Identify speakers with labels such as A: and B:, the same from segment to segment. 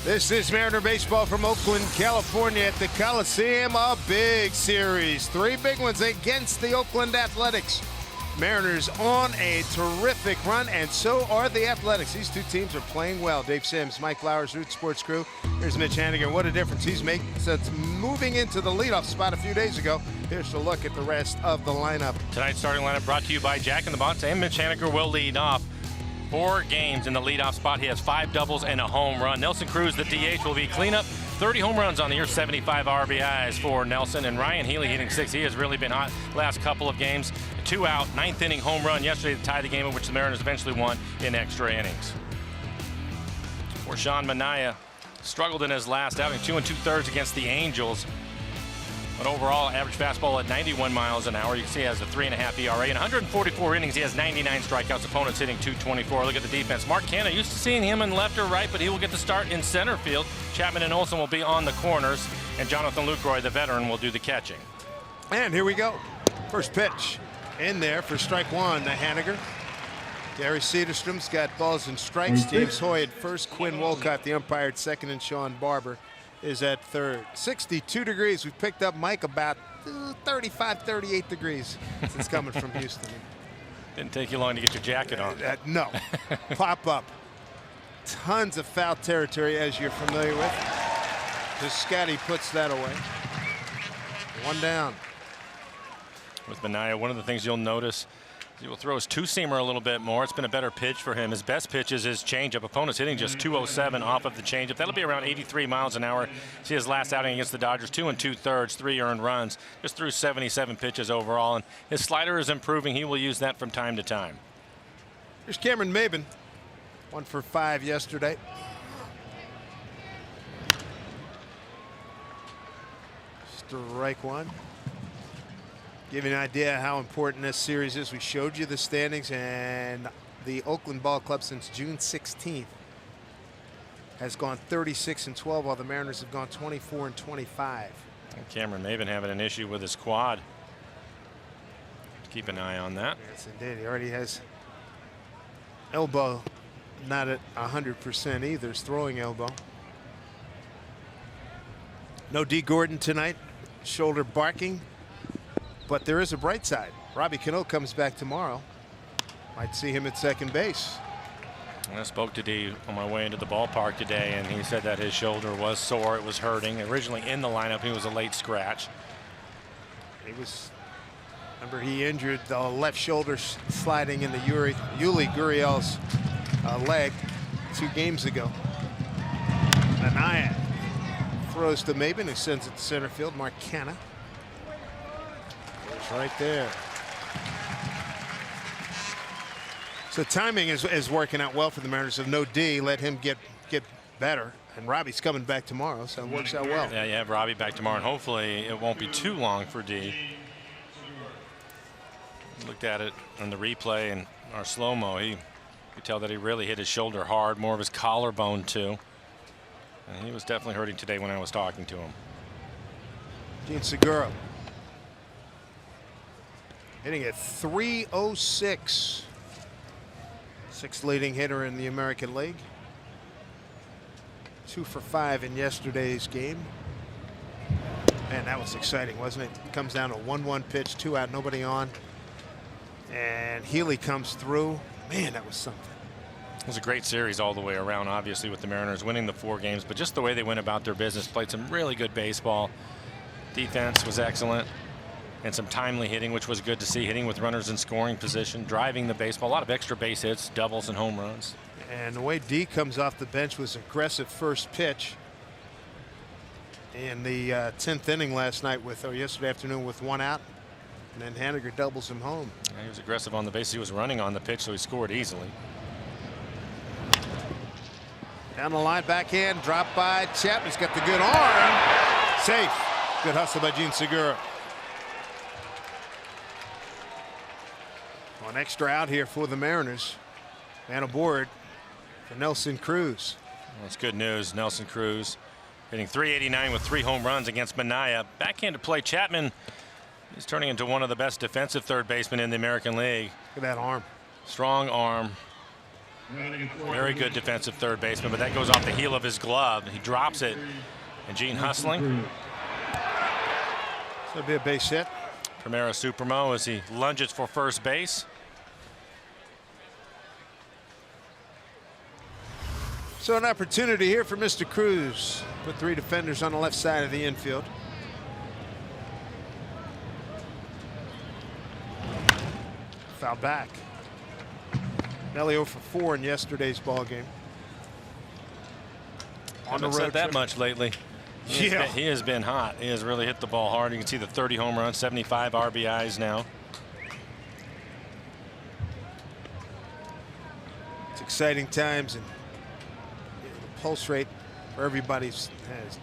A: This is Mariner baseball from Oakland, California at the Coliseum. A big series. 3 big ones against the Oakland Athletics. Mariners on a terrific run, and so are the Athletics. These two teams are playing well. Dave Sims, Mike Flowers, Root Sports Crew. Here's Mitch Haniger. What a difference he's making since moving into the leadoff spot a few days ago. Here's a look at the rest of the lineup.
B: Tonight's starting lineup brought to you by Jack in the Box, and Mitch Haniger will lead off. 4 games in the leadoff spot. He has 5 doubles and a home run. Nelson Cruz, the DH, will be cleanup. 30 home runs on the year, 75 RBIs for Nelson. And Ryan Healy hitting 6. He has really been hot last couple of games. 2 out, 9th inning home run yesterday to tie the game, in which the Mariners eventually won in extra innings. For Sean Manaea, struggled in his last outing, 2 2/3 against the Angels. But overall, average fastball at 91 miles an hour. You can see he has a 3.5 ERA. In 144 innings, he has 99 strikeouts. Opponents hitting .224. Look at the defense. Mark Canha, used to seeing him in left or right, but he will get the start in center field. Chapman and Olsen will be on the corners, and Jonathan Lucroy, the veteran, will do the catching.
A: And here we go. First pitch in there for strike 1 to Haniger. Gary Cederstrom's got balls and strikes. James Hoy at first. Quinn Wolcott, the umpire, at second, and Sean Barber is at third. 62 degrees. We've picked up Mike about 35, 38 degrees since coming from Houston.
B: Didn't take you long to get your jacket on.
A: No. Pop up. Tons of foul territory, as you're familiar with. Piscotty puts that away. 1 down.
B: With Manaea, one of the things you'll notice, he will throw his 2-seamer a little bit more. It's been a better pitch for him. His best pitch is his changeup. Opponents hitting just 207 off of the changeup. That'll be around 83 miles an hour. See his last outing against the Dodgers, 2 2/3, 3 earned runs. Just threw 77 pitches overall, and his slider is improving. He will use that from time to time.
A: Here's Cameron Maybin, 1 for 5 yesterday. Strike 1. Give you an idea how important this series is. We showed you the standings, and the Oakland Ball Club since June 16th has gone 36-12, while the Mariners have gone 24-25.
B: And Cameron Maybin having an issue with his quad. Keep an eye on that.
A: Yes, indeed. He already has elbow not at 100% either. His throwing elbow. No D. Gordon tonight. Shoulder barking. But there is a bright side. Robbie Cano comes back tomorrow. Might see him at second base.
B: I spoke to D on my way into the ballpark today, and he said that his shoulder was sore. It was hurting. Originally in the lineup, he was a late scratch.
A: Remember, he injured the left shoulder sliding into Yuli Gurriel's leg 2 games ago. Manaea throws to Maybin, who sends it to center field. Mark Canha. Right there. So timing is working out well for the Mariners. Of no D, let him get better, and Robbie's coming back tomorrow, so it works out well.
B: Yeah, you have Robbie back tomorrow, and hopefully it won't be too long for D. Looked at it on the replay and our slow-mo. You could tell that he really hit his shoulder hard, more of his collarbone too, and he was definitely hurting today when I was talking to him.
A: Gene Segura hitting at 306. 6th leading hitter in the American League. 2 for 5 in yesterday's game. Man, that was exciting, wasn't it? It comes down to 1-1 pitch, 2 out, nobody on. And Healy comes through. Man, that was something.
B: It was a great series all the way around, obviously, with the Mariners winning the 4 games, but just the way they went about their business, played some really good baseball. Defense was excellent. And some timely hitting, which was good to see, hitting with runners in scoring position, driving the baseball, a lot of extra base hits, doubles and home runs.
A: And the way D comes off the bench was aggressive first pitch in the 10th inning last night or yesterday afternoon with 1 out, and then Haniger doubles him home.
B: Yeah, he was aggressive on the base. He was running on the pitch, so he scored easily.
A: Down the line, backhand, drop by Chapman's got the good arm. Safe. Good hustle by Gene Segura. An extra out here for the Mariners. And aboard for Nelson Cruz.
B: Well, that's good news. Nelson Cruz hitting .389 with 3 home runs against Manaea. Backhanded play. Chapman is turning into one of the best defensive third basemen in the American League.
A: Look at that arm.
B: Strong arm. Very good defensive third baseman, but that goes off the heel of his glove. He drops it, and Gene hustling.
A: It'll be a base hit.
B: Primero Supremo as he lunges for first base.
A: So an opportunity here for Mr. Cruz. Put 3 defenders on the left side of the infield. Foul back. Nelly 0 for 4 in yesterday's ball game. On the road
B: said that
A: trip.
B: much lately. He has been hot. He has really hit the ball hard. You can see the 30 home runs, 75 RBIs now.
A: It's exciting times, and the pulse rate for everybody has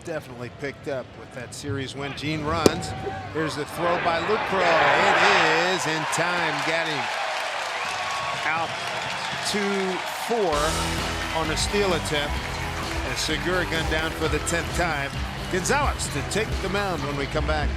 A: definitely picked up with that series win. Gene runs. Here's the throw by Lucro. It is in time. Got him out 2-4 on a steal attempt. And Segura gunned down for the 10th time. Gonzalez to take the mound when we come back.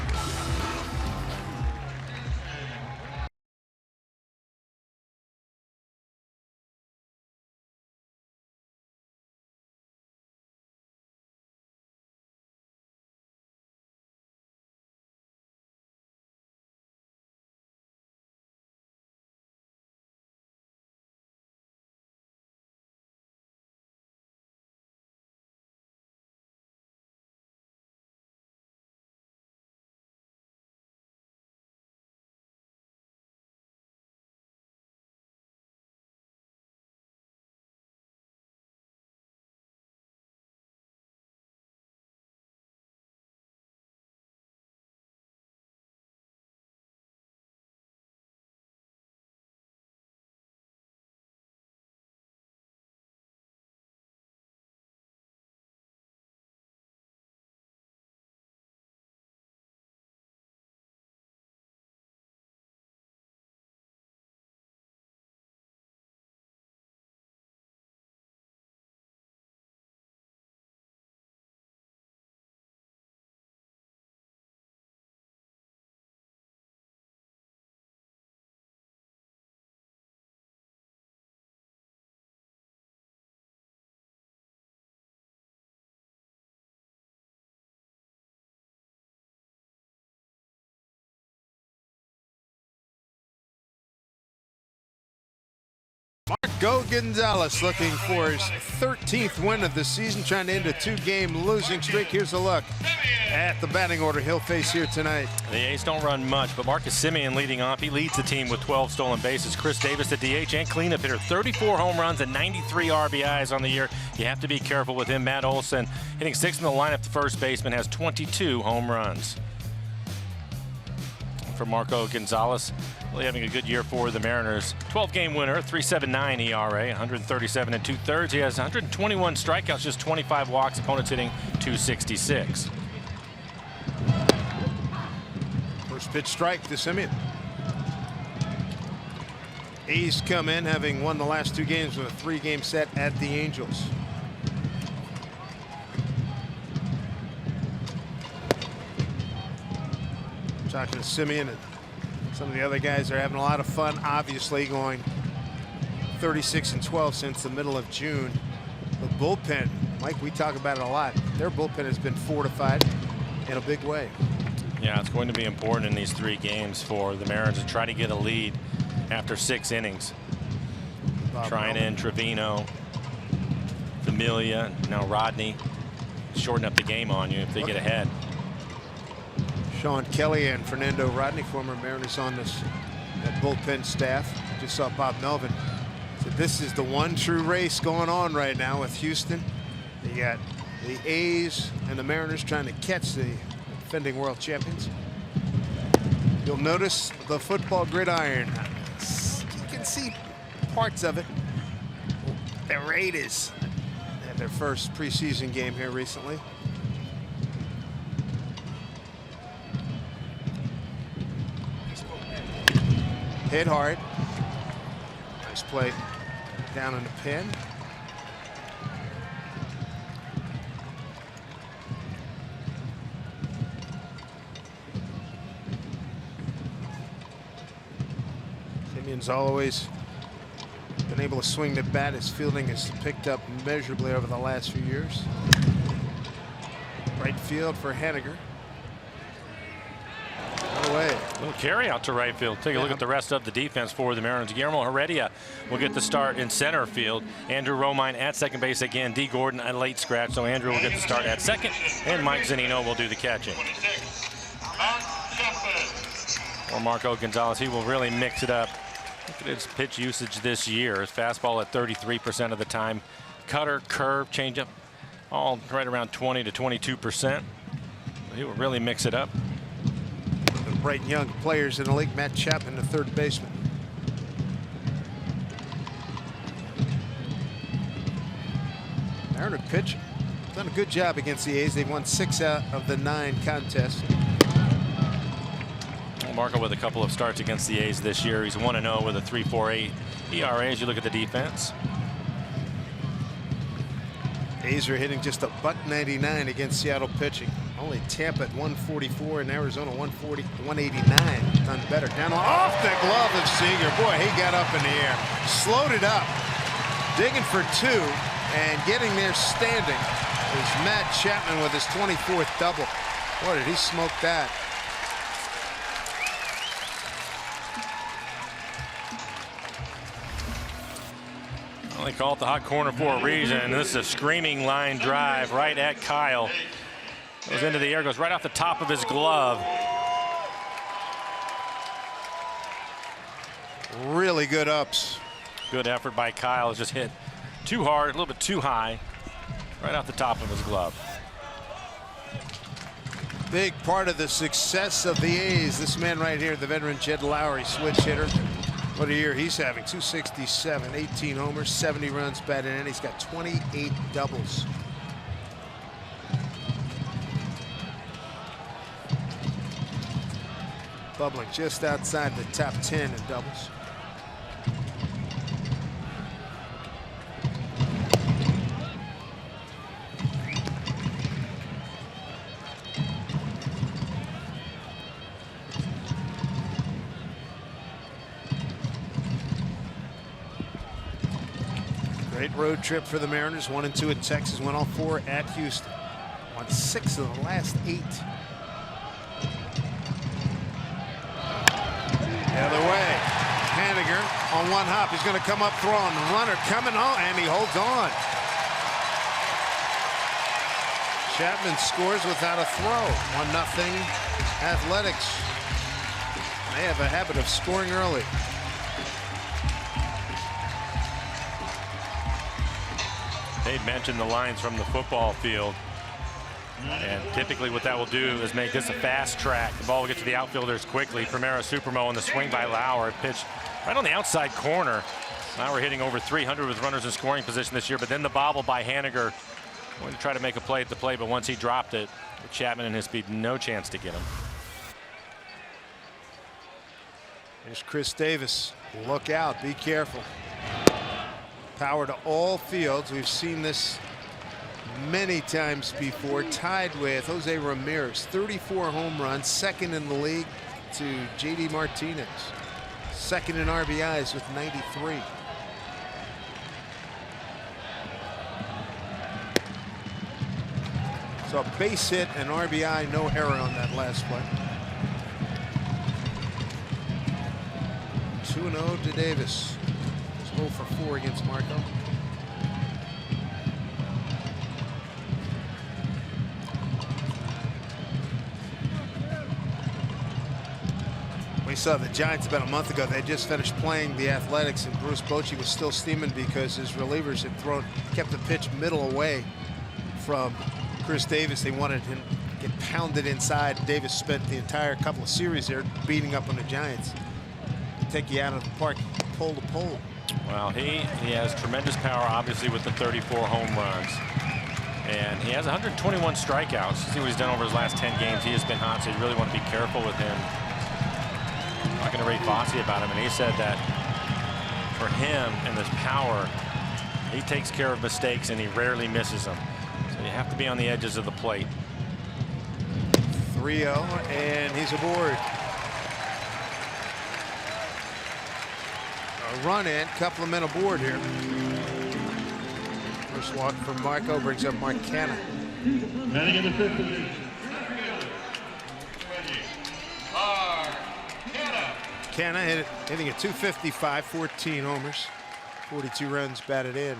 A: Marco Gonzalez looking for his 13th win of the season, trying to end a 2-game losing streak. Here's a look at the batting order he'll face here tonight.
B: The A's don't run much, but Marcus Semien leading off. He leads the team with 12 stolen bases. Chris Davis, the DH and cleanup hitter, 34 home runs and 93 RBIs on the year. You have to be careful with him. Matt Olson hitting 6th in the lineup. The first baseman has 22 home runs. For Marco Gonzalez, really having a good year for the Mariners. 12-game winner, 3.79 ERA, 137 2/3. He has 121 strikeouts, just 25 walks. Opponents hitting 266.
A: First pitch strike to Semien. A's come in having won the last 2 games with a 3-game set at the Angels. Talking to Semien, and some of the other guys are having a lot of fun, obviously, going 36-12 since the middle of June. The bullpen, Mike, we talk about it a lot. Their bullpen has been fortified in a big way.
B: Yeah, it's going to be important in these 3 games for the Mariners to try to get a lead after 6 innings. Trying in Trevino, Familia, now Rodney. Shorten up the game on you if they get ahead.
A: Sean Kelly and Fernando Rodney, former Mariners, on that bullpen staff. Just saw Bob Melvin. So this is the one true race going on right now with Houston. You got the A's and the Mariners trying to catch the defending world champions. You'll notice the football gridiron. You can see parts of it. The Raiders had their first preseason game here recently. Hit hard. Nice play down in the pin. Semien's always Been able to swing the bat. His fielding has picked up measurably over the last few years. Right field for Haniger. Away.
B: Little carry out to right field. Take a look at the rest of the defense for the Mariners. Guillermo Heredia will get the start in center field. Andrew Romine at second base again. D. Gordon a late scratch, so Andrew will get the start at second, and Mike Zunino will do the catching. Or Marco Gonzalez, he will really mix it up. Look at his pitch usage this year. His fastball at 33% of the time. Cutter, curve, changeup, all right around 20 to 22%. He will really mix it up.
A: The bright young players in the league. Matt Chapman, the third baseman. Mariner pitch. Done a good job against the A's. They've won 6 out of the 9 contests.
B: Marco with a couple of starts against the A's this year. He's 1-0 with a 3.48 ERA as you look at the defense.
A: A's are hitting just a .99 against Seattle pitching. Only Tampa at 144 and Arizona 140, 189. Done better. Down off the glove of Seager. Boy, he got up in the air. Slowed it up. Digging for 2 and getting there standing is Matt Chapman with his 24th double. Boy, did he smoke that.
B: Well, they call it the hot corner for a reason. This is a screaming line drive right at Kyle. Goes into the air, goes right off the top of his glove.
A: Really good ups.
B: Good effort by Kyle. Just hit too hard, a little bit too high, right off the top of his glove.
A: Big part of the success of the A's. This man right here, the veteran Jed Lowry, switch hitter. What a year he's having. 267, 18 homers, 70 runs batted in. He's got 28 doubles. Bubbling just outside the top 10 in doubles. Great road trip for the Mariners. 1-2 at Texas. Won all 4 at Houston. Won 6 of the last 8. The other way. Haniger on one hop. He's going to come up throwing. Runner coming on, and he holds on. Chapman scores without a throw. 1-0 Athletics. They have a habit of scoring early.
B: They mentioned the lines from the football field. And typically what that will do is make this a fast track. The ball will get to the outfielders quickly. Primera Supermo on the swing by Lauer. Pitch right on the outside corner. Lauer hitting over 300 with runners in scoring position this year. But then the bobble by Haniger. Going to try to make a play at the plate. But once he dropped it, Chapman and his speed, no chance to get him.
A: Here's Chris Davis. Look out. Be careful. Power to all fields. We've seen this many times before. Tied with Jose Ramirez, 34 home runs, second in the league to JD Martinez, second in RBIs with 93. So a base hit and RBI, no error on that last play. 2-0 to Davis. 0 for 4 against Marco. We saw the Giants about a month ago. They just finished playing the Athletics, and Bruce Bochy was still steaming because his relievers had kept the pitch middle away from Chris Davis. They wanted him to get pounded inside. Davis spent the entire couple of series there beating up on the Giants. Take you out of the park, pole to pole.
B: Well, he has tremendous power, obviously, with the 34 home runs. And he has 121 strikeouts. See what he's done over his last 10 games. He has been hot, so you really want to be careful with him. I'm talking to Ray Fosse about him, and he said that for him and his power, he takes care of mistakes, and he rarely misses them. So you have to be on the edges of the plate.
A: 3-0, and he's aboard. A run in, couple of men aboard here. First walk from Marco brings up Mark Canna.
C: Batting in the fifth position.
A: Canna hitting at 255, 14 homers, 42 runs batted in.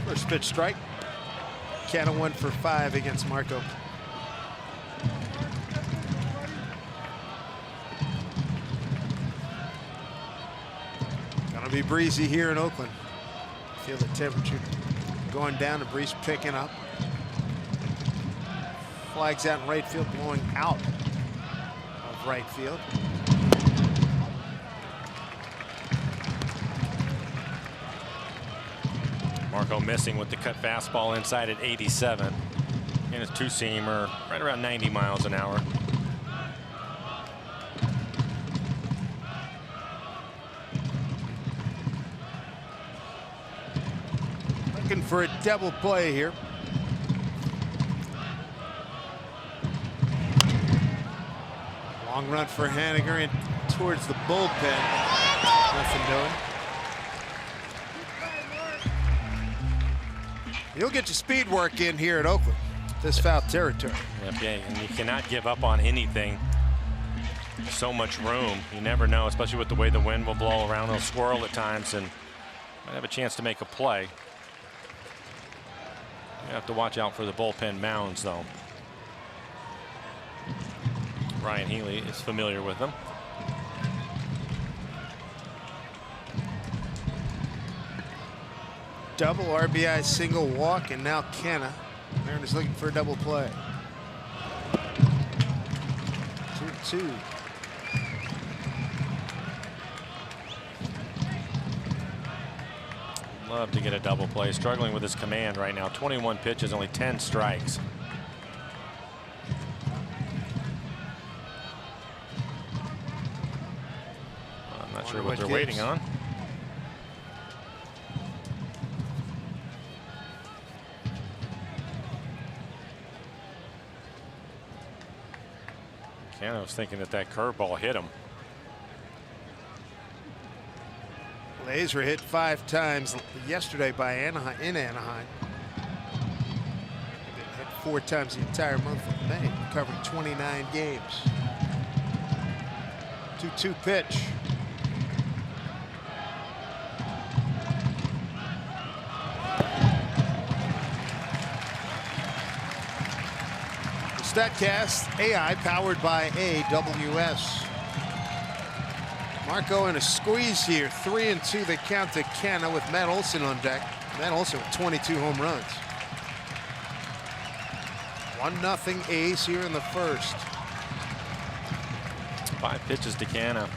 A: First pitch strike. Canna 1 for 5 against Marco. Gonna be breezy here in Oakland. Feel the temperature going down, the breeze picking up. Flags out in right field, blowing out of right field.
B: Marco missing with the cut fastball inside at 87. And his two-seamer right around 90 miles an hour.
A: Looking for a double play here. Long run for Haniger and towards the bullpen. Nothing doing. You'll get your speed work in here at Oakland, this foul territory.
B: Yep, yeah, and you cannot give up on anything. So much room. You never know, especially with the way the wind will blow around. They'll swirl at times and might have a chance to make a play. You have to watch out for the bullpen mounds, though. Ryan Healy is familiar with them.
A: Double RBI, single walk, and now Canna. Mariners looking for a double play. 2-2.
B: Love to get a double play. Struggling with his command right now. 21 pitches, only 10 strikes. I'm not sure what they're waiting on. I was thinking that curveball hit him.
A: A's were hit 5 times yesterday by Anaheim in Anaheim. Hit 4 times the entire month of May, covering 29 games. 2-2 pitch. StatCast AI powered by AWS. Marco in a squeeze here. 3-2 the count to Canna with Matt Olson on deck. Matt Olson with 22 home runs. 1-0 A's here in the first.
B: 5 pitches to Canna.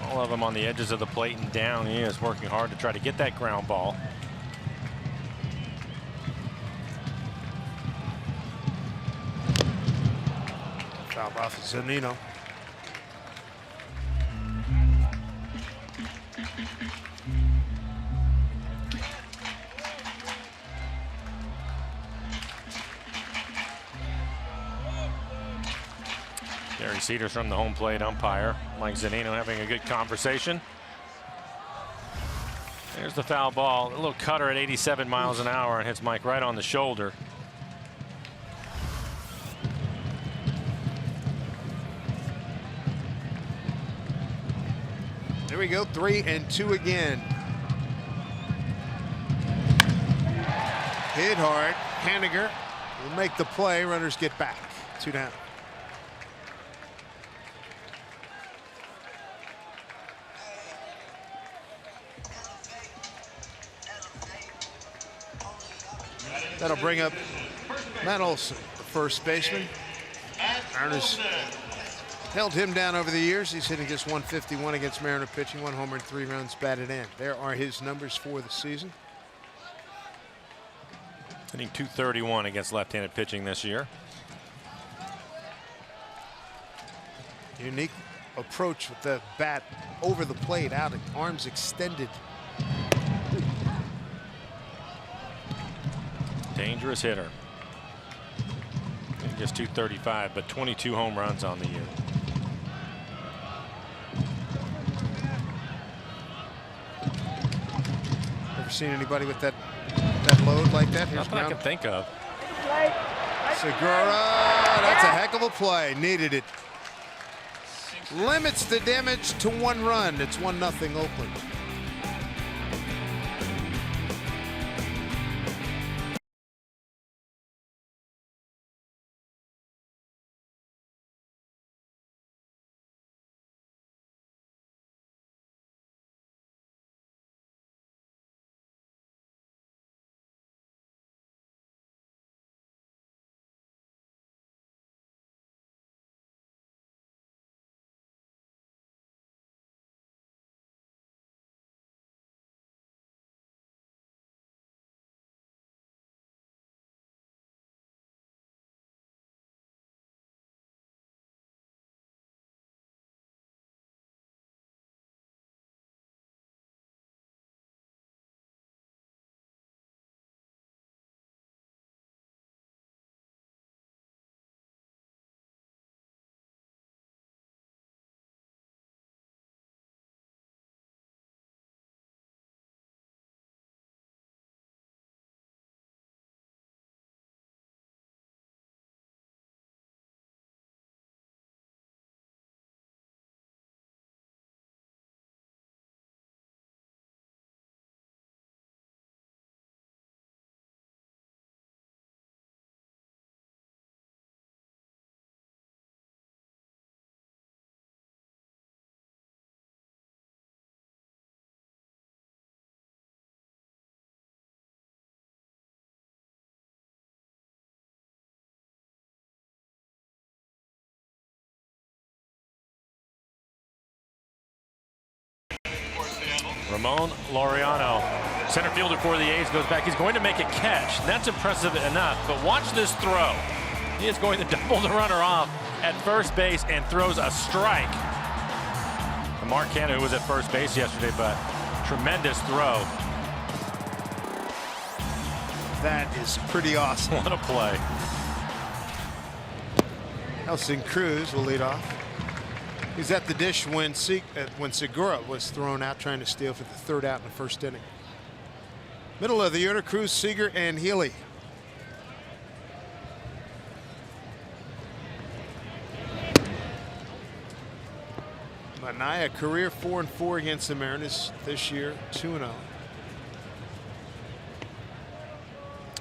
B: All of them on the edges of the plate and down. He is working hard to try to get that ground ball.
A: Foul off of Zunino.
B: Gary Cedars from the home plate umpire. Mike Zunino having a good conversation. There's the foul ball. A little cutter at 87 miles an hour and hits Mike right on the shoulder.
A: There we go, 3-2 again. Hit hard. Haniger will make the play. Runners get back. 2 down. That'll bring up Matt Olson, the first baseman. Mariners held him down over the years. He's hitting just 151 against Mariner pitching, 1 homer and 3 runs batted in. There are his numbers for the season.
B: Hitting .231 against left-handed pitching this year.
A: Unique approach with the bat over the plate, out, arms extended.
B: Dangerous hitter. Just 235, but 22 home runs on the year.
A: Ever seen anybody with that load like that?
B: Here's what I can think of.
A: Segura, that's a heck of a play. Needed it. Limits the damage to 1 run. It's 1-0 Oakland.
B: Ramon Laureano, center fielder for the A's, goes back. He's going to make a catch. That's impressive enough, but watch this throw. He is going to double the runner off at first base and throws a strike. Mark Canha, who was at first base yesterday, but tremendous throw.
A: That is pretty awesome.
B: What a play.
A: Nelson Cruz will lead off. He's at the dish when Segura was thrown out trying to steal for the 3rd out in the 1st inning. Middle of the order, Cruz, Seager, and Healy. Manaya, career 4-4 against the Mariners this year, 2-0.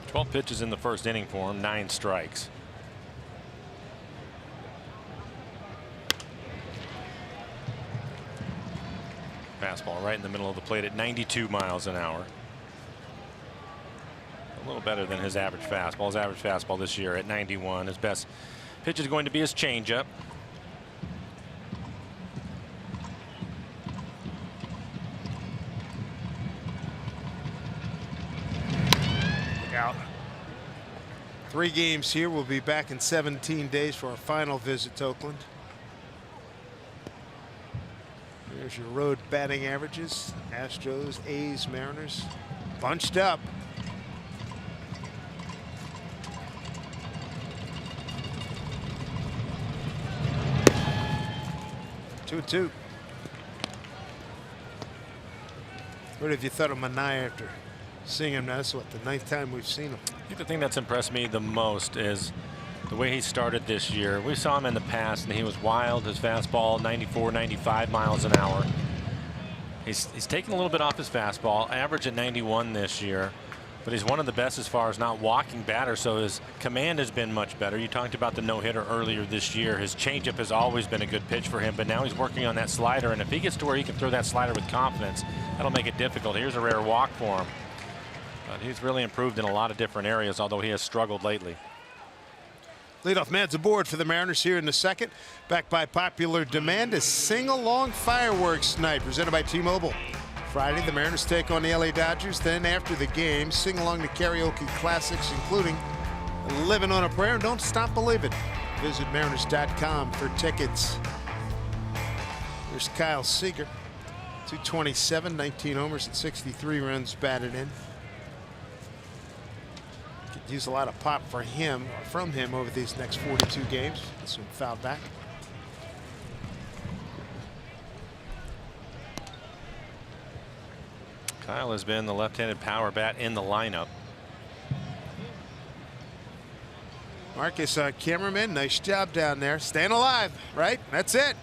B: 12 pitches in the 1st inning for him, 9 strikes. Fastball right in the middle of the plate at 92 miles an hour. A little better than his average fastball. His average fastball this year at 91. His best pitch is going to be his changeup.
A: Look out. 3 games here. We'll be back in 17 days for our final visit to Oakland. There's your road batting averages. Astros, A's, Mariners bunched up. Two. What have you thought of Manaya after seeing him? That's what, the 9th time we've seen him.
B: I think the thing that's impressed me the most is the way he started this year. We saw him in the past and he was wild. His fastball 94, 95 miles an hour. He's taken a little bit off his fastball, average at 91 this year, but he's one of the best as far as not walking batters, so his command has been much better. You talked about the no-hitter earlier this year. His changeup has always been a good pitch for him, but now he's working on that slider, and if he gets to where he can throw that slider with confidence, that'll make it difficult. Here's a rare walk for him, but he's really improved in a lot of different areas, although he has struggled lately.
A: Leadoff man's aboard for the Mariners here in the 2nd. Back by popular demand, a sing-along fireworks night presented by T-Mobile. Friday, the Mariners take on the LA Dodgers. Then after the game, sing along to karaoke classics, including Living on a Prayer. Don't Stop Believing. Visit Mariners.com for tickets. Here's Kyle Seager. 227, 19 homers and 63 runs batted in. Could use a lot of pop for him, from him, over these next 42 games. This one fouled back.
B: Kyle has been the left-handed power bat in the lineup.
A: Marcus, cameraman, nice job down there. Staying alive, right? That's it.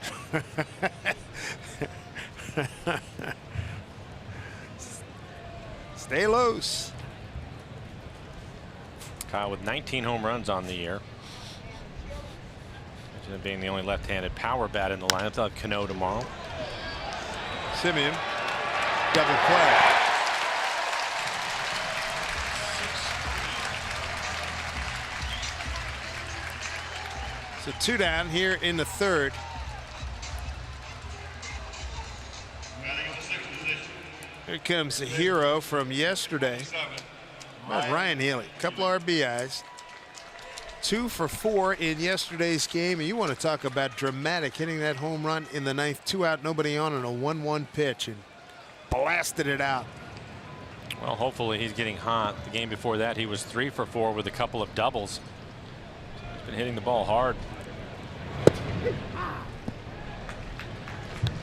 A: Stay loose.
B: Kyle with 19 home runs on the year. Imagine him being the only left-handed power bat in the lineup. They'll have Cano tomorrow.
A: Simeon, double play. So 2 down here in the third. Here comes the hero from yesterday. Ryan Healy, a couple RBIs. 2 for 4 in yesterday's game. And you want to talk about dramatic, hitting that home run in the ninth, 2 out, nobody on, and a 1-1 pitch, and blasted it out.
B: Well, hopefully he's getting hot. The game before that, he was 3 for 4 with a couple of doubles. He's been hitting the ball hard.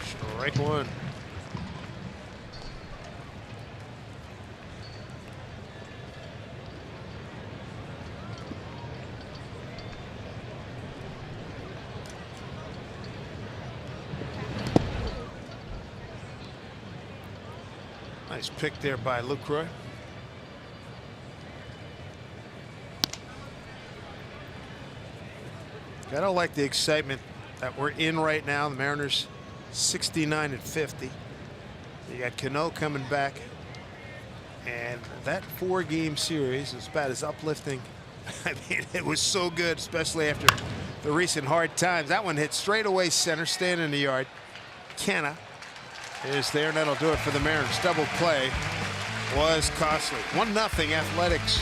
A: Strike one. Nice pick there by Lucroy. I don't like the excitement that we're in right now. The Mariners 69 and 50. You got Cano coming back, and that 4-game series is about as uplifting. I mean, it was so good, especially after the recent hard times. That one hit straight away center, staying in the yard. Canna is there, and that'll do it for the Mariners. Double play was costly. 1-0 Athletics.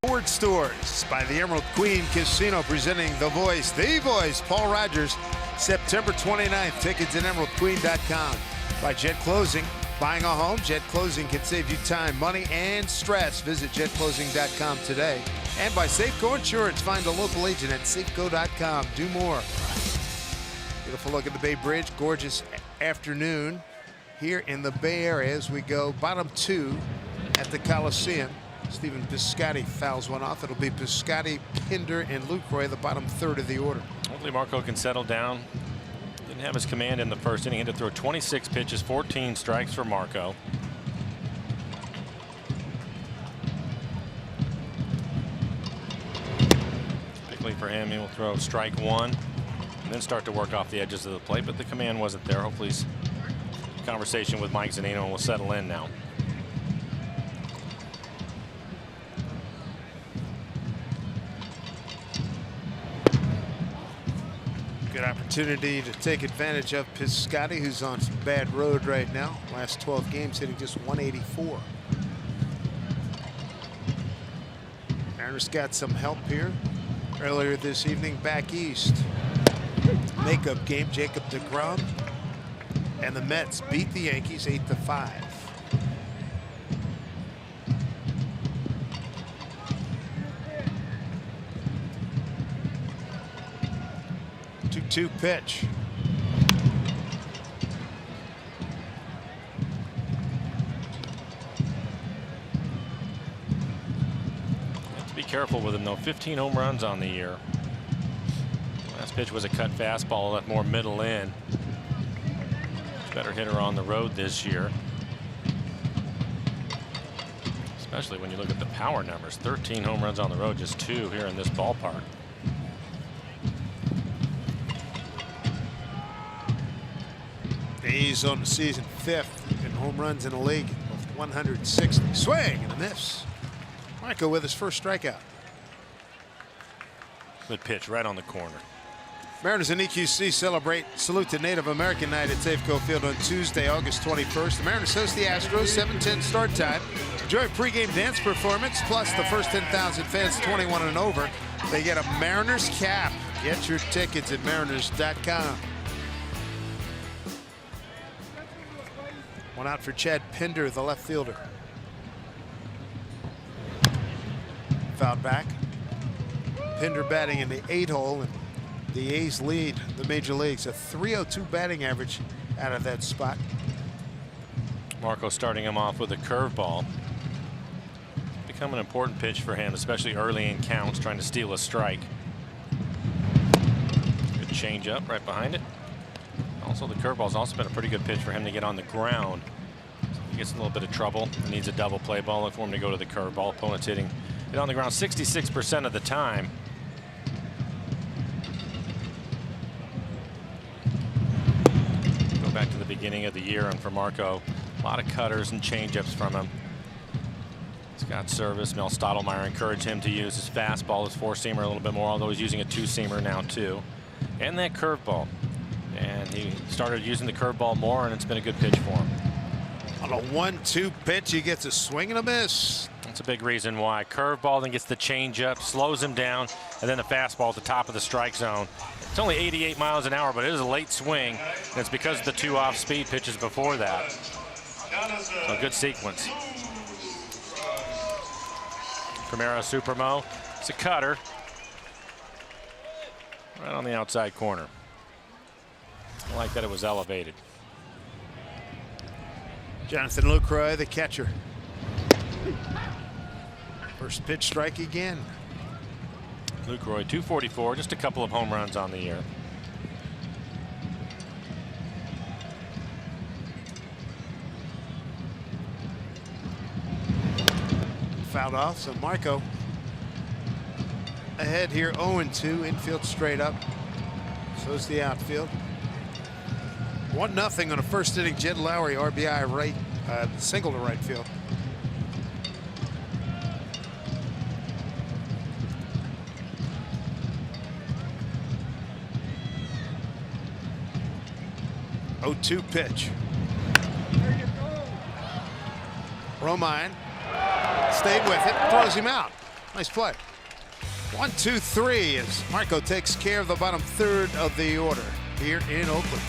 A: Ford Stores by the Emerald Queen Casino, presenting The Voice, Paul Rogers, September 29th. Tickets at emeraldqueen.com. By Jet Closing, buying a home, Jet Closing can save you time, money, and stress. Visit jetclosing.com today. And by Safeco Insurance, find a local agent at safeco.com. Do more. Beautiful look at the Bay Bridge. Gorgeous afternoon here in the Bay Area as we go bottom 2 at the Coliseum. Stephen Piscotty fouls one off. It'll be Piscotty, Pinder, and Lucroy, the bottom third of the order.
B: Hopefully Marco can settle down. Didn't have his command in the first inning. He had to throw 26 pitches, 14 strikes for Marco. for him. He will throw strike one and then start to work off the edges of the plate, but the command wasn't there. Hopefully his conversation with Mike Zunino will settle in now.
A: Good opportunity to take advantage of Piscotti, who's on some bad road right now. Last 12 games hitting just 184. Mariners got some help here earlier this evening back east. Makeup game, Jacob deGrom and the Mets beat the Yankees 8-5. Two pitch.
B: Have to be careful with him though. 15 home runs on the year. Last pitch was a cut fastball, left more middle in. Better hitter on the road this year. Especially when you look at the power numbers. 13 home runs on the road, just 2 here in this ballpark.
A: A's on the season 5th in home runs in the league with 160. Swing and a miss. Marco with his first strikeout.
B: Good pitch right on the corner.
A: Mariners and EQC celebrate Salute to Native American Night at Safeco Field on Tuesday, August 21st. The Mariners host the Astros, 7:10 start time. Enjoy a pregame dance performance, plus the first 10,000 fans 21 and over. They get a Mariners cap. Get your tickets at mariners.com. One out for Chad Pinder, the left fielder. Fouled back. Pinder batting in the 8-hole, and the A's lead the major leagues. A .302 batting average out of that spot.
B: Marco starting him off with a curveball. Become an important pitch for him, especially early in counts, trying to steal a strike. Good changeup right behind it. Also, the curveball's also been a pretty good pitch for him to get on the ground. He gets in a little bit of trouble. He needs a double play ball. Look for him to go to the curveball. Opponent's hitting it on the ground 66% of the time. Go back to the beginning of the year, and for Marco, a lot of cutters and changeups from him. He's got service. Mel Stottlemyre encouraged him to use his fastball, his four-seamer a little bit more, although he's using a two-seamer now too, and that curveball. And he started using the curveball more, and it's been a good pitch for him.
A: On a 1-2 pitch, he gets a swing and a miss.
B: That's a big reason why. Curveball, then gets the changeup, slows him down, and then the fastball at the top of the strike zone. It's only 88 miles an hour, but it is a late swing, and it's because of the 2 off-speed pitches before that. So a good sequence. Primera Supermo. It's a cutter. Right on the outside corner. I like that it was elevated.
A: Jonathan Lucroy, the catcher. First pitch strike again.
B: Lucroy, 244, just a couple of home runs on the year.
A: Fouled off, so Marco ahead here, 0-2, infield straight up. So's the outfield. 1-0 on a first inning Jed Lowry RBI right, single to right field. Oh, 2 pitch. Romine stayed with it, throws him out. Nice play. 1-2-3 as Marco takes care of the bottom third of the order here in Oakland.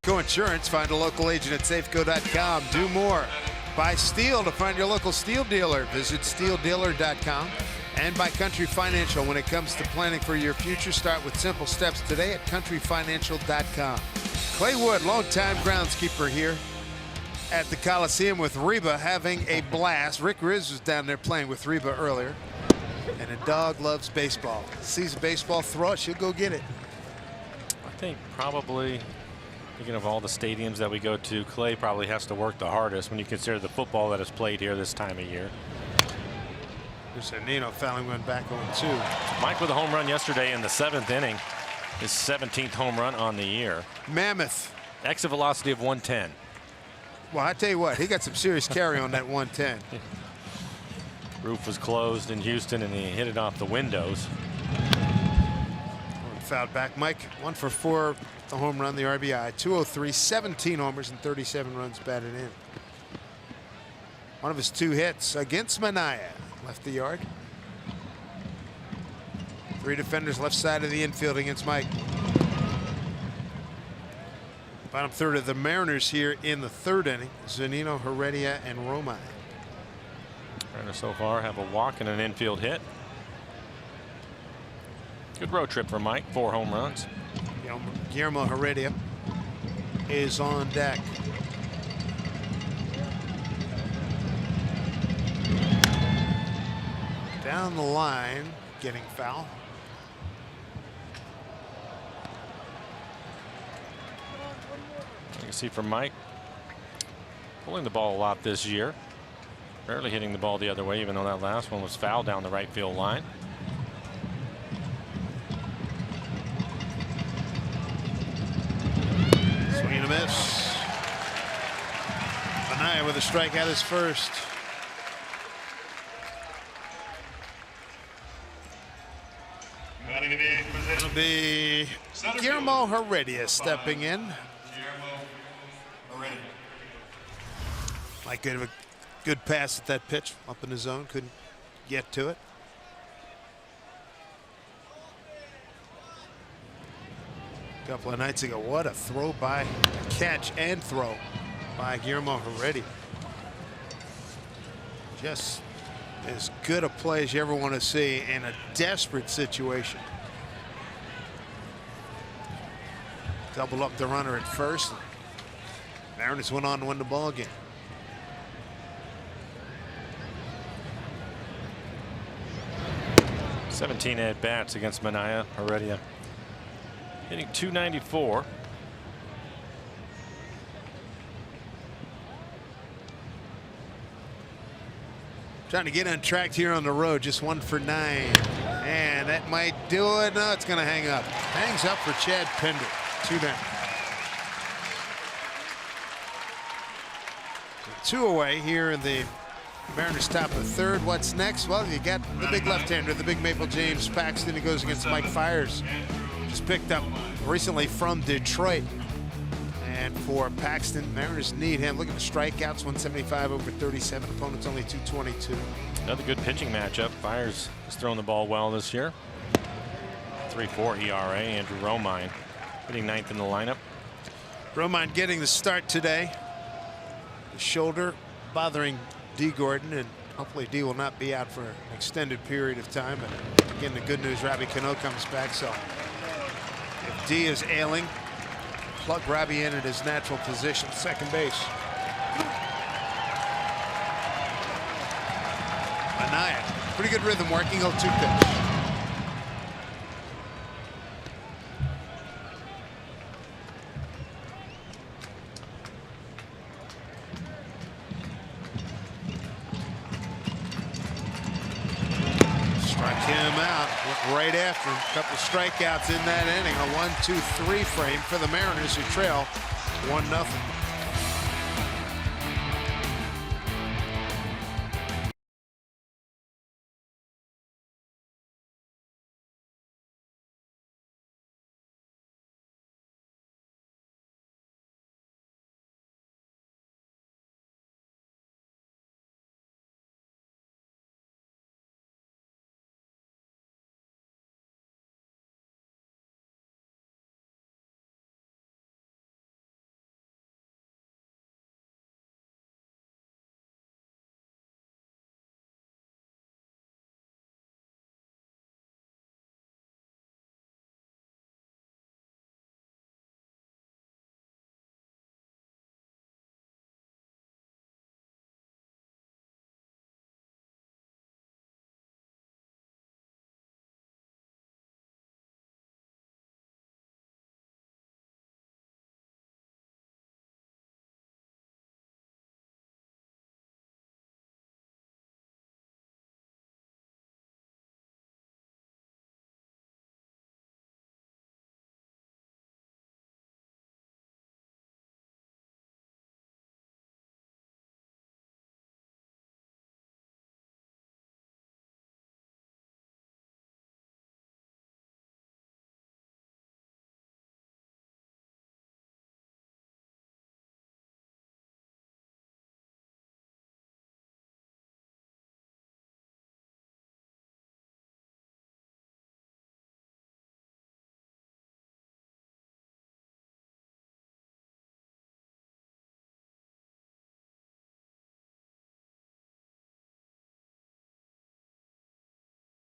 A: Safeco Insurance. Find a local agent at safeco.com. Do more. Buy steel to find your local steel dealer. Visit steeldealer.com. And by Country Financial. When it comes to planning for your future, start with simple steps today at countryfinancial.com. Clay Wood, longtime groundskeeper here at the Coliseum with Reba, having a blast. Rick Riz was down there playing with Reba earlier. And a dog loves baseball. Sees a baseball, throw it, she'll go get it.
B: I think probably, thinking of all the stadiums that we go to, Clay probably has to work the hardest when you consider the football that is played here this time of year.
A: There's a Nino fouling one back on 2.
B: Mike with a home run yesterday in the 7th inning. His 17th home run on the year.
A: Mammoth.
B: Exit velocity of 110.
A: Well, I tell you what, he got some serious carry on that 110.
B: Roof was closed in Houston and he hit it off the windows.
A: Fouled back. Mike 1 for 4, the home run, the RBI. 203, 17 homers and 37 runs batted in. One of his 2 hits against Mania left the yard. 3 defenders left side of the infield against Mike. Bottom third of the Mariners here in the 3rd inning. Zunino, Heredia, and Romine.
B: Mariners so far have a walk and an infield hit. Good road trip for Mike. 4 home runs.
A: Guillermo Heredia is on deck. Down the line, getting foul.
B: You can see from Mike pulling the ball a lot this year. Rarely hitting the ball the other way, even though that last one was fouled down the right field line.
A: Swing and a miss. Mania with a strikeout, his first. It'll be Guillermo Heredia stepping in. Mike gave a good pass at that pitch up in the zone, couldn't get to it. A couple of nights ago, what a throw by, catch and throw by Guillermo Heredia. Just as good a play as you ever want to see in a desperate situation. Double up the runner at first. Mariners went on to win the ball game.
B: '17 at bats against Mania. Heredia hitting .294.
A: Trying to get on track here on the road, just 1 for 9. And that might do it. No, it's going to hang up. Hangs up for Chad Pender. 2 down. 2 away here in the Mariners top of the 3rd. What's next? Well, you got the big left-hander, the big Maple James Paxton, who goes against Mike Fiers. Just picked up recently from Detroit. And for Paxton, Mariners need him. Look at the strikeouts, 175 over 37. Opponents only 222.
B: Another good pitching matchup. Fiers has thrown the ball well this year. 3.4 ERA. Andrew Romine hitting 9th in the lineup.
A: Romine getting the start today. The shoulder bothering D. Gordon, and hopefully D will not be out for an extended period of time. But again, the good news, Robbie Cano comes back. So if D is ailing, plug Robbie in at his natural position, second base. Mania, pretty good rhythm working, 0-2 pitch. Struck him out, went right after him. A couple strikeouts in that inning. A 1-2-3 frame for the Mariners, who trail 1-0.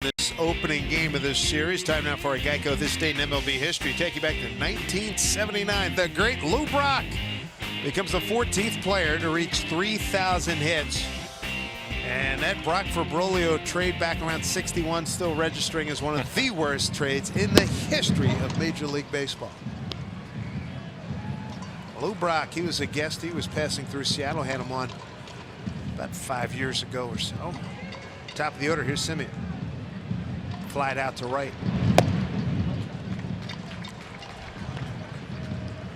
A: This opening game of this series. Time now for a Geico This Day in MLB history. Take you back to 1979. The great Lou Brock becomes the 14th player to reach 3,000 hits. And that Brock for Broglio trade back around 61 still registering as one of the worst trades in the history of Major League Baseball. Lou Brock, he was a guest. He was passing through Seattle. Had him on about 5 years ago or so. Top of the order, here's Simeon. Flied out to right.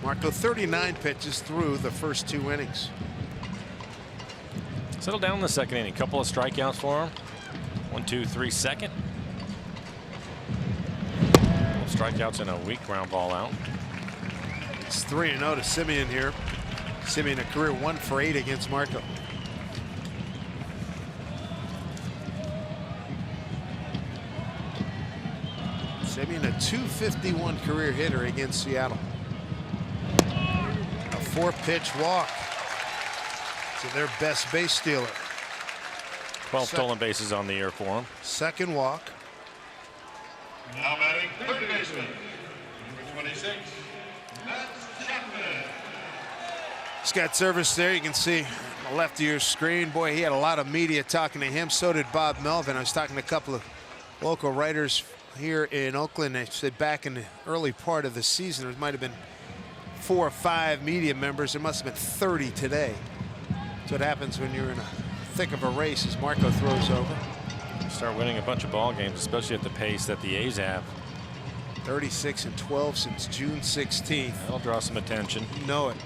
A: Marco 39 pitches through the first 2 innings.
B: Settle down in the second inning. Couple of strikeouts for him. 1, 2, 3 second. Strikeouts and a weak ground ball out.
A: It's 3-0 to Simeon here. Simeon a career 1 for 8 against Marco. Simeon a .251 career hitter against Seattle. A 4-pitch walk to their best base stealer.
B: 12 stolen bases on the year for him.
A: Second walk.
C: Now batting third baseman, number 26, that's Chapman.
A: He's got service there. You can see on the left of your screen. Boy, he had a lot of media talking to him. So did Bob Melvin. I was talking to a couple of local writers here in Oakland. They said back in the early part of the season there might have been 4 or 5 media members. There must have been 30 today. That's what happens when you're in a thick of a race as Marco throws over.
B: Start winning a bunch of ball games, especially at the pace that the A's have.
A: 36-12 since June 16th.
B: That'll draw some attention.
A: You know it.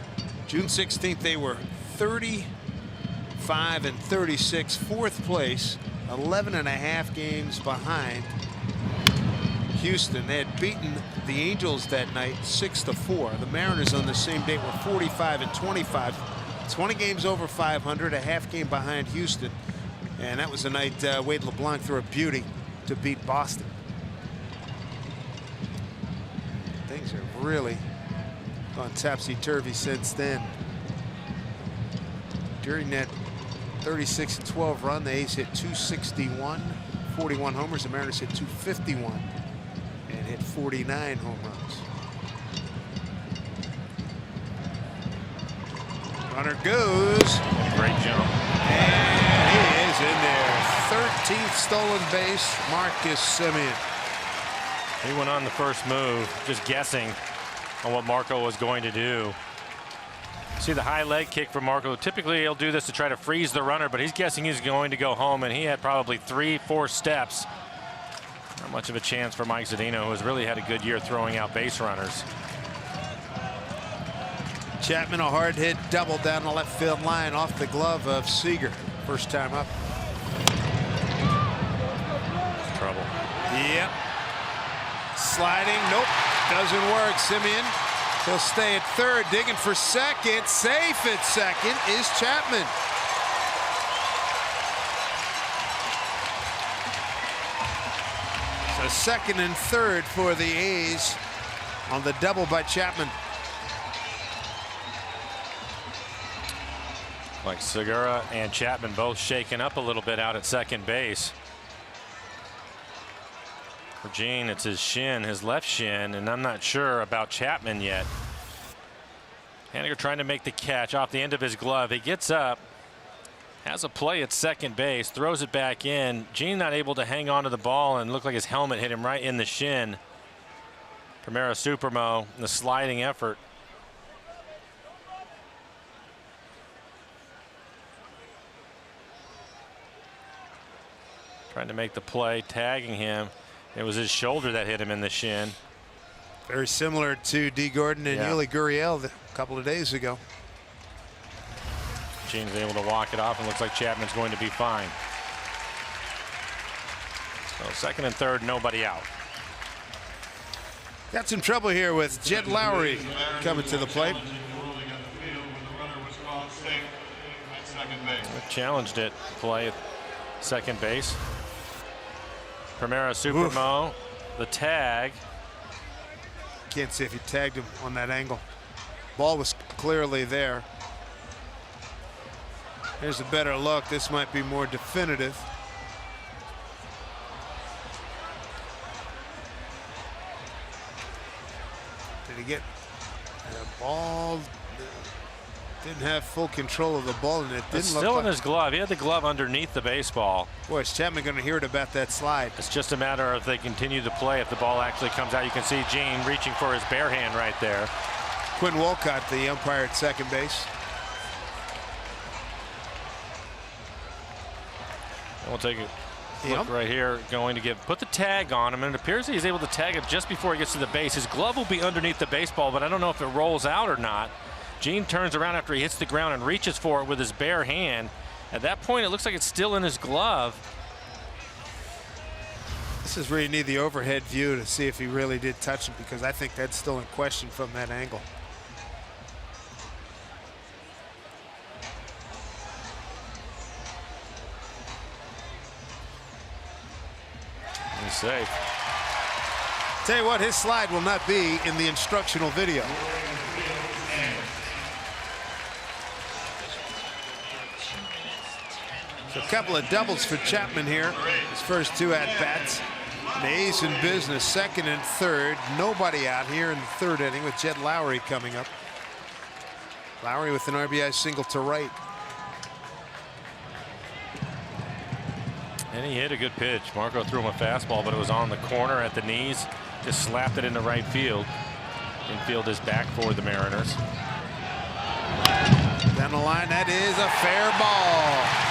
A: June 16th they were 35-36, 4th place, 11.5 games behind Houston. They had beaten the Angels that night 6-4. The Mariners on the same date were 45-25. 20 games over 500, a half game behind Houston. And that was the night Wade LeBlanc threw a beauty to beat Boston. Things have really gone topsy-turvy since then. During that 36-12 run, the A's hit 261, 41 homers. The Mariners hit 251 and hit 49 home runs. Runner goes.
B: Great jump.
A: And he is in there. 13th stolen base, Marcus Simeon.
B: He went on the first move, just guessing on what Marco was going to do. See the high leg kick from Marco. Typically he'll do this to try to freeze the runner, but he's guessing he's going to go home, and he had probably 3-4 steps. Not much of a chance for Mike Zedino, who has really had a good year throwing out base runners.
A: Chapman a hard hit double down the left field line off the glove of Seager. First time up.
B: Trouble.
A: Yep. Sliding. Nope. Doesn't work. Simeon. He'll stay at third. Digging for second. Safe at second is Chapman. So second and third for the A's on the double by Chapman.
B: Like Segura and Chapman both shaken up a little bit out at second base. For Gene, it's his shin, his left shin, and I'm not sure about Chapman yet. Haniger trying to make the catch off the end of his glove. He gets up, has a play at second base, throws it back in. Gene not able to hang on to the ball, and looked like his helmet hit him right in the shin. Primera Supermo, the sliding effort. Trying to make the play, tagging him. It was his shoulder that hit him in the shin.
A: Very similar to D. Gordon and Yuli Gurriel a couple of days ago.
B: Gene's able to walk it off, and looks like Chapman's going to be fine. So second and third, nobody out.
A: Got some trouble here with Jed Lowry coming to the plate.
B: Challenged it, play at second base. Primera Supermo, the tag.
A: Can't see if he tagged him on that angle. Ball was clearly there. Here's a better look. This might be more definitive. to get the ball. Didn't have full control of the ball, and it didn't look
B: still
A: like
B: in his glove. He had the glove underneath the baseball.
A: Boy, is Chapman going to hear it about that slide.
B: It's just a matter of if they continue to play. If the ball actually comes out, you can see Gene reaching for his bare hand right there.
A: Quinn Wolcott, the umpire at second base.
B: We'll take a look right here. Going to put the tag on him, and it appears he's able to tag him just before he gets to the base. His glove will be underneath the baseball, but I don't know if it rolls out or not. Gene turns around after he hits the ground and reaches for it with his bare hand. At that point, it looks like it's still in his glove.
A: This is where you need the overhead view to see if he really did touch it, because I think that's still in question from that angle.
B: He's safe.
A: Tell you what, his slide will not be in the instructional video. So a couple of doubles for Chapman here. His first two at-bats. An ace in business, second and third. Nobody out here in the third inning with Jed Lowry coming up. Lowry with an RBI single to right.
B: And he hit a good pitch. Marco threw him a fastball, but it was on the corner at the knees. Just slapped it into right field. Infield is back for the Mariners.
A: Down the line, that is a fair ball.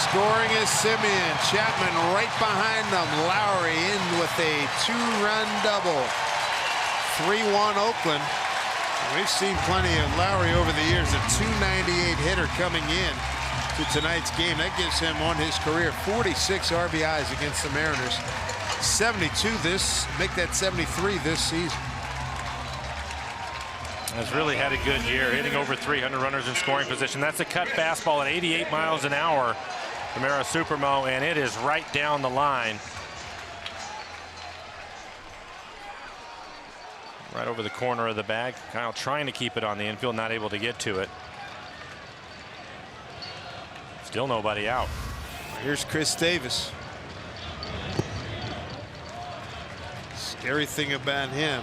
A: Scoring is Simeon. Chapman right behind them. Lowry in with a two-run double. 3-1 Oakland. We've seen plenty of Lowry over the years. A .298 hitter coming in to tonight's game. That gives him on his career 46 RBIs against the Mariners. 72 make that 73 this season.
B: Has really had a good year, hitting over 300 runners in scoring position. That's a cut fastball at 88 miles an hour from Era Supermo, and it is right down the line. Right over the corner of the bag. Kyle trying to keep it on the infield, not able to get to it. Still nobody out.
A: Here's Chris Davis. Scary thing about him,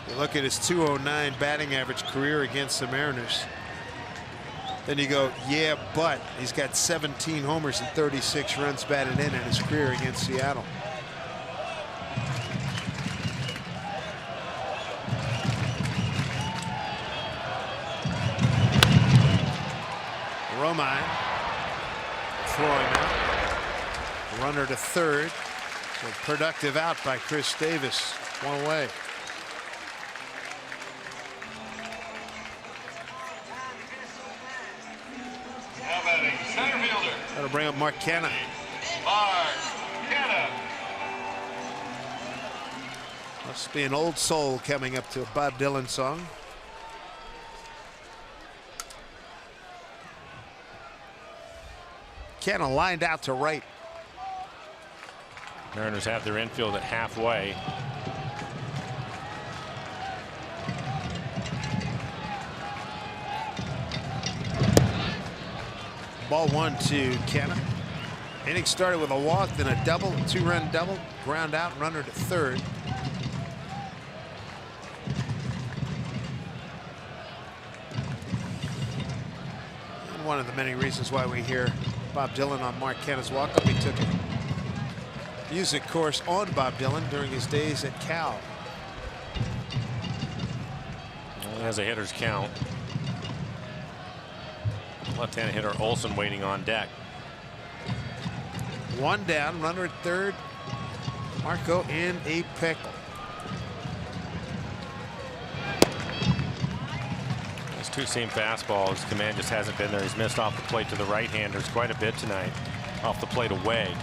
A: you look at his .209 batting average career against the Mariners. Then you go, yeah, but he's got 17 homers and 36 runs batted in his career against Seattle. Romine throwing out. Runner to third. So productive out by Chris Davis. One away.
C: Now batting, center fielder.
A: That'll bring up Mark Canha.
C: Mark Canha.
A: Must be an old soul coming up to a Bob Dylan song. Canha lined out to right.
B: Mariners have their infield at halfway.
A: Ball one to Canha. Inning started with a walk, then a double, a two-run double, ground out, runner to third. And one of the many reasons why we hear Bob Dylan on Mark Canha's walk-up. He took a music course on Bob Dylan during his days at Cal.
B: He has a hitter's count. Left-handed hitter Olsen waiting on deck.
A: One down, runner at third. Marco in a pickle.
B: His two-seam fastball. His command just hasn't been there. He's missed off the plate to the right-handers quite a bit tonight. Off the plate away.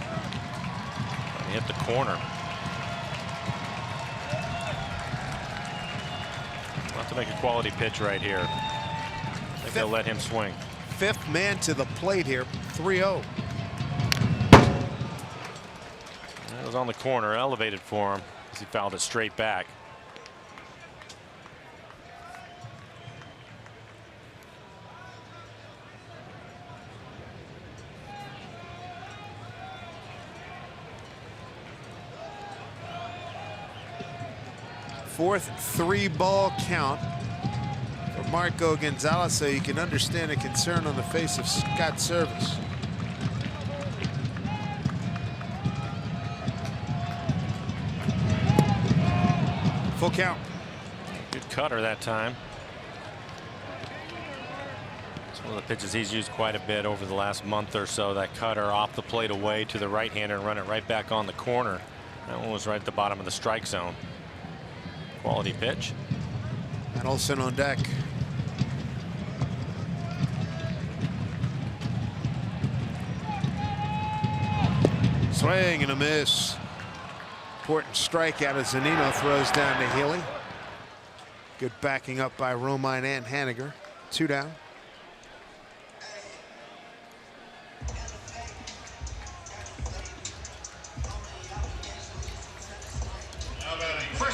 B: He hit the corner. We'll have to make a quality pitch right here. I think they'll let him swing.
A: Fifth man to the plate here, 3-0.
B: That was on the corner, elevated for him as he fouled it straight back.
A: Fourth 3-ball count for Marco Gonzalez, so you can understand the concern on the face of Scott's service. Full count.
B: Good cutter that time. It's one of the pitches he's used quite a bit over the last month or so. That cutter off the plate away to the right-hander and run it right back on the corner. That one was right at the bottom of the strike zone. Quality pitch.
A: And Olsen on deck. Swing and a miss. Important strikeout as Zunino throws down to Healy. Good backing up by Romine and Haniger. 2 down.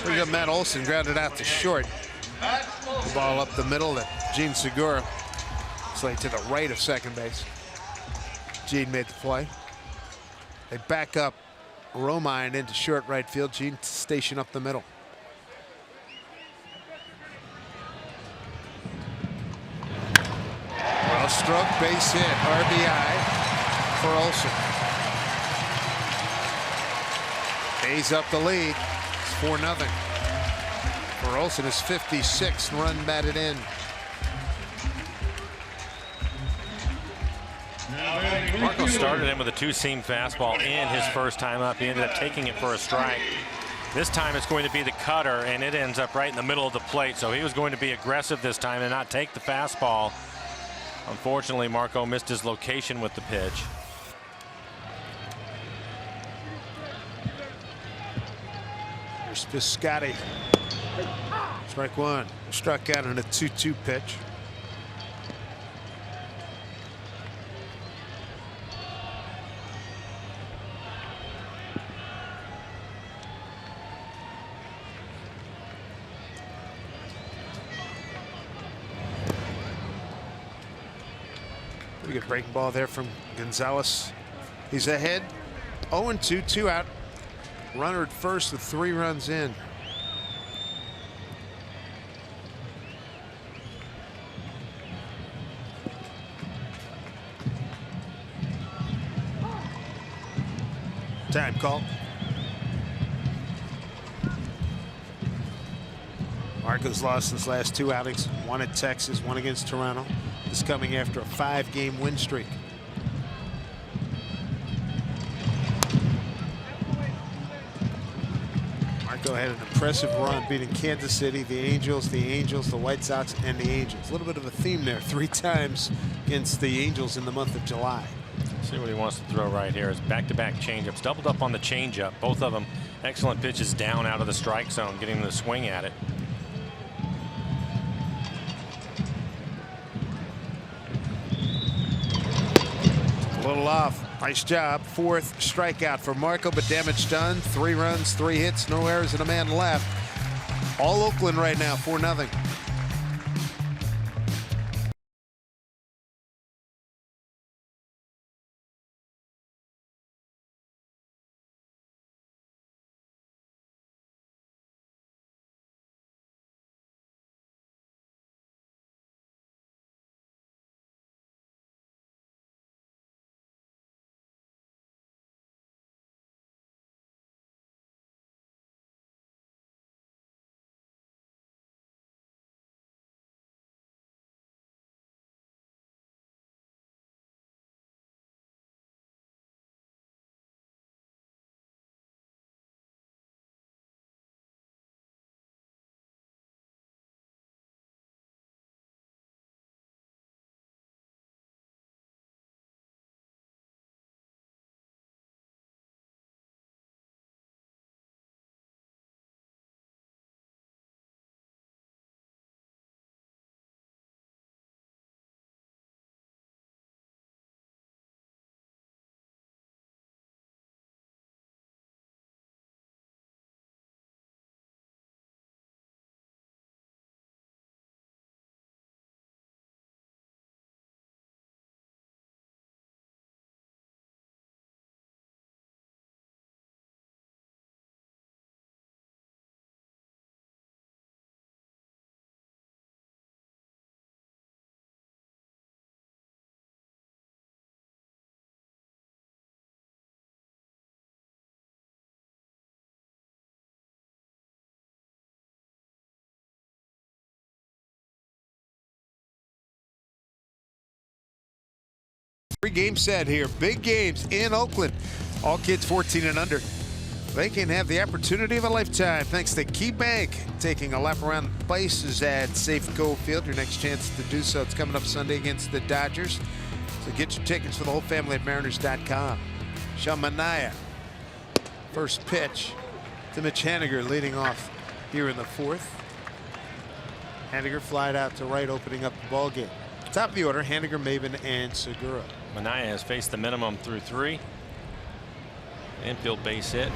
A: We got Matt Olson grounded out to short. The ball up the middle to Gene Segura. Slate to the right of second base. Gene made the play. They back up Romine into short right field. Gene station up the middle. Well struck, base hit, RBI for Olson. A's up the lead. It's 4-0. For Olson, his 56th run batted in.
B: Marco started in with a 2-seam fastball in his first time up. He ended up taking it for a strike. This time it's going to be the cutter, and it ends up right in the middle of the plate. So he was going to be aggressive this time and not take the fastball. Unfortunately, Marco missed his location with the pitch.
A: Here's Piscotti. Strike one. Struck out on a 2-2 pitch. Pretty good breaking ball there from Gonzalez. He's ahead. 0-2, 2 out. Runner at first with 3 runs in. Time call. Marco's lost his last 2 outings. 1 at Texas, 1 against Toronto. This coming after a 5-game win streak. Marco had an impressive run beating Kansas City, the Angels, the White Sox, and the Angels. A little bit of a theme there. 3 times against the Angels in the month of July.
B: See what he wants to throw right here is back-to-back changeups. Doubled up on the changeup. Both of them excellent pitches down out of the strike zone, getting the swing at it.
A: A little off. Nice job. 4th strikeout for Marco, but damage done. 3 runs, 3 hits, no errors, and a man left. All Oakland right now, 4-0. Three-game set here. Big games in Oakland. All kids 14 and under. They can have the opportunity of a lifetime thanks to Key Bank. Taking a lap around the bases at Safeco Field. Your next chance to do so. It's coming up Sunday against the Dodgers. So get your tickets for the whole family at Mariners.com. Sean Manaea. First pitch to Mitch Haniger leading off here in the fourth. Haniger flied out to right, opening up the ball game. Top of the order, Haniger, Maven, and Segura.
B: Manaea has faced the minimum through 3. Infield base hit.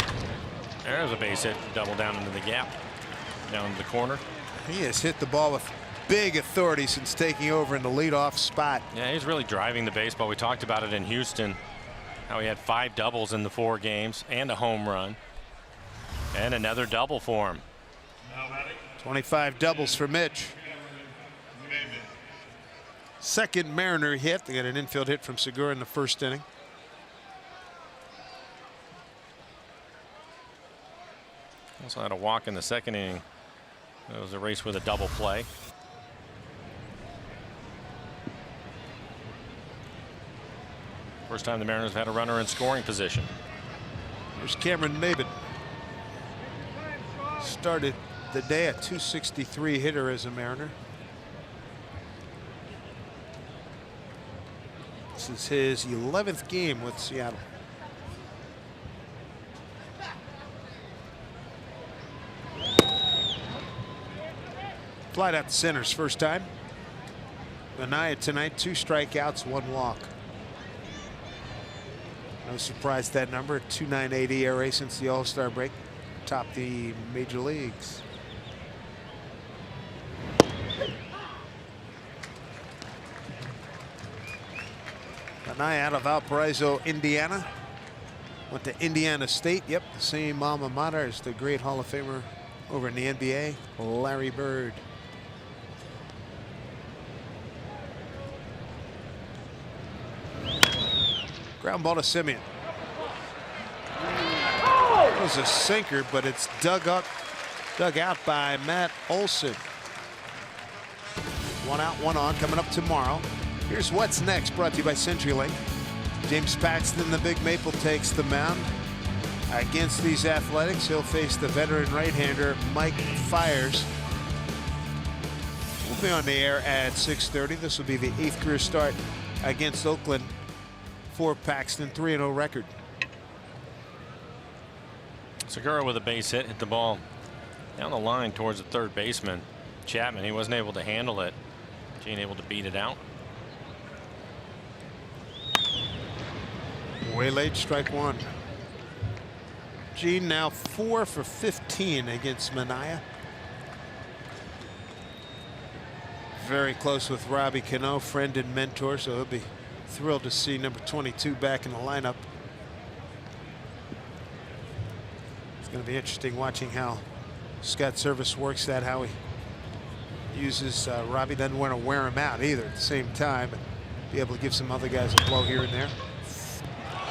B: There's a base hit. Double down into the gap. Down to the corner.
A: He has hit the ball with big authority since taking over in the leadoff spot.
B: Yeah, he's really driving the baseball. We talked about it in Houston. How he had 5 doubles in the 4 games and a home run. And another double for him.
A: 25 doubles for Mitch. Second Mariner hit. They got an infield hit from Segura in the first inning.
B: Also had a walk in the second inning. It was a race with a double play. First time the Mariners have had a runner in scoring position.
A: There's Cameron Maben. Started the day at .263 hitter as a Mariner. This is his 11th game with Seattle. Flied out to center's first time. Manaea tonight, 2 strikeouts, 1 walk. No surprise that number, 2.98 ERA since the All-Star break. Top the major leagues. Manaea out of Valparaiso, Indiana. Went to Indiana State. Yep, the same alma mater as the great Hall of Famer over in the NBA, Larry Bird. Ground ball to Simeon. It was a sinker, but it's dug out by Matt Olson. 1 out, 1 on, coming up tomorrow. Here's what's next, brought to you by CenturyLink. James Paxton, the Big Maple, takes the mound against these Athletics. He'll face the veteran right-hander Mike Fiers. We'll be on the air at 6:30. This will be the 8th career start against Oakland for Paxton, 3-0 record.
B: Segura with a base hit, hit the ball down the line towards the third baseman Chapman. He wasn't able to handle it. Gene able to beat it out.
A: Waylaid, strike 1. Gene now 4 for 15 against Manaea. Very close with Robbie Cano, friend and mentor, so he'll be thrilled to see number 22 back in the lineup. It's going to be interesting watching how Scott Service works that, how he uses Robbie. Doesn't want to wear him out either at the same time, but be able to give some other guys a blow here and there.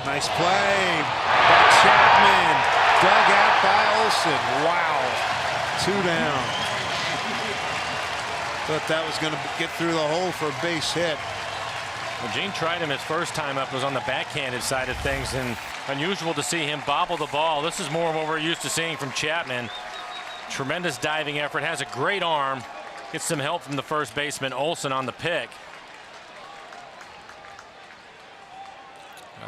A: Nice play by Chapman, dug out by Olson. Wow, 2 down. Thought that was going to get through the hole for a base hit.
B: When Gene tried him his first time up, was on the backhanded side of things, and unusual to see him bobble the ball. This is more of what we're used to seeing from Chapman. Tremendous diving effort, has a great arm, gets some help from the first baseman Olson on the pick.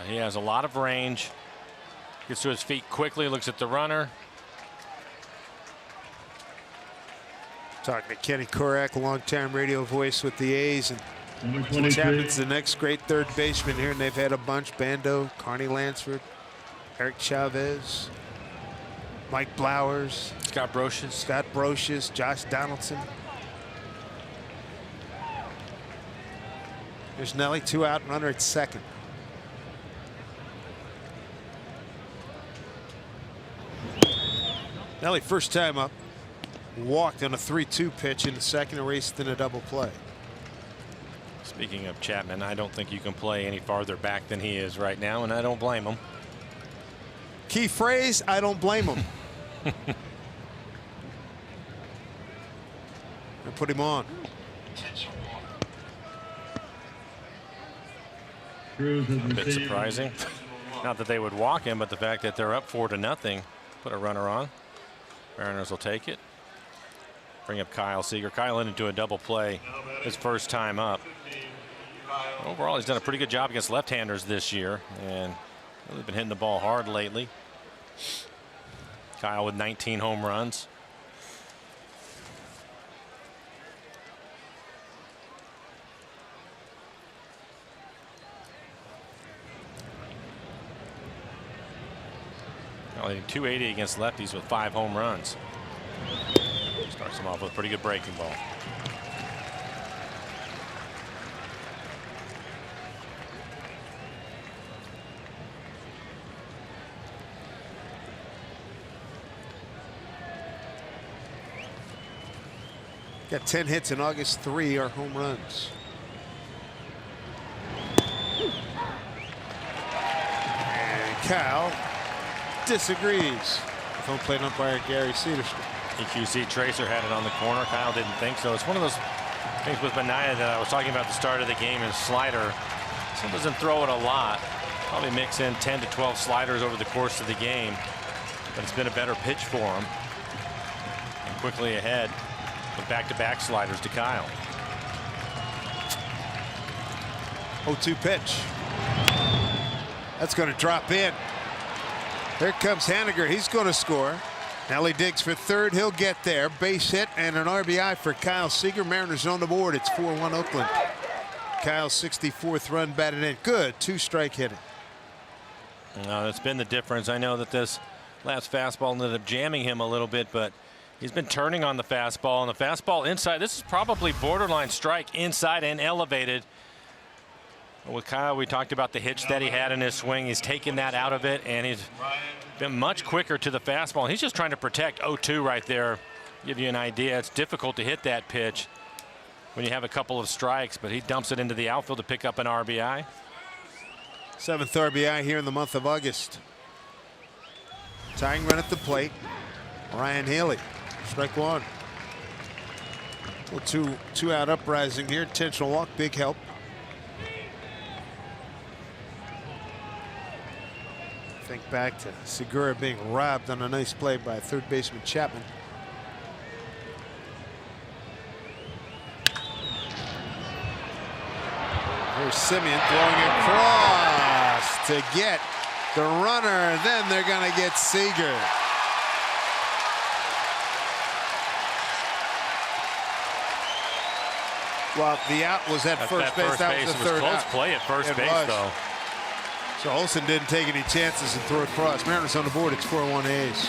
B: He has a lot of range, gets to his feet quickly, looks at the runner.
A: Talking to Kenny Korak, longtime radio voice with the A's, and Chapman's the next great third baseman here, and they've had a bunch: Bando, Carney Lansford, Eric Chavez, Mike Blowers,
B: Scott
A: Brocious, Josh Donaldson. There's Nelly, 2 out, runner at second. Nelly, first time up, walked on a 3-2 pitch in the second, erased in a double play.
B: Speaking of Chapman, I don't think you can play any farther back than he is right now, and I don't blame him.
A: Key phrase, I don't blame him. I put him on.
B: A bit surprising. Not that they would walk him, but the fact that they're up 4-0, put a runner on. Mariners will take it. Bring up Kyle Seager. Kyle into a double play his first time up. Overall, he's done a pretty good job against left-handers this year, and really been hitting the ball hard lately. Kyle with 19 home runs. Hitting .280 against lefties with 5 home runs. Starts him off with a pretty good breaking ball.
A: Got 10 hits in August, 3 are home runs. And Kyle disagrees. Home plate umpire Gary Cedarstrom.
B: EQC Tracer had it on the corner. Kyle didn't think so. It's one of those things with Benaya that I was talking about at the start of the game. His slider, still doesn't throw it a lot. Probably mix in 10 to 12 sliders over the course of the game, but it's been a better pitch for him. And quickly ahead with back-to-back sliders to Kyle.
A: 0-2 pitch. That's going to drop in. Here comes Haniger. He's going to score. Nelly digs for third. He'll get there. Base hit and an RBI for Kyle Seager. Mariners on the board. It's 4-1 Oakland. Kyle's 64th run batted in. Good 2-strike hitting.
B: That's been the difference. I know that this last fastball ended up jamming him a little bit, but he's been turning on the fastball, and the fastball inside. This is probably borderline strike inside and elevated. With Kyle, we talked about the hitch that he had in his swing. He's taken that out of it, and he's been much quicker to the fastball. He's just trying to protect 0-2 right there. Give you an idea. It's difficult to hit that pitch when you have a couple of strikes, but he dumps it into the outfield to pick up an RBI.
A: 7th RBI here in the month of August. Tying run at the plate. Ryan Haley. Strike one. Well, two out uprising here. Intentional walk. Big help. Think back to Segura being robbed on a nice play by third baseman Chapman. Here's Simeon throwing across to get the runner. Then they're going to get Seager. Well, the out was at first base. That was the third
B: close
A: out.
B: play at first base, though.
A: So Olsen didn't take any chances and threw across. Mariners on the board. It's 4-1 A's.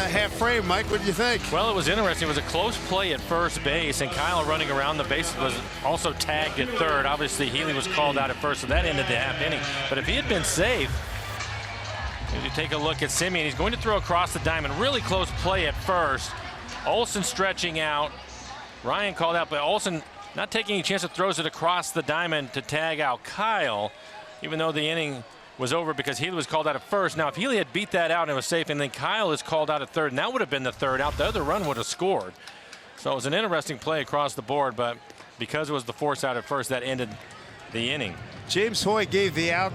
A: Half frame, Mike, what do you think?
B: Well, it was interesting. It was a close play at first base, and Kyle running around the bases was also tagged at third. Obviously, Healy was called out at first, so that ended the half inning. But if he had been safe, As you take a look at Simeon, he's going to throw across the diamond. Really close play at first. Olsen stretching out. Ryan called out, but Olsen not taking any chance. It throws it across the diamond to tag out Kyle, even though the inning was over because Healy was called out at first. Now, if Healy had beat that out and was safe, and then Kyle is called out at third, and that would have been the third out, the other run would have scored. So it was an interesting play across the board, but because it was the force out at first, that ended the inning.
A: James Hoy gave the out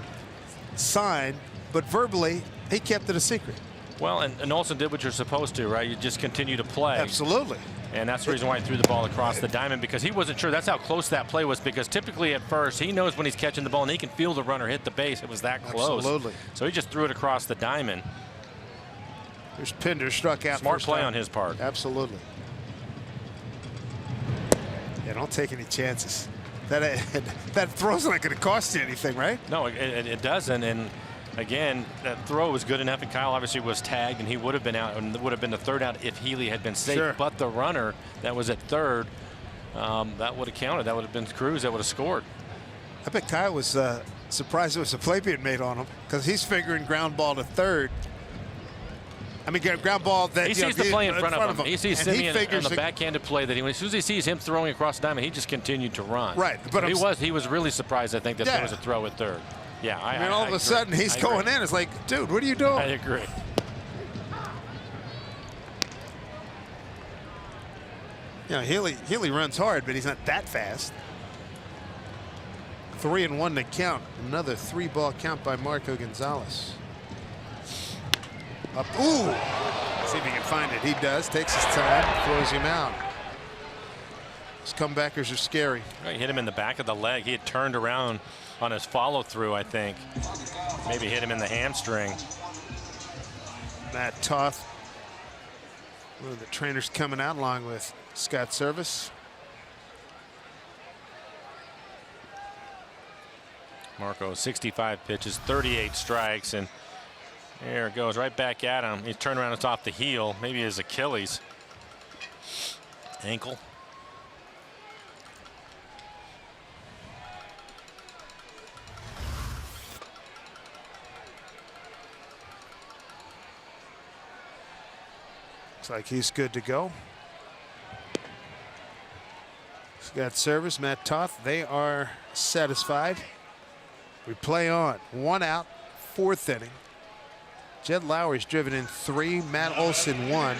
A: sign, but verbally, he kept it a secret.
B: Well, and Olsen did what you're supposed to, right? You just continue to play.
A: Absolutely.
B: And that's the reason why he threw the ball across the diamond, because he wasn't sure. That's how close that play was, because typically at first he knows when he's catching the ball and he can feel the runner hit the base. It was that close.
A: Absolutely.
B: So he just threw it across the diamond.
A: There's Pinder, struck out.
B: Smart play on his part.
A: Absolutely. Yeah, don't take any chances. That throw's not going to cost you anything, right?
B: No, it doesn't. And again, that throw was good enough, and Kyle obviously was tagged, and he would have been out, and would have been the third out if Healy had been safe.
A: Sure.
B: But the runner that was at third, that would have counted. That would have been Cruz that would have scored.
A: I bet Kyle was surprised there was a play being made on him, because he's figuring ground ball to third. I mean, ground ball that
B: he sees the play in front of him. He sees
A: and
B: Simeon on the backhanded play that as soon as he sees him throwing across the diamond, he just continued to run.
A: Right, but
B: so he was really surprised, I think, that there was a throw at third. Yeah,
A: I mean, all of a sudden he's going in. It's like, dude, what are you doing?
B: I agree.
A: You know, Healy runs hard, but he's not that fast. 3-1 to count. Another 3-ball count by Marco Gonzalez. Up. Ooh. See if he can find it. He does. Takes his time. Throws him out. His comebackers are scary.
B: He hit him in the back of the leg. He had turned around on his follow through, I think. Maybe hit him in the hamstring.
A: Matt Toth, one of the trainers, coming out along with Scott Service.
B: Marco, 65 pitches, 38 strikes, and there it goes right back at him. He turned around, it's off the heel, maybe his Achilles. Ankle.
A: Looks like he's good to go. Scott Service, Matt Toth, they are satisfied. We play on. 1 out, 4th inning. Jed Lowry's driven in 3. Matt Olson 1.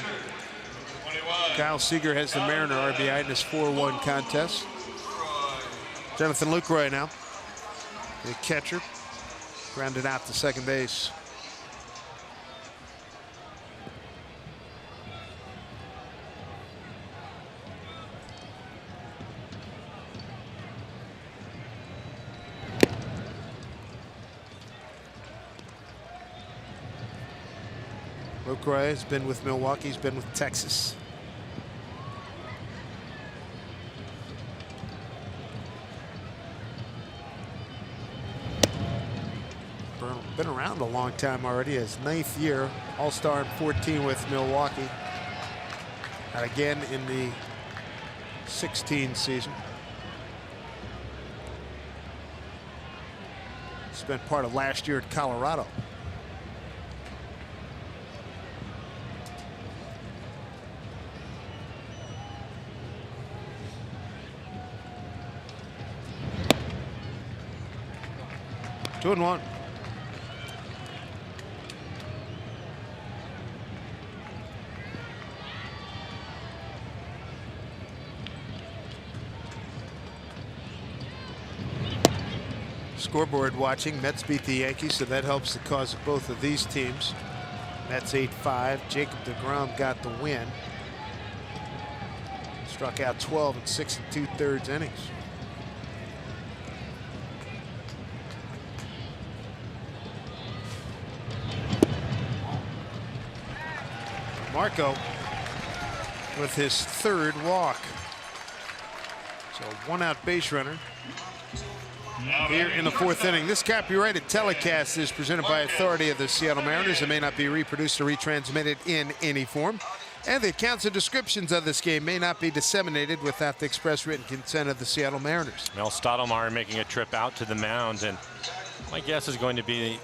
A: Kyle Seager has the Mariner RBI in this 4-1 contest. Jonathan Lucroy now, the catcher, grounded out to second base. Lucroy has been with Milwaukee. He's been with Texas. Been around a long time already. His 9th year, All-Star in 14 with Milwaukee. And again in the 16 season. Spent part of last year at Colorado. Two and one. Scoreboard watching. Mets beat the Yankees, so that helps the cause of both of these teams. Mets 8-5. Jacob deGrom got the win. Struck out 12 in 6 2/3 innings. Marco with his 3rd walk. So 1-out base runner here in the 4th inning. This copyrighted telecast is presented by authority of the Seattle Mariners. It may not be reproduced or retransmitted in any form. And the accounts and descriptions of this game may not be disseminated without the express written consent of the Seattle Mariners.
B: Mel Stottlemyre making a trip out to the mound, and my guess is going to be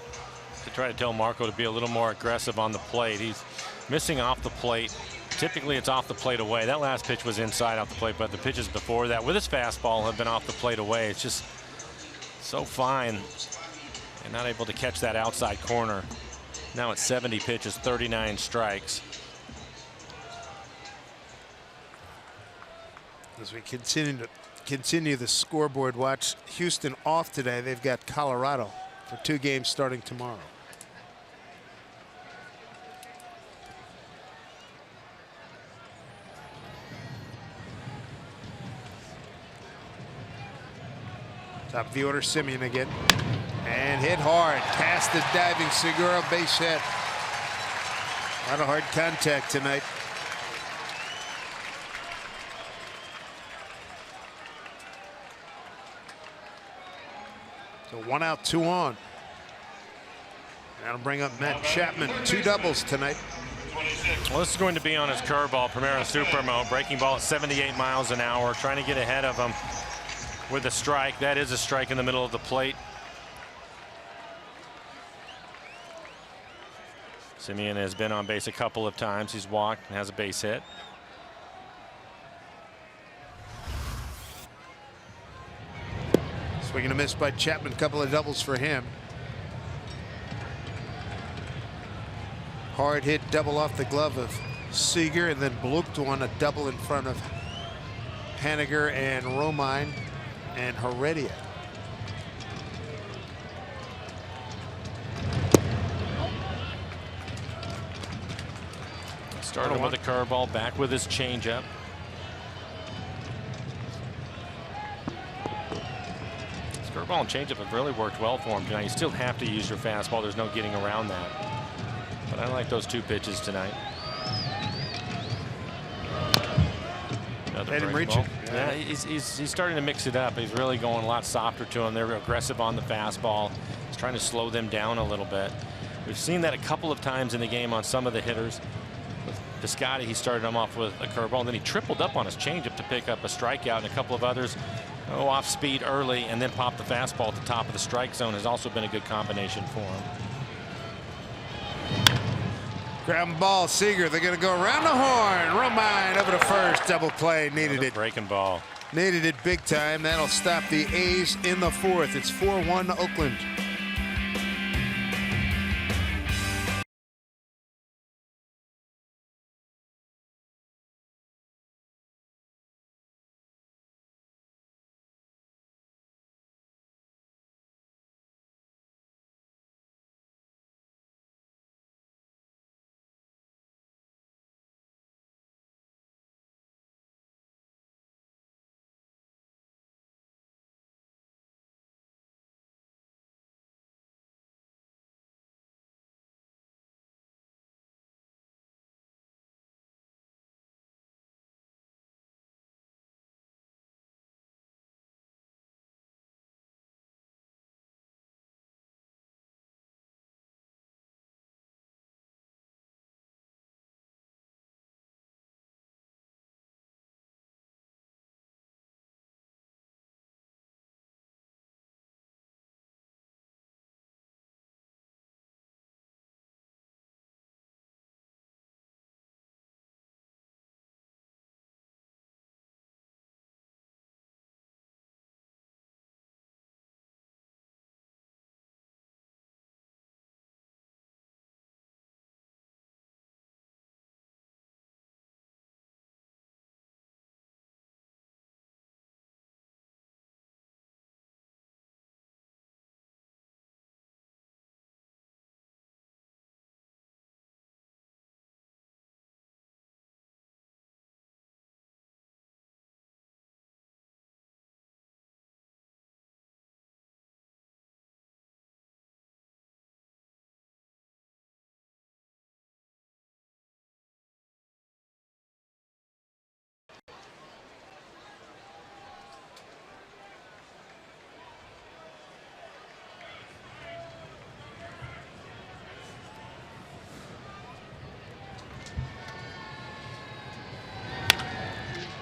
B: to try to tell Marco to be a little more aggressive on the plate. He's missing off the plate. Typically, it's off the plate away. That last pitch was inside off the plate, but the pitches before that with his fastball have been off the plate away. It's just so fine and not able to catch that outside corner. Now it's 70 pitches, 39 strikes.
A: As we continue the scoreboard watch, Houston off today. They've got Colorado for 2 games starting tomorrow. Top of the order, Simeon again. And hit hard. Past the diving Segura, base hit. A lot of hard contact tonight. So 1 out, 2 on. That'll bring up Matt Chapman. 2 doubles tonight.
B: Well, this is going to be on his curveball, Primera Supremo. Breaking ball at 78 miles an hour, trying to get ahead of him with a strike. That is a strike in the middle of the plate. Simeon has been on base a couple of times. He's walked and has a base hit.
A: Swing and a miss by Chapman. Couple of doubles for him. Hard hit double off the glove of Seager, and then blooped one, a double in front of Haniger and Romine and Heredia.
B: Started with a curveball, back with his changeup. His curveball and changeup have really worked well for him tonight. You still have to use your fastball. There's no getting around that. But I like those 2 pitches tonight.
A: Made him reach it.
B: Yeah, he's starting to mix it up. He's really going a lot softer to him. They're aggressive on the fastball. He's trying to slow them down a little bit. We've seen that a couple of times in the game on some of the hitters. With Piscotty, he started him off with a curveball, and then he tripled up on his changeup to pick up a strikeout, and a couple of others off speed early and then pop the fastball at the top of the strike zone has also been a good combination for him.
A: Ground ball, Seager. They're going to go around the horn. Romine over to first. Double play. Needed it.
B: Breaking ball.
A: Needed it big time. That'll stop the A's in the 4th. It's 4-1 Oakland.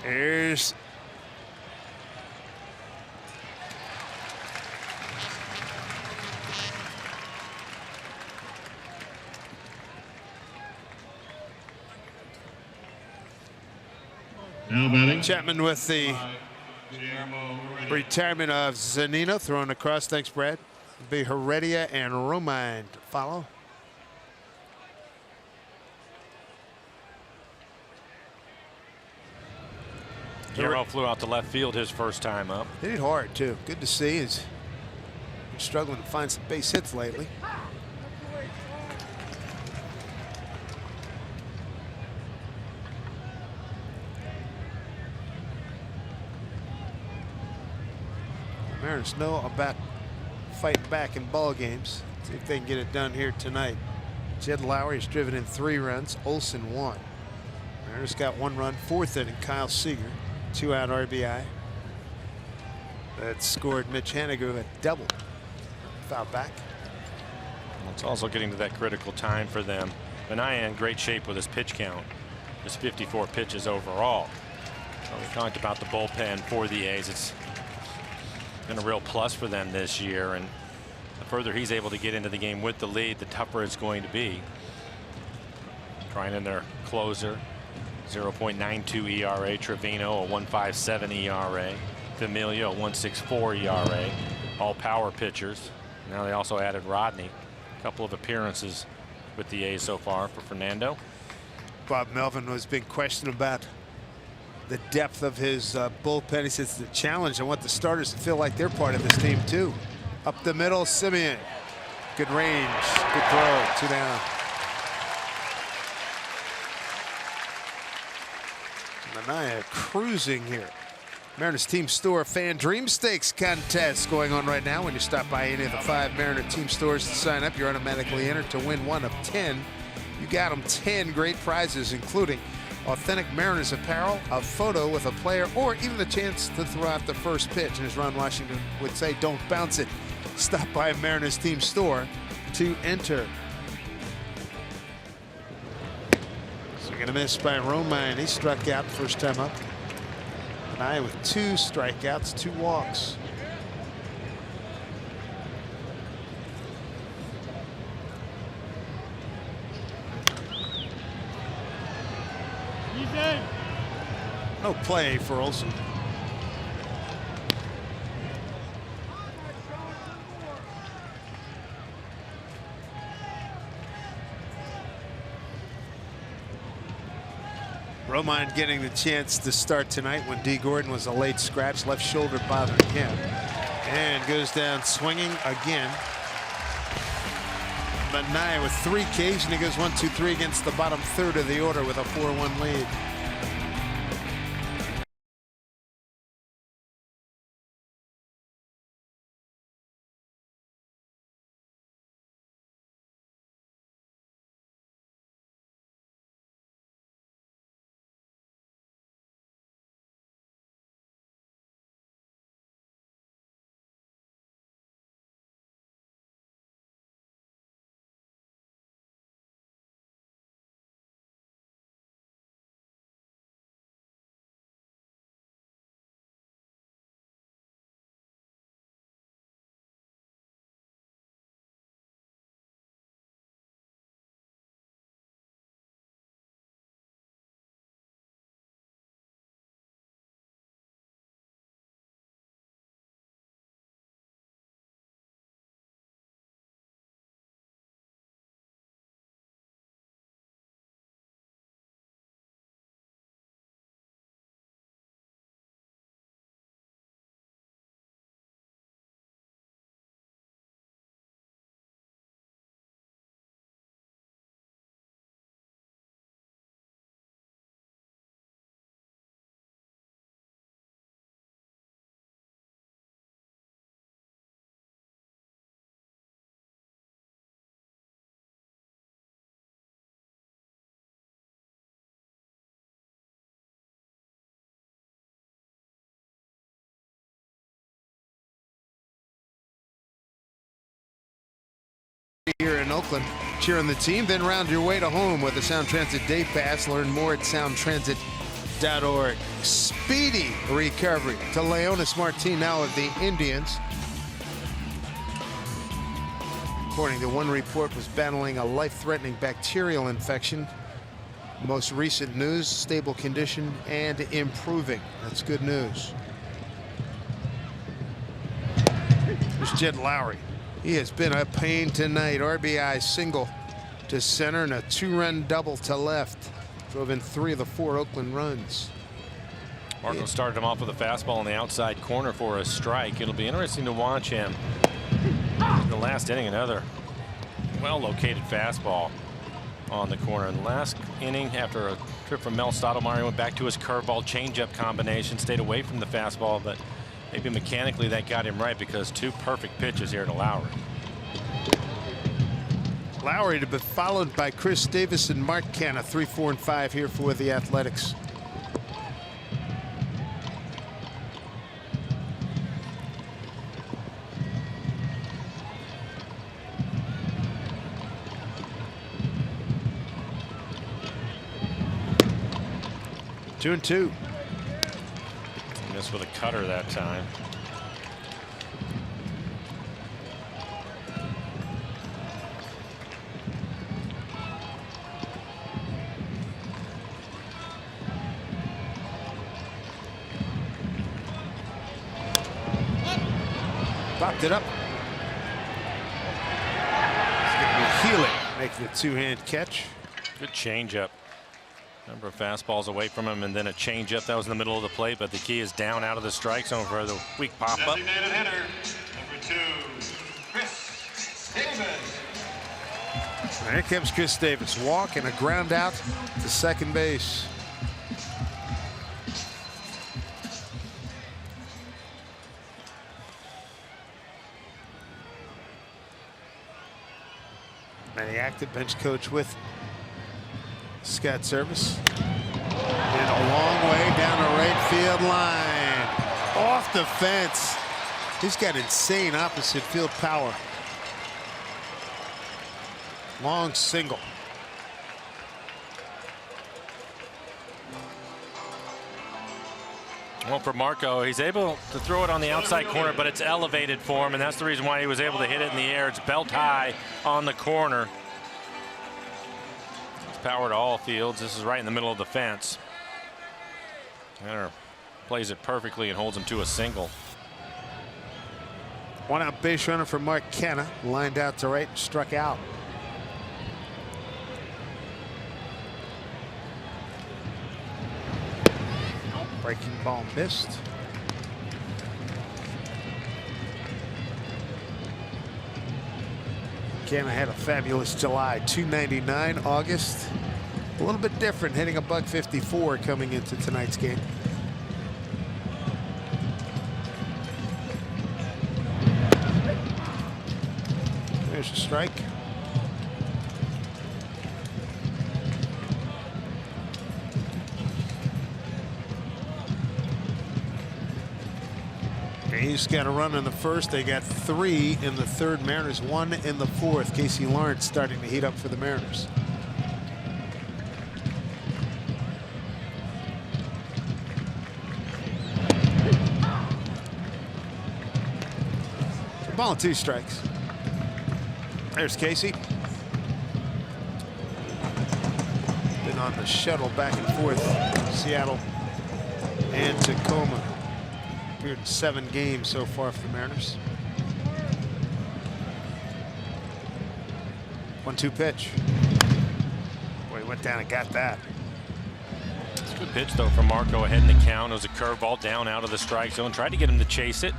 A: Here's
C: Now batting.
A: Chapman with the
C: Guillermo Heredia.
A: retirement of Zanino, throwing across. Thanks, Brad. It'll be Heredia and Romine to follow.
B: Guillermo flew out to left field his first time up.
A: Hit it hard, too. Good to see. He's been struggling to find some base hits lately. The Mariners know about fighting back in ball games. See if they can get it done here tonight. Jed Lowry's driven in 3 runs. Olsen 1. Mariners got 1 run, 4th inning. Kyle Seager, 2-out RBI. That scored Mitch Haniger a double. Foul back.
B: It's also getting to that critical time for them. Benaya in great shape with his pitch count. Just 54 pitches overall. So we talked about the bullpen for the A's. It's been a real plus for them this year, and the further he's able to get into the game with the lead, the tougher it's going to be. Trying in their closer, 0.92 ERA. Trevino, a 1.57 ERA. Familia, a 1.64 ERA. All power pitchers. Now they also added Rodney. A couple of appearances with the A's so far for Fernando.
A: Bob Melvin was being questioned about the depth of his bullpen. He says the challenge. I want the starters to feel like they're part of this team too. Up the middle, Simeon. Good range, good throw, 2 down. Manaya cruising here. Mariners Team Store Fan Dream Stakes contest going on right now. When you stop by any of the 5 Mariner Team Stores to sign up, you're automatically entered to win 1 of 10. You got them 10 great prizes, including authentic Mariners apparel, a photo with a player, or even the chance to throw out the first pitch. And as Ron Washington would say, don't bounce it. Stop by a Mariners Team Store to enter. Swing and a miss by Romine. He struck out first time up. Benaya with 2 strikeouts, 2 walks. No play for Olsen. Romine getting the chance to start tonight when D. Gordon was a late scratch. Left shoulder bothering him. And goes down swinging again. Benaya with 3 Ks, and he goes 1, 2, 3 against the bottom third of the order with a 4-1 lead. Here in Oakland, cheering the team, then round your way to home with the Sound Transit Day Pass. Learn more at soundtransit.org. Speedy recovery to Leonis Martin now of the Indians. According to one report, was battling a life-threatening bacterial infection Most recent news, stable condition and improving. That's good news. There's Jed Lowry. He has been a pain tonight. RBI single to center and a 2-run double to left. Drove in 3 of the 4 Oakland runs.
B: Marco started him off with a fastball on the outside corner for a strike. It'll be interesting to watch him. In the last inning, another well-located fastball on the corner. In the last inning, after a trip from Mel Stottlemyre, he went back to his curveball changeup combination, stayed away from the fastball, but maybe mechanically that got him right because 2 perfect pitches here to Lowry.
A: Lowry to be followed by Chris Davis and Mark Canha, 3, 4, and 5 here for the Athletics. Two and 2.
B: Missed with a cutter that time.
A: Popped it up. It's going to be Healy making a 2-hand catch.
B: Good changeup. Number of fastballs away from him, and then a changeup that was in the middle of the plate. But the key is down out of the strike zone for the weak pop up.
C: Designated hitter, number 2, Chris Davis.
A: Here comes Chris Davis. Walk and a ground out to second base. And the active bench coach with Scott Service. And a long way down the right field line. Off the fence. He's got insane opposite field power. Long single.
B: Well, for Marco, he's able to throw it on the outside corner, but it's elevated for him, and that's the reason why he was able to hit it in the air. It's belt high on the corner. It's power to all fields. This is right in the middle of the fence. Tanner plays it perfectly and holds him to a single.
A: 1 out base runner for Mark Canha. Lined out to right and struck out. Breaking ball missed. Canha had a fabulous July. 299 August. A little bit different, hitting a .154 coming into tonight's game. There's a strike. He's got a run in the first. They got 3 in the third. Mariners 1 in the fourth. Casey Lawrence starting to heat up for the Mariners. Ball and 2 strikes. There's Casey. Been on the shuttle back and forth. Seattle and Tacoma. Appeared in 7 games so far for the Mariners. 1-2 pitch. Boy, he went down and got that.
B: It's a good pitch, though, from Marco ahead in the count. It was a curveball down out of the strike zone. Tried to get him to chase it.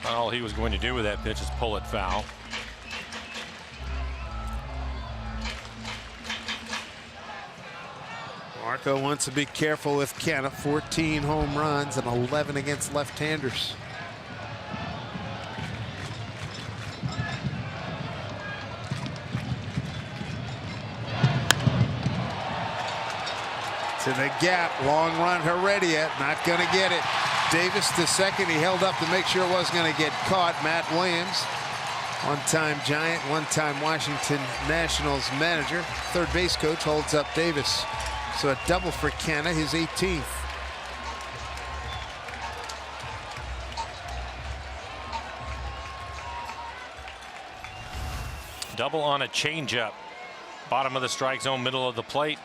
B: All he was going to do with that pitch is pull it foul.
A: Marco wants to be careful with Canha. 14 home runs and 11 against left-handers. To the gap, long run, Heredia, not going to get it. Davis to second, he held up to make sure it wasn't going to get caught. Matt Williams, one-time Giant, one-time Washington Nationals manager, third base coach, holds up Davis. So a double for Canha, his 18th.
B: Double on a changeup Bottom of the strike zone, middle of the plate.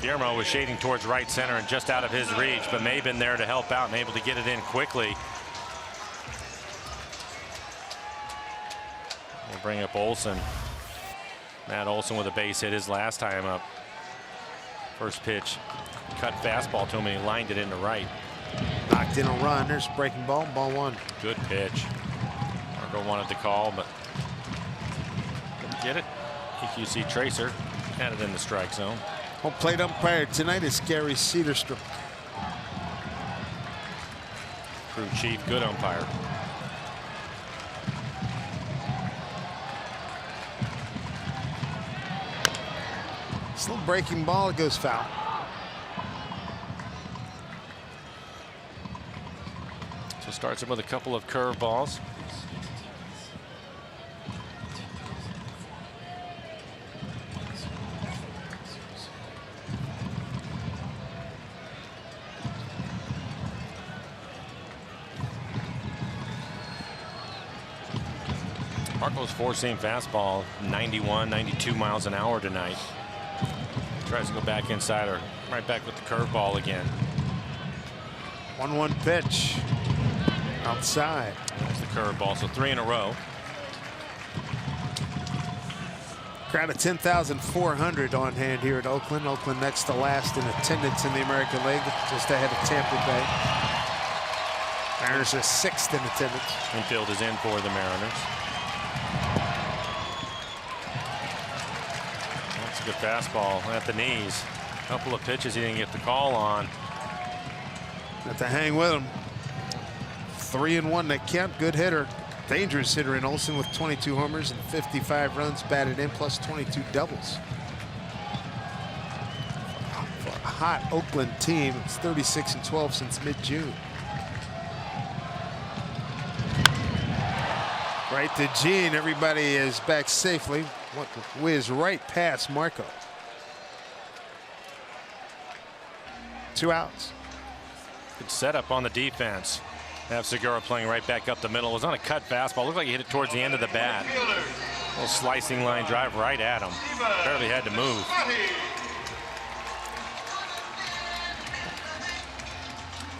B: Guillermo was shading towards right center and just out of his reach, but may have been there to help out and able to get it in quickly. We'll bring up Olson. Matt Olson with a base hit his last time up. First pitch, cut fastball to him, and he lined it into right.
A: Knocked in a run. There's breaking ball, ball one.
B: Good pitch. Marco wanted to call, but didn't get it. EQC Tracer had it in the strike zone.
A: Home plate umpire tonight is Gary Cedarstrom.
B: Crew chief, good umpire.
A: Still breaking ball, it goes foul.
B: So starts him with a couple of curveballs. Marco's four-seam fastball, 91, 92 miles an hour tonight. Tries to go back inside or right back with the curveball again.
A: 1-1 pitch. Outside.
B: That's the curveball, so 3 in a row.
A: Crowd of 10,400 on hand here at Oakland. Oakland next to last in attendance in the American League, just ahead of Tampa Bay. Mariners are 6th in attendance.
B: Infield is in for the Mariners. That's a good fastball at the knees. A couple of pitches he didn't get the call on.
A: Got to hang with him. 3-1 that count. Good hitter. Dangerous hitter in Olson with 22 homers and 55 runs batted in, plus 22 doubles. For a hot Oakland team, it's 36-12 since mid-June. Right to Gene. Everybody is back safely. Whiz right past Marco. 2 outs.
B: Good setup on the defense. Have Segura playing right back up the middle. It was on a cut fastball. Looked like he hit it towards the end of the bat. A little slicing line drive right at him. Barely had to move.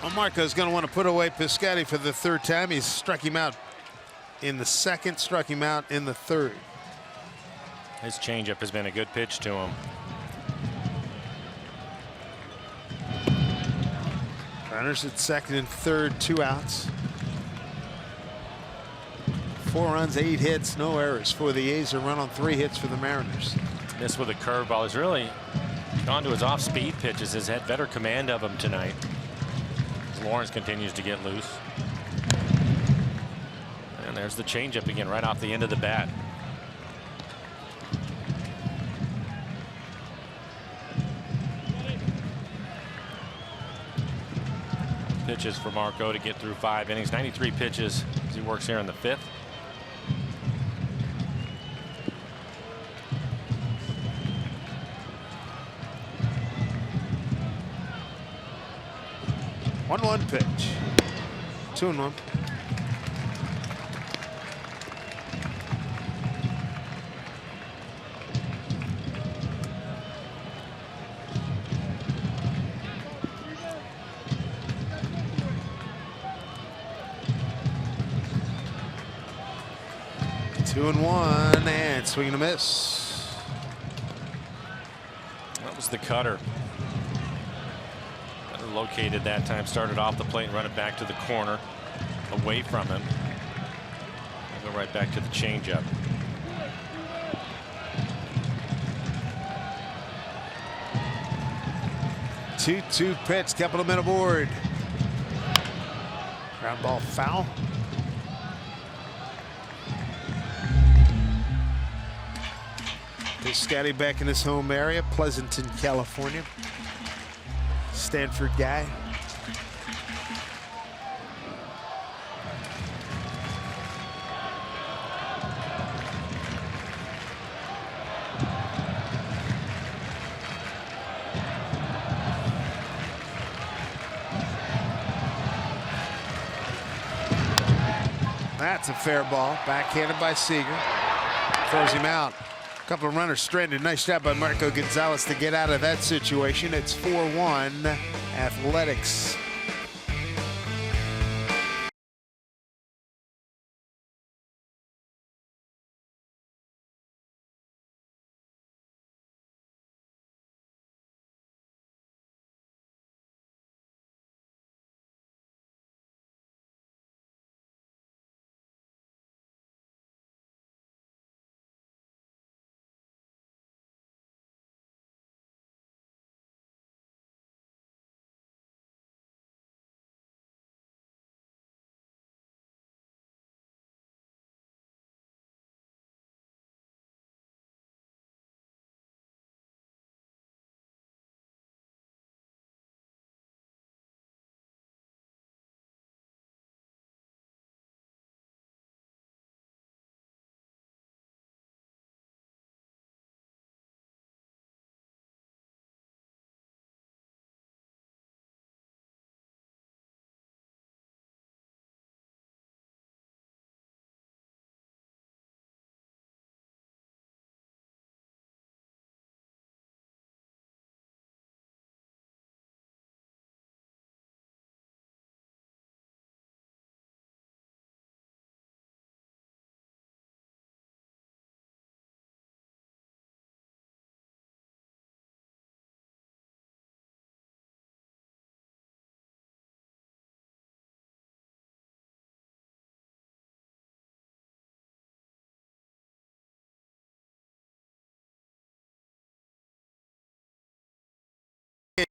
A: Well, Marco's going to want to put away Piscotty for the 3rd time. He's struck him out in the 2nd, struck him out in the 3rd.
B: His changeup has been a good pitch to him.
A: Runners at 2nd and 3rd, 2 outs. 4 runs, 8 hits, no errors for the A's. A run on 3 hits for the Mariners.
B: This with a curveball. He's really gone to his off-speed pitches. Has had better command of them tonight. Lawrence continues to get loose. And there's the changeup again, right off the end of the bat. Pitches for Marco to get through 5 innings. 93 pitches as he works here in the 5th.
A: One pitch. 2-1. Two and one, and swing and a miss.
B: That was the cutter. Better located that time. Started off the plate and run it back to the corner, away from him. We'll go right back to the changeup.
A: Two pitch, couple of men aboard. Ground ball foul. Piscotty back in his home area, Pleasanton, California. Stanford guy. That's a fair ball, backhanded by Seager. throws him out. A couple of runners stranded. Nice job by Marco Gonzalez to get out of that situation. It's 4-1 Athletics.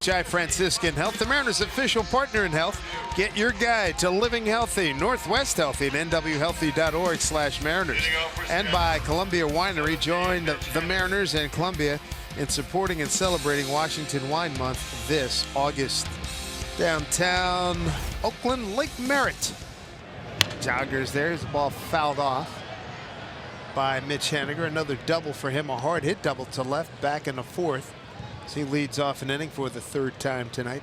A: HI Franciscan Health, the Mariners' official partner in health. Get your guide to living healthy. Northwest Healthy at nwhealthy.org/Mariners. And by Columbia Winery. Join the Mariners and Columbia in supporting and celebrating Washington Wine Month this August. Downtown Oakland, Lake Merritt. Joggers there. His ball fouled off by Mitch Haniger. Another double for him. A hard hit double to left back in the fourth. So he leads off an inning for the third time tonight.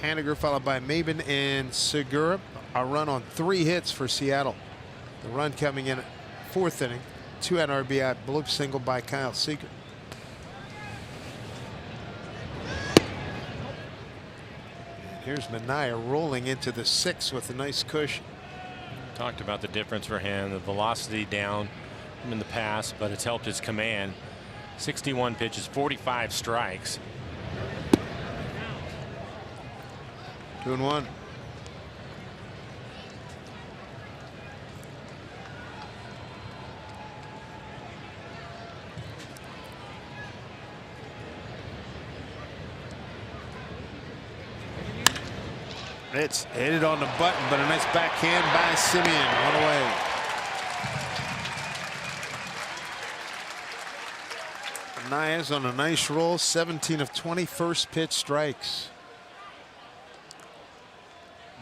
A: Haniger followed by Maben and Segura. A run on 3 hits for Seattle. The run coming in fourth inning. 2-out RBI bloop single by Kyle Seager. Here's Manaea rolling into the 6th with a nice cushion.
B: Talked about the difference for him, the velocity down in the past, but it's helped his command. 61 pitches, 45 strikes.
A: 2-1. It's hit on the button, but a nice backhand by Simeon. One away. Manaea's on a nice roll. 17 of 20 first pitch strikes.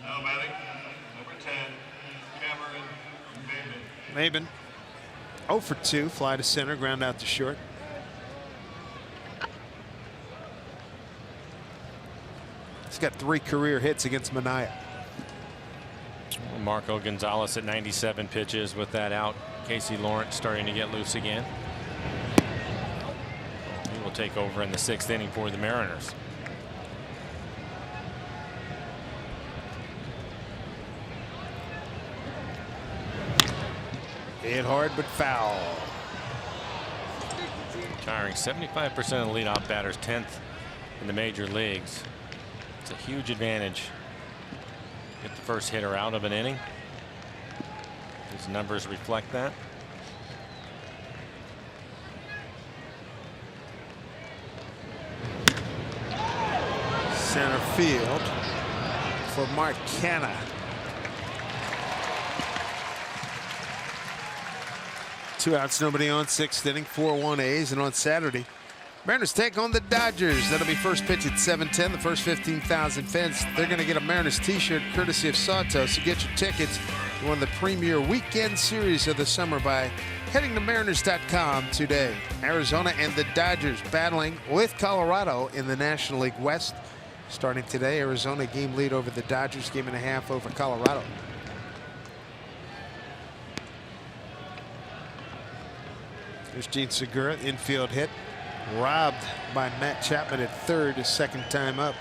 C: Now batting, number 10, Cameron Maben.
A: Maben 0 for 2. Fly to center, ground out to short. He's got 3 career hits against Manaea.
B: Marco Gonzalez at 97 pitches with that out. Casey Lawrence starting to get loose again. He will take over in the 6th inning for the Mariners.
A: Hit hard but foul.
B: Retiring 75% of the leadoff batters, 10th in the major leagues. It's a huge advantage. Get the first hitter out of an inning. His numbers reflect that.
A: Center field for Mark Canha. Two outs, nobody on, 6th inning, 4-1 A's. And on Saturday, Mariners take on the Dodgers. That'll be first pitch at 7:10. The first 15,000 fans, they're going to get a Mariners t-shirt courtesy of Sawtell. So get your tickets to one of the premier weekend series of the summer by heading to Mariners.com today. Arizona and the Dodgers battling with Colorado in the National League West. Starting today, Arizona game lead over the Dodgers, game and a half over Colorado. There's Gene Segura, infield hit. Robbed by Matt Chapman at third, his second time up.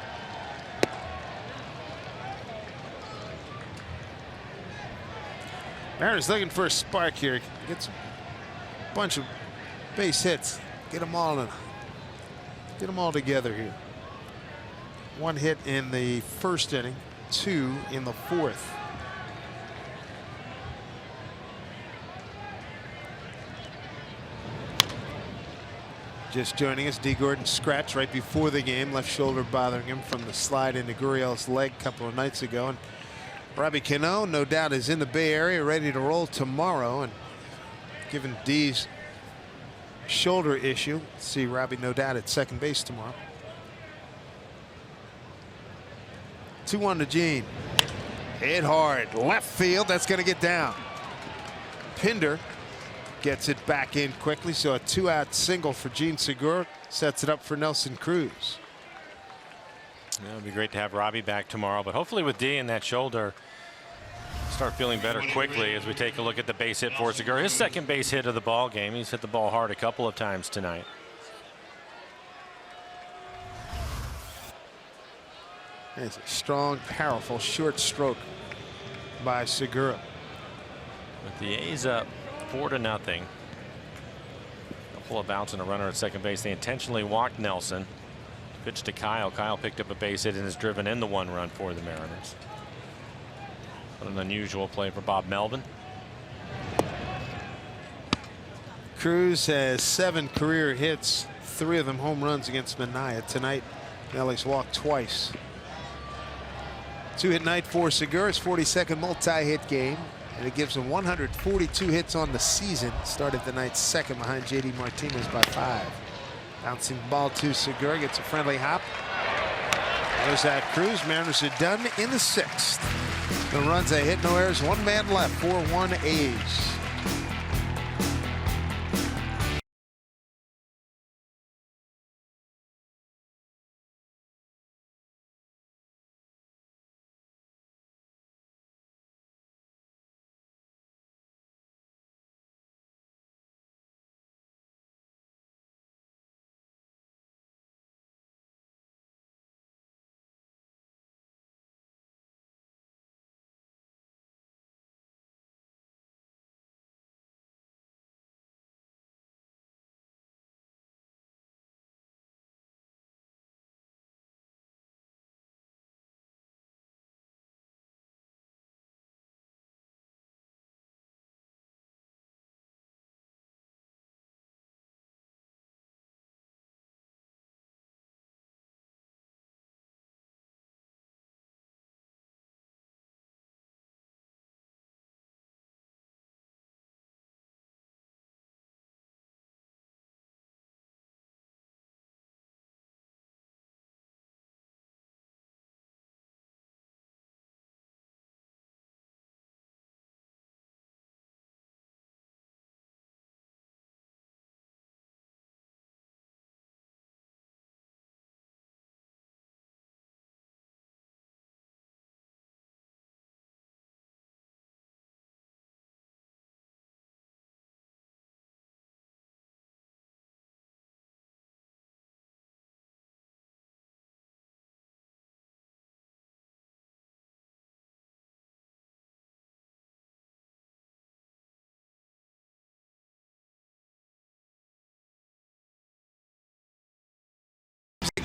A: Mariners looking for a spark here. Gets a bunch of base hits. Get them all together here. 1 hit in the first inning, 2 in the fourth. Just joining us, D. Gordon scratched right before the game, left shoulder bothering him from the slide into Gurriel's leg a couple of nights ago. And Robbie Cano, no doubt, is in the Bay Area, ready to roll tomorrow. And given D's shoulder issue, see Robbie, no doubt, at second base tomorrow. 2-1 to Gene. Hit hard, left field. That's going to get down. Pinder gets it back in quickly, so a 2-out single for Gene Segura sets it up for Nelson Cruz.
B: It would be great to have Robbie back tomorrow, but hopefully with D in that shoulder, start feeling better quickly as we take a look at the base hit for Segura. His second base hit of the ball game. He's hit the ball hard a couple of times tonight.
A: It's a strong, powerful, short stroke by Segura.
B: With the A's up 4-0. Couple of outs and a runner at second base. They intentionally walked Nelson. Pitch to Kyle. Kyle picked up a base hit and has driven in the 1 run for the Mariners. What an unusual play for Bob Melvin.
A: Cruz has 7 career hits, 3 of them home runs against Minaya. Tonight, Ellie's walked twice. 2-hit night for Segura's 42nd multi-hit game, and it gives him 142 hits on the season. Started the night second behind JD Martinez by 5. Bouncing ball to Segura, gets a friendly hop. There's that Cruz. Mariners are done in the 6th. No runs, a hit, no errors, 1 man left. 4-1 A's.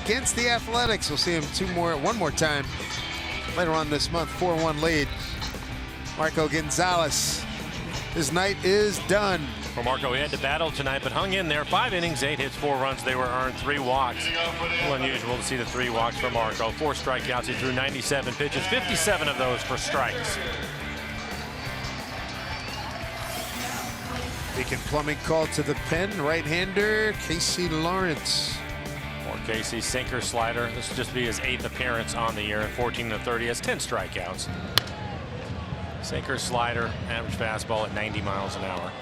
A: Against the Athletics. We'll see him one more time later on this month. 4-1 lead. Marco Gonzalez. His night is done.
B: For Marco, he had to battle tonight, but hung in there. 5 innings, 8 hits, 4 runs. They were earned, 3 walks. A little unusual to see the 3 walks for Marco. 4 strikeouts. He threw 97 pitches, 57 of those for strikes.
A: Beacon Plumbing called to the pen. Right-hander Casey Lawrence.
B: Casey, sinker, slider. This will just be his 8th appearance on the year. 14-30, has 10 strikeouts. Sinker, slider, average fastball at 90 miles an hour.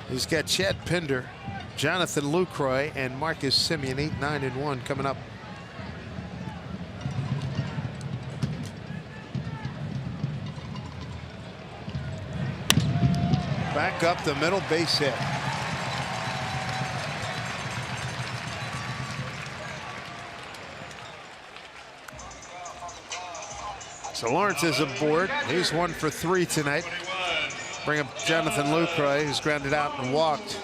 A: He's got Chad Pinder, Jonathan Lucroy, and Marcus Semien, 8-9-1 coming up. Back up the middle, base hit. So Lawrence is aboard. He's 1 for 3 tonight. Bring up Jonathan Lucroy, who's grounded out and walked.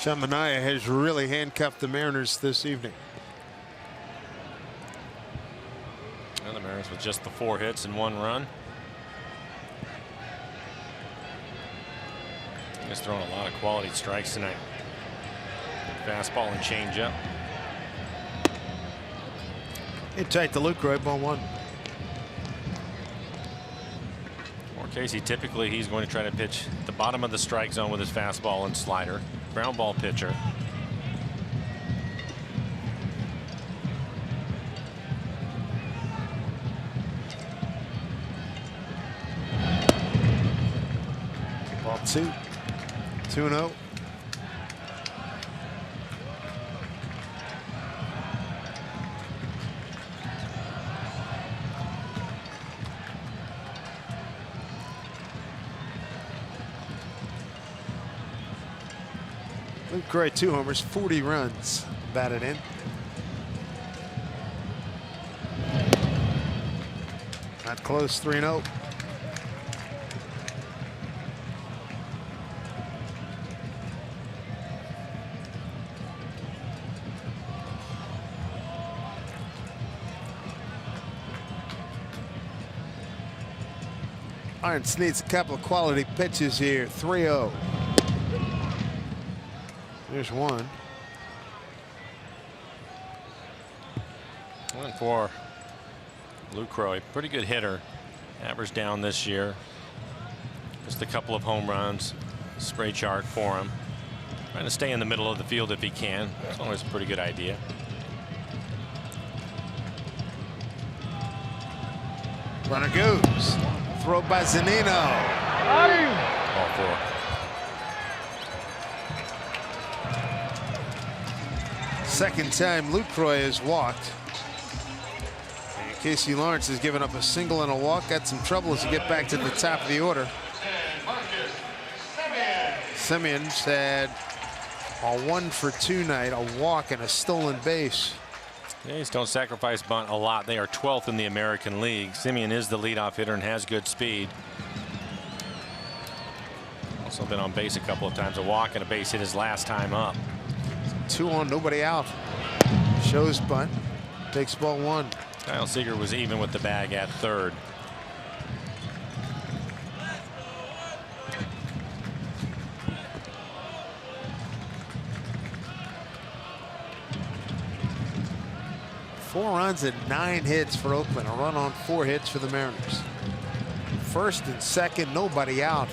A: Shamanaya has really handcuffed the Mariners this evening.
B: And the Mariners with just the 4 hits and 1 run. He's throwing a lot of quality strikes tonight. Fastball and changeup.
A: Hit tight to Lucroy, ball 1.
B: For Casey, typically he's going to try to pitch the bottom of the strike zone with his fastball and slider. Ground ball pitcher.
A: Ball 2. 2-0. Lucroy 2 homers, 40 runs batted in. Not close, 3-0. Lawrence needs a couple of quality pitches here. 3-0. There's 1.
B: 1 for Lucroy. Pretty good hitter. Average down this year. Just a couple of home runs. Spray chart for him. Trying to stay in the middle of the field if he can. That's always a pretty good idea.
A: Runner goes. Throw by Zunino.
B: Ball 4.
A: Second time Lucroy has walked. And Casey Lawrence has given up a single and a walk. Got some trouble as he get back to the top of the order. Simeon's had a 1 for 2 night, a walk and a stolen base.
B: The A's don't sacrifice bunt a lot. They are 12th in the American League. Simeon is the leadoff hitter and has good speed. Also been on base a couple of times. A walk and a base hit his last time up.
A: 2 on, nobody out. Shows bunt. Takes ball 1.
B: Kyle Seager was even with the bag at third.
A: Four runs and 9 hits for Oakland. A run on 4 hits for the Mariners. First and second, nobody out.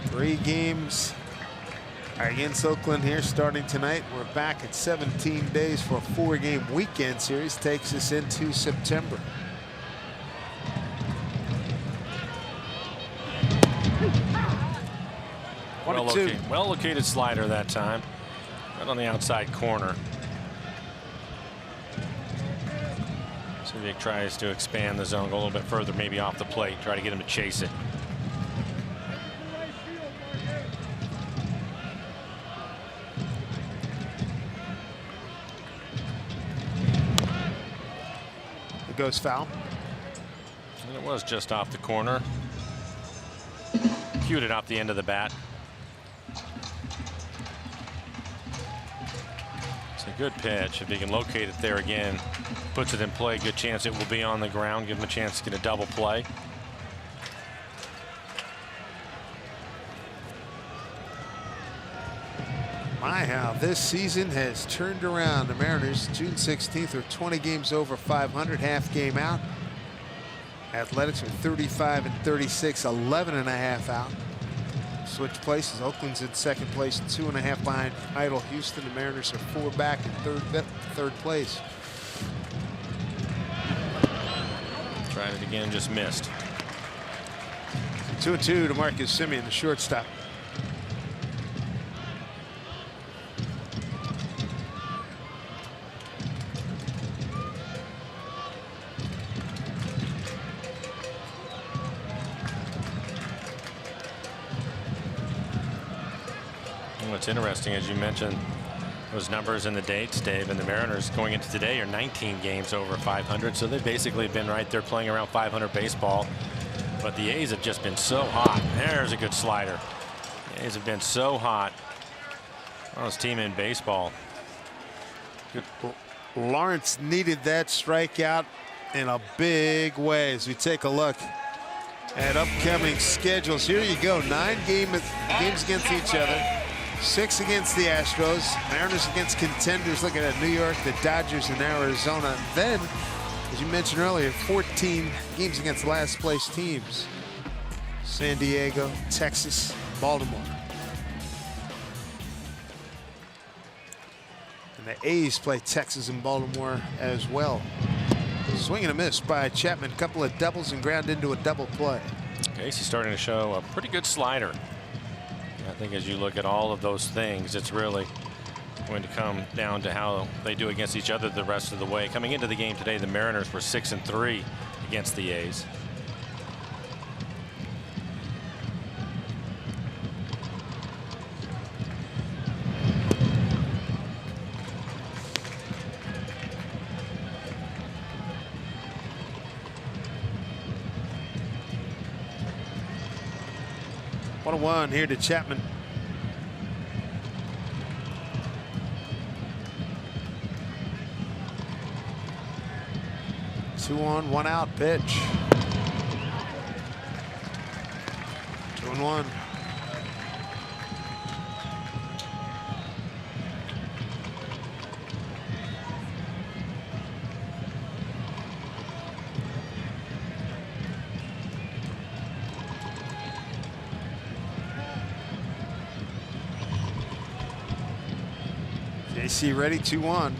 A: Three games against Oakland here starting tonight. We're back at 17 days for a 4-game weekend series. Takes us into September.
B: Well located slider that time. Right on the outside corner. Civic tries to expand the zone, go a little bit further, maybe off the plate, try to get him to chase it.
A: Goes foul.
B: And it was just off the corner. Cued it off the end of the bat. It's a good pitch. If he can locate it there again, puts it in play, good chance it will be on the ground. Give him a chance to get a double play.
A: My, how this season has turned around. The Mariners, June 16th, are 20 games over 500, half game out. Athletics are 35 and 36, 11 and a half out. Switch places. Oakland's in second place, 2.5 behind Idle Houston. The Mariners are 4 back in third place.
B: Tried it again, just missed.
A: 2-2 to Marcus Simeon, the shortstop.
B: It's interesting, as you mentioned, those numbers and the dates, Dave, and the Mariners going into today are 19 games over 500, so they've basically been right there playing around 500 baseball. But the A's have just been so hot. There's a good slider. The A's have been so hot. This team in baseball.
A: Good. Lawrence needed that strikeout in a big way. As we take a look at upcoming schedules, here you go. 9 games against each other. 6 against the Astros. Mariners against contenders, looking at New York, the Dodgers, and Arizona. Then, as you mentioned earlier, 14 games against last place teams. San Diego, Texas, Baltimore. And the A's play Texas and Baltimore as well. Swing and a miss by Chapman. A couple of doubles and ground into a double play.
B: Casey's starting to show a pretty good slider. I think as you look at all of those things, it's really going to come down to how they do against each other the rest of the way. Coming into the game today, the Mariners were 6-3 against the A's.
A: One here to Chapman. Two on, 1 out pitch. 2-1. JC ready, 2-1.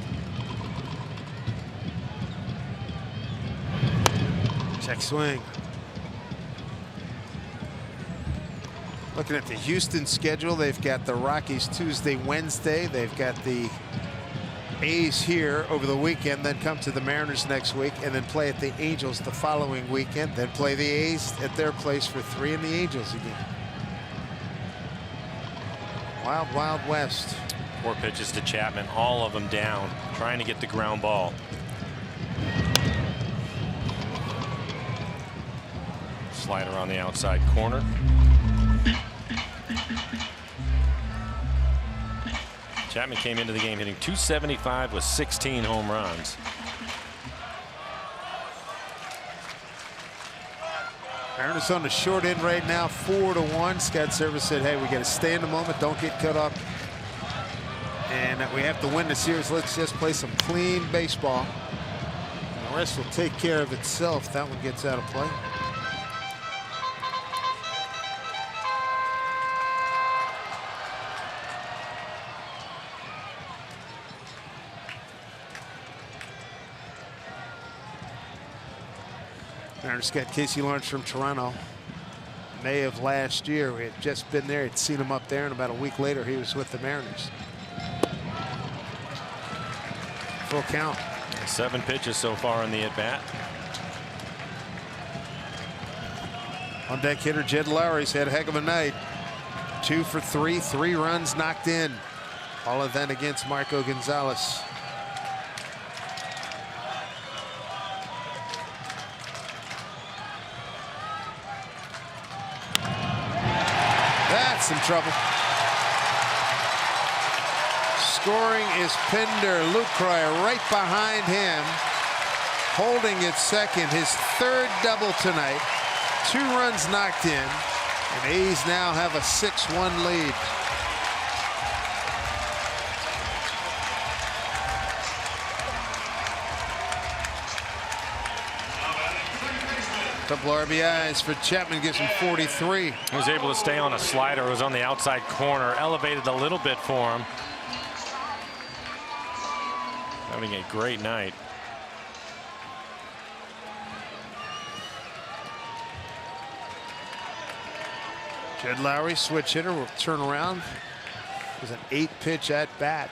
A: Check swing. Looking at the Houston schedule, they've got the Rockies Tuesday, Wednesday. They've got the A's here over the weekend, then come to the Mariners next week, and then play at the Angels the following weekend, then play the A's at their place for 3 and the Angels again. Wild, wild west.
B: 4 pitches to Chapman, all of them down, trying to get the ground ball. Slider on the outside corner. Chapman came into the game hitting .275 with 16 home runs.
A: Mariners on the short end right now, 4-1. Scott Service said, hey, we got to stay in the moment, don't get cut up. And we have to win the series. Let's just play some clean baseball. And the rest will take care of itself. That one gets out of play. Mariners got Casey Lawrence from Toronto. May of last year. We had just been there. Had seen him up there, and about a week later, he was with the Mariners. Full count.
B: 7 pitches so far in the at-bat.
A: On deck hitter Jed Lowry's had a heck of a night. 2 for 3, 3 runs knocked in. All of that against Marco Gonzalez. That's some trouble. Scoring is Pinder. Lucroy right behind him, holding at second. His 3rd double tonight. 2 runs knocked in, and A's now have a 6-1 lead. Couple RBIs for Chapman, gives him 43.
B: He was able to stay on a slider. It was on the outside corner, elevated a little bit for him. Having a great night.
A: Jed Lowry, switch hitter, will turn around. It was an 8-pitch at bat.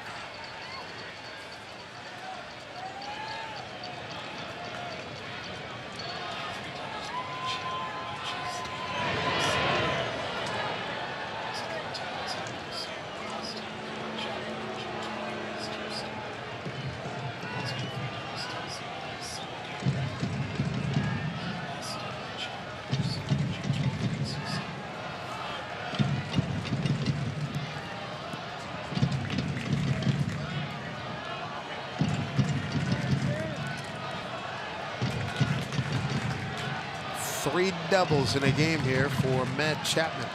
A: 3 doubles in a game here for Matt Chapman.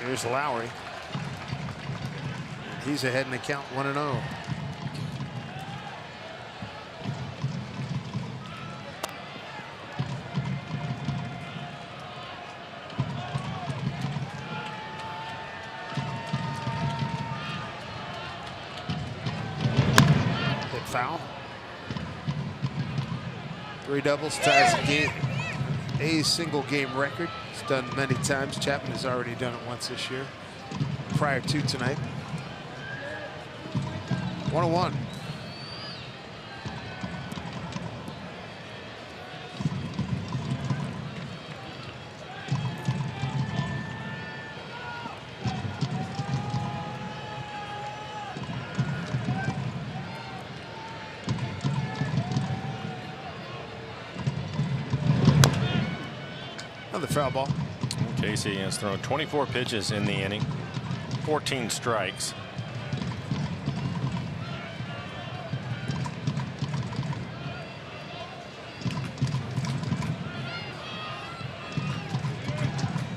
A: Here's Lowry. He's ahead in the count 1-0. Hit foul. 3 doubles ties the game. A single game record. It's done many times. Chapman has already done it once this year. Prior to tonight. 1-1. Another foul ball.
B: Casey has thrown 24 pitches in the inning, 14 strikes.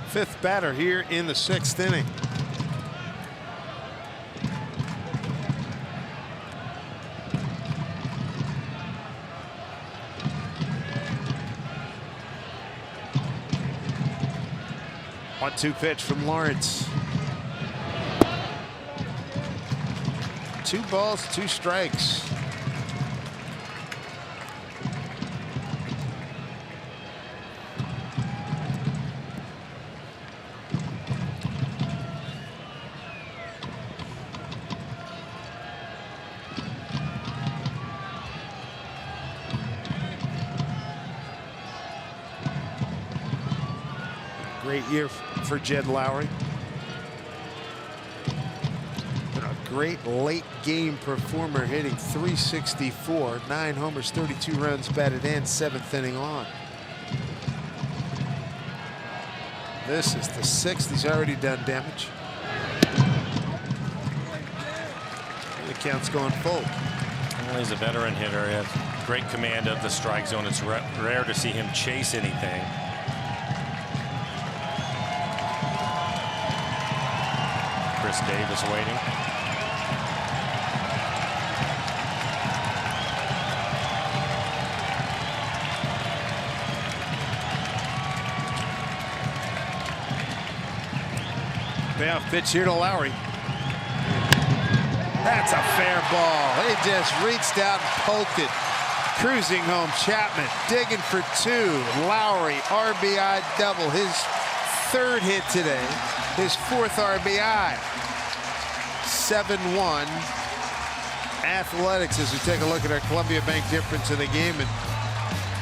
A: Fifth batter here in the 6th inning. One-two pitch from Lawrence. 2 balls, 2 strikes. Great year for Jed Lowry. Been a great late game performer, hitting .364, 9 homers, 32 runs batted in, 7th inning on. This is the 6th. He's already done damage. And the count's going full.
B: Well, he's a veteran hitter. He has great command of the strike zone. It's rare to see him chase anything. Chris Davis waiting.
A: Payoff pitch here to Lowry. That's a fair ball. He just reached out and poked it. Cruising home. Chapman digging for 2. Lowry RBI double. His 3rd hit today. His 4th RBI. 7-1 Athletics as we take a look at our Columbia Bank difference in the game. And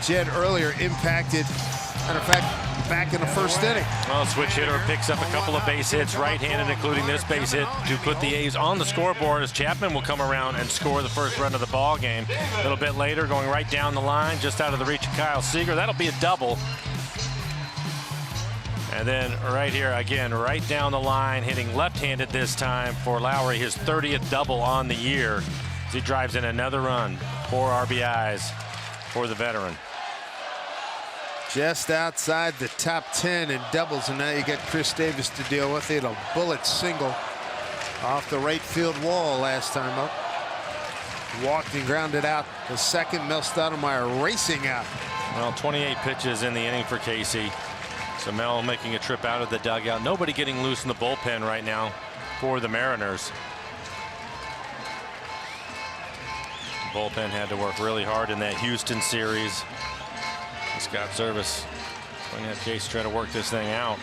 A: Jed earlier impacted, matter of fact, back in the 1st inning.
B: Well, switch hitter picks up a couple of base hits, right-handed, including this base hit, to put the A's on the scoreboard as Chapman will come around and score the 1st run of the ball game. A little bit later, going right down the line, just out of the reach of Kyle Seager. That'll be a double. And then right here, again, right down the line, hitting left-handed this time for Lowry, his 30th double on the year as he drives in another run. 4 RBIs for the veteran.
A: Just outside the top 10 in doubles, and now you got Chris Davis to deal with. He had a bullet single off the right field wall last time up. Walked and grounded out the second. Mel Stoudemire racing out.
B: Well, 28 pitches in the inning for Casey. So Mel making a trip out of the dugout. Nobody getting loose in the bullpen right now for the Mariners. The bullpen had to work really hard in that Houston series. Scott Service going to have Case try to work this thing out.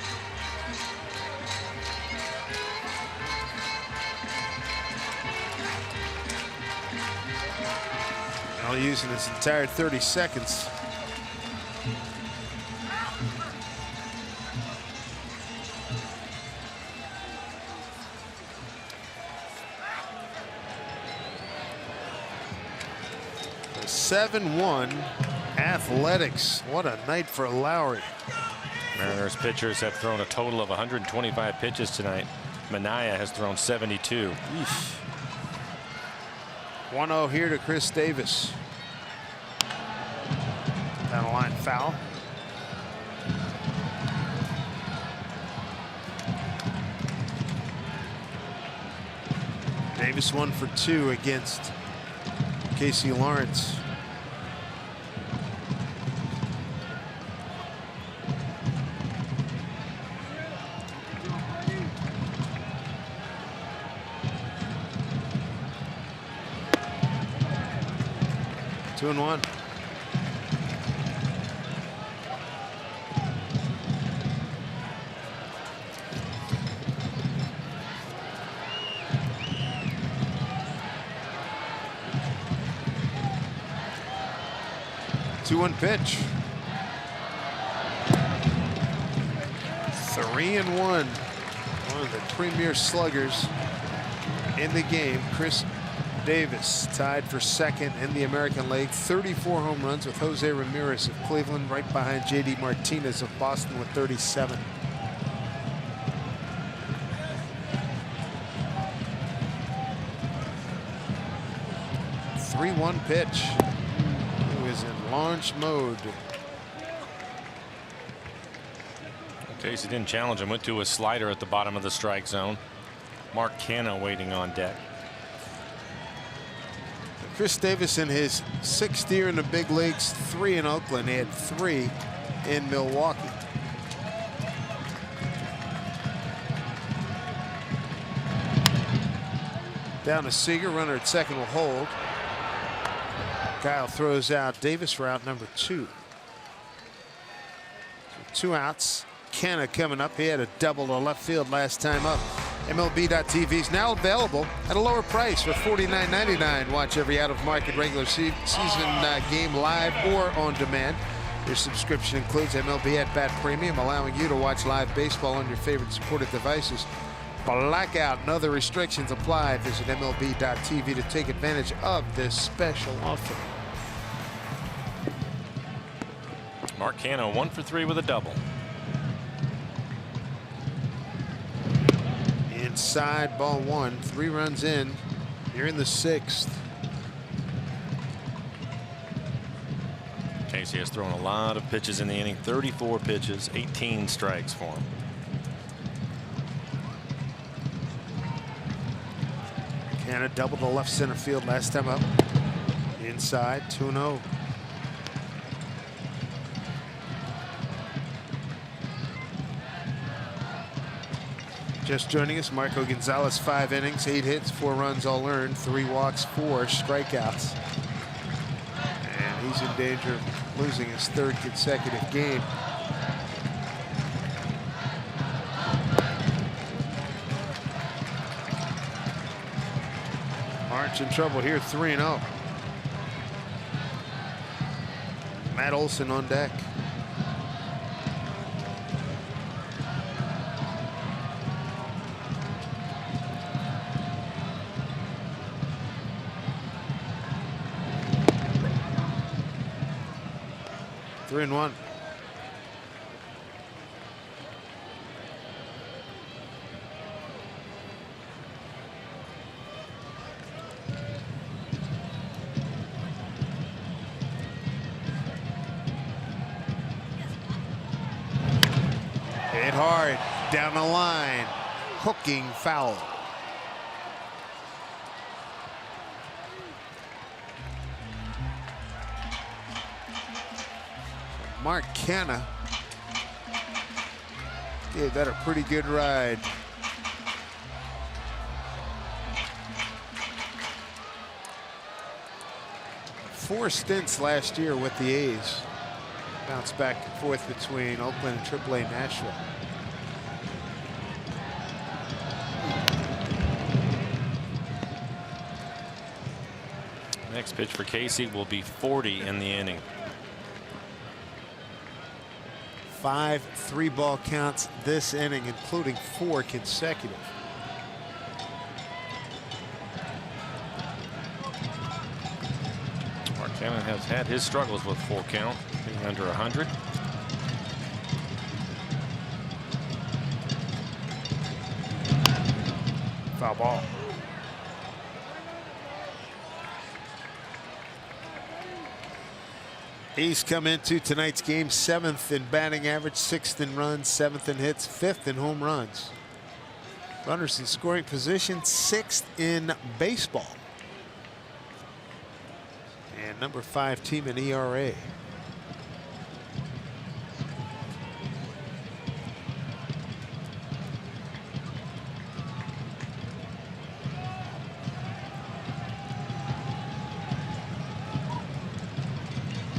A: Mel using his entire 30 seconds. The 7-1 Athletics. What a night for Lowry.
B: Mariners pitchers have thrown a total of 125 pitches tonight. Minaya has thrown 72.
A: Eesh. 1-0 here to Chris Davis. Down the line foul. Davis 1 for 2 against Casey Lawrence. Two and one. Two-one pitch. 3-1. One of the premier sluggers in the game, Chris Davis, tied for second in the American League. 34 home runs with Jose Ramirez of Cleveland, right behind JD Martinez of Boston with 37. Three-one pitch. He was in launch mode.
B: Casey didn't challenge him, went to a slider at the bottom of the strike zone. Mark Canha waiting on deck.
A: Chris Davis in his 6th year in the big leagues, 3 in Oakland. He had 3 in Milwaukee. Down to Seager, runner at second will hold. Kyle throws out Davis for out number 2. 2 outs. Canha coming up. He had a double to left field last time up. MLB.TV is now available at a lower price for $49.99. Watch every out-of-market regular season game live or on demand. Your subscription includes MLB At-Bat Premium, allowing you to watch live baseball on your favorite supported devices. Blackout and other restrictions apply. Visit MLB.TV to take advantage of this special offer.
B: Mark Canha 1 for 3 with a double.
A: Inside, ball 1, 3 runs in. You're in the 6th.
B: Casey has thrown a lot of pitches in the inning. 34 pitches, 18 strikes for him.
A: Canha doubled to left center field last time up. Inside, 2-0. Just joining us, Marco Gonzalez, 5 innings, 8 hits, 4 runs all earned, 3 walks, 4 strikeouts. And he's in danger of losing his 3rd consecutive game. March in trouble here, 3-0. Matt Olson on deck. Three and one. Hit hard down the line. Hooking foul. Mark Canha gave that a pretty good ride. Four stints last year with the A's. Bounced back and forth between Oakland and AAA Nashville.
B: Next pitch for Casey will be 40 in the inning.
A: 5 3-ball counts this inning, including 4 consecutive.
B: Mark Canha has had his struggles with full count, being under 100.
A: Foul ball. He's come into tonight's game 7th in batting average, 6th in runs, 7th in hits, 5th in home runs. Runners in scoring position, 6th in baseball. And number 5 team in ERA.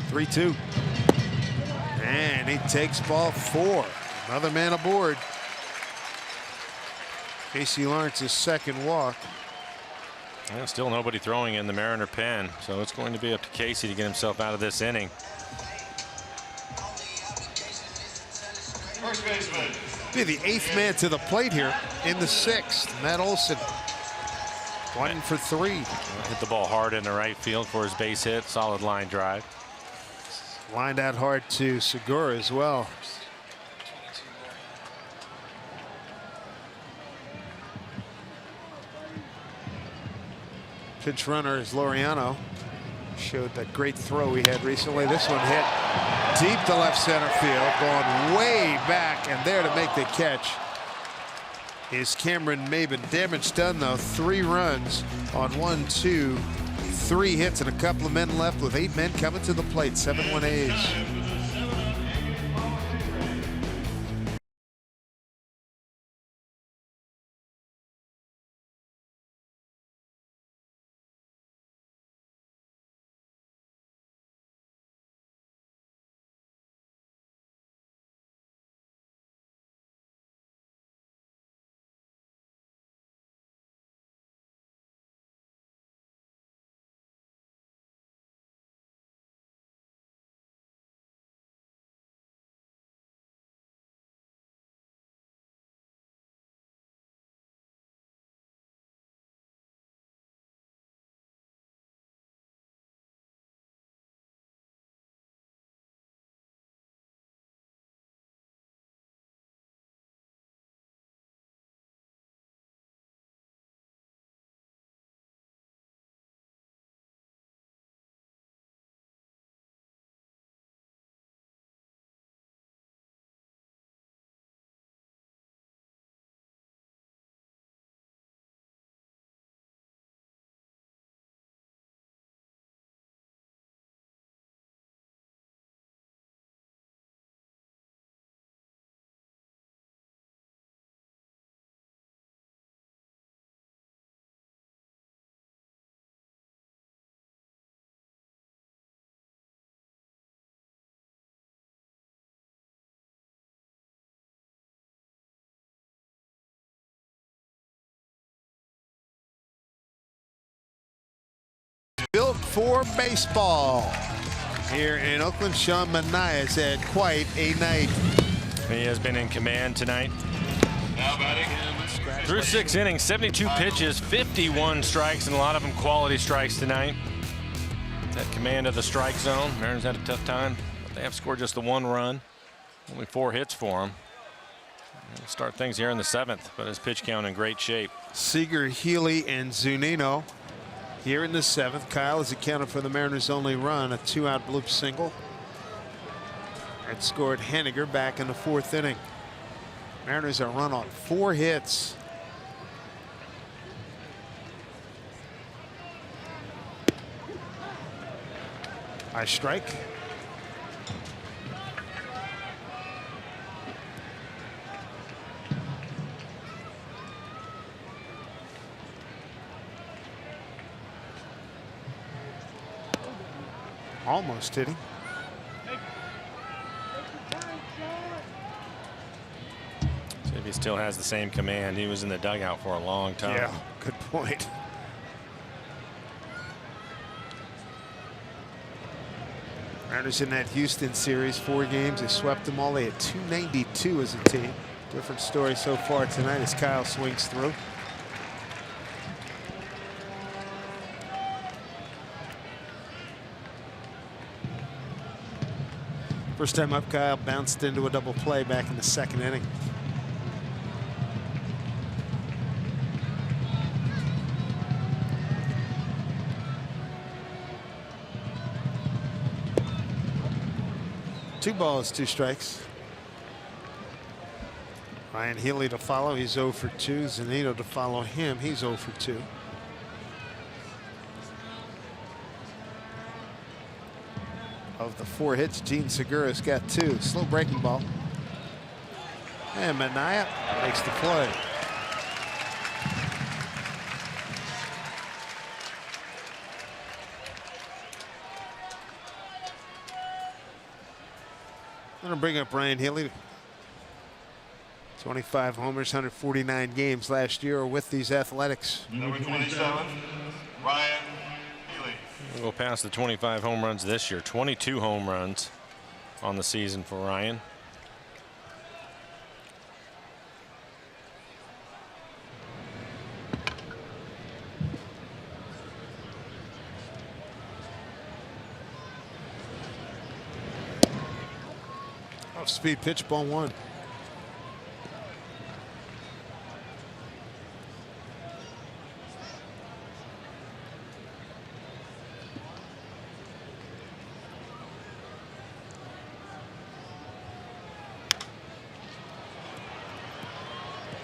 A: Three-two. And he takes ball 4. Another man aboard. Casey Lawrence's second walk.
B: Yeah, still nobody throwing in the Mariner pen, so it's going to be up to Casey to get himself out of this inning.
C: First baseman.
A: Be the 8th man to the plate here in the 6th. Matt Olson, 1 for 3.
B: Hit the ball hard in the right field for his base hit. Solid line drive.
A: Lined out hard to Segura as well. Pinch runner is Laureano. Showed that great throw he had recently. This one hit deep to left center field, going way back, and there to make the catch is Cameron Maben. Damage done though. 3 runs on 1, 2, 3 hits and a couple of men left with 8 men coming to the plate. 7-1 A's. Built for baseball. Here in Oakland, Sean Manaea has had quite a night.
B: He has been in command tonight.
C: Now batting.
B: Through 6 innings, 72 pitches, 51 strikes, and a lot of them quality strikes tonight. That command of the strike zone. Mariners had a tough time, but they have scored just the 1 run. Only 4 hits for him. We'll start things here in the 7th, but his pitch count in great shape.
A: Seager, Healy, and Zunino here in the 7th. Kyle has accounted for the Mariners' only run, a 2-out bloop single. And scored Henniger back in the 4th inning. Mariners are run on 4 hits. High strike. Almost hitting.
B: See if he still has the same command. He was in the dugout for a long time.
A: Yeah, good point. Mariners in that Houston series, 4 games, they swept them all. They had 292 as a team. Different story so far tonight as Kyle swings through. First time up, Kyle bounced into a double play back in the 2nd inning. 2 balls, 2 strikes. Ryan Healy to follow. He's 0 for 2. Zunino to follow him. He's 0 for 2. Of the 4 hits, Gene Segura's got 2. Slow breaking ball. And Minaya makes the play. I'm going to bring up Ryan Healy. 25 homers, 149 games last year with these Athletics.
C: Number 27, Ryan Healy.
B: We'll go past the 25 home runs this year. 22 home runs on the season for Ryan.
A: Off-speed pitch, ball 1.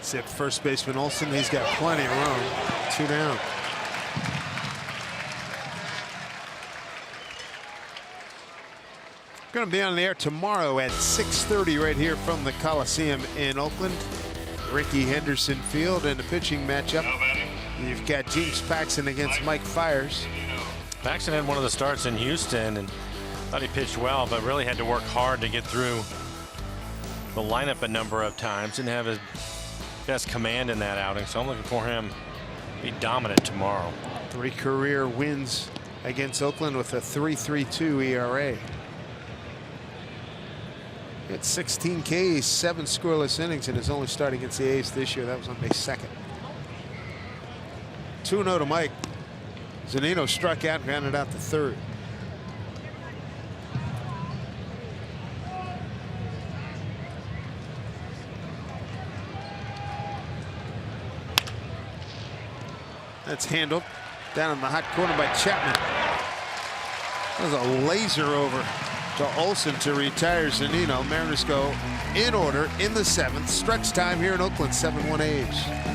A: Zip first baseman Olsen. He's got plenty of room. 2 down. Going to be on the air tomorrow at 6:30 right here from the Coliseum in Oakland. Rickey Henderson Field, and the pitching matchup. You've got James Paxton against Mike Fiers.
B: Paxton had one of the starts in Houston and thought he pitched well, but really had to work hard to get through the lineup a number of times. Didn't have his best command in that outing, so I'm looking for him to be dominant tomorrow.
A: 3 career wins against Oakland with a 3.32 ERA. He had 16 Ks, 7 scoreless innings in his only start against the A's this year. That was on May 2nd. 2-0 to Mike. Zunino struck out and grounded out the 3rd. That's handled down in the hot corner by Chapman. That was a laser over to Olsen to retire Zunino. Mariners go in order in the 7th. Stretch time here in Oakland, 7-1 A's.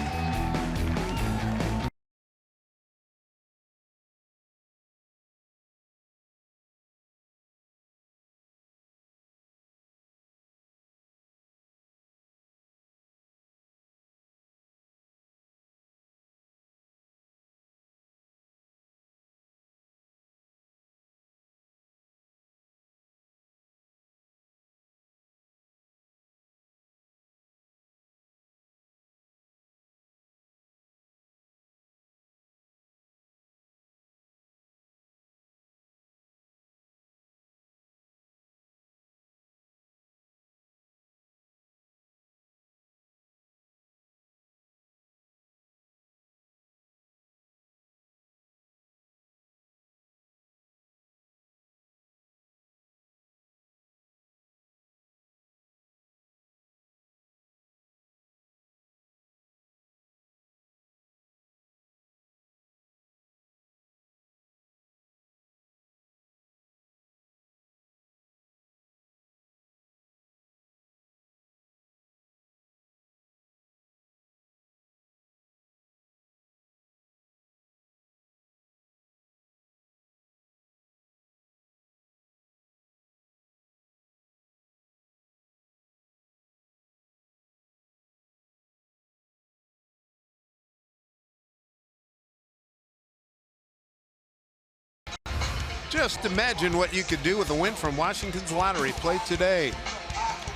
A: Just imagine what you could do with a win from Washington's lottery played today.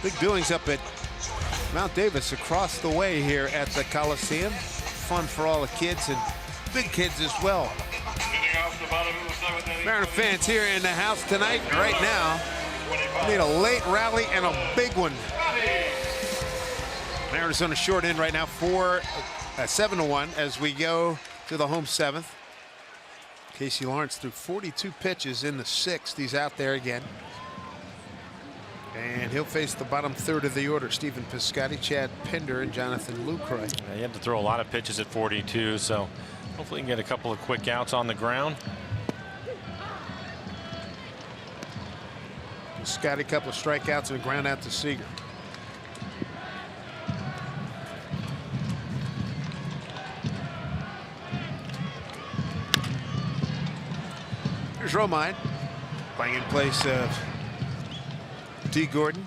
A: Big doings up at Mount Davis across the way here at the Coliseum. Fun for all the kids and big kids as well. Mariner fans here in the house tonight. Right now, we need a late rally and a big one. Mariners on a short end right now, 7-1 as we go to the home 7th. Casey Lawrence threw 42 pitches in the 6th. He's out there again. And he'll face the bottom 3rd of the order. Stephen Piscotty, Chad Pinder, and Jonathan Lucroy.
B: He had to throw a lot of pitches at 42, so hopefully he can get a couple of quick outs on the ground.
A: Scotty, a couple of strikeouts and a ground out to Seager. Here's Romine playing in place of D. Gordon.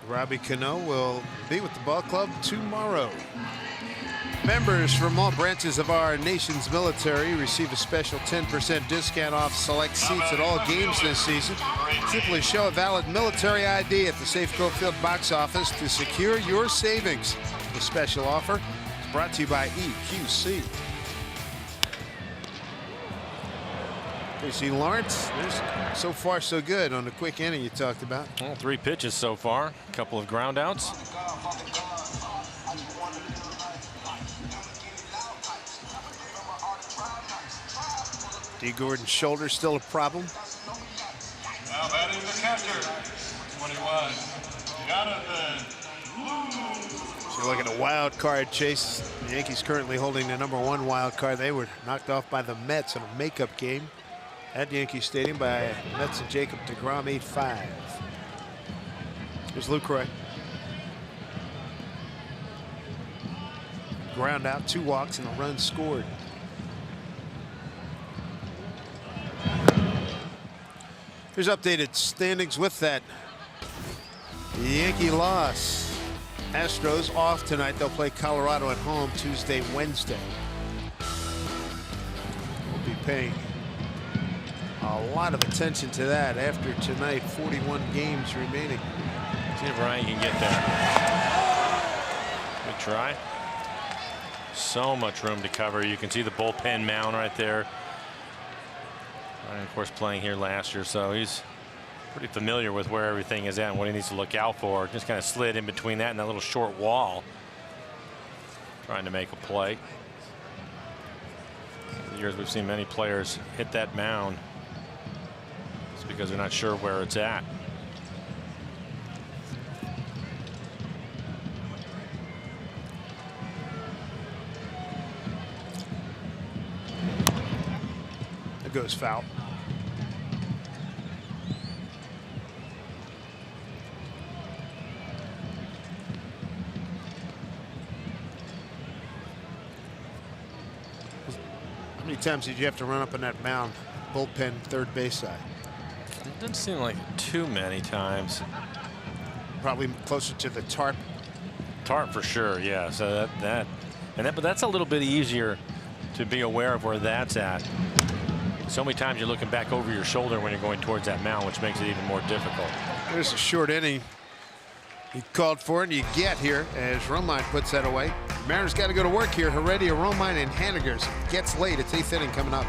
A: Robbie Cano will be with the ball club tomorrow. Members from all branches of our nation's military receive a special 10% discount off select seats at all games this season. Simply show a valid military ID at the Safeco Field box office to secure your savings. The special offer is brought to you by EQC. Casey Lawrence, so far so good on the quick inning you talked about.
B: Well, 3 pitches so far, a couple of ground outs.
A: D. Gordon's shoulder still a problem.
C: Now batting the catcher, 21, Jonathan.
A: So you're looking at a wild card chase. The Yankees currently holding the #1 wild card. They were knocked off by the Mets in a makeup game at Yankee Stadium by Mets and Jacob deGrom 8-5. Here's Lucroy. Ground out, 2 walks and a run scored. Here's updated standings with that Yankee loss. Astros off tonight. They'll play Colorado at home Tuesday, Wednesday. We'll be paying a lot of attention to that after tonight. 41 games remaining.
B: See if Ryan can get there. Good try. So much room to cover. You can see the bullpen mound right there. Ryan, of course, playing here last year, so he's pretty familiar with where everything is at and what he needs to look out for. Just kind of slid in between that and that little short wall, trying to make a play. For the years we've seen many players hit that mound. It's because they're not sure where it's at.
A: It goes foul. How many times did you have to run up on that mound, bullpen, third base side?
B: It doesn't seem like too many times.
A: Probably closer to the tarp.
B: Tarp for sure, yeah. So but that's a little bit easier to be aware of where that's at. So many times you're looking back over your shoulder when you're going towards that mound, which makes it even more difficult.
A: There's a short inning. He called for it, and you get here as Romine puts that away. Mariners got to go to work here. Heredia, Romine, and Hanigers. Gets late. It's 8th inning coming up.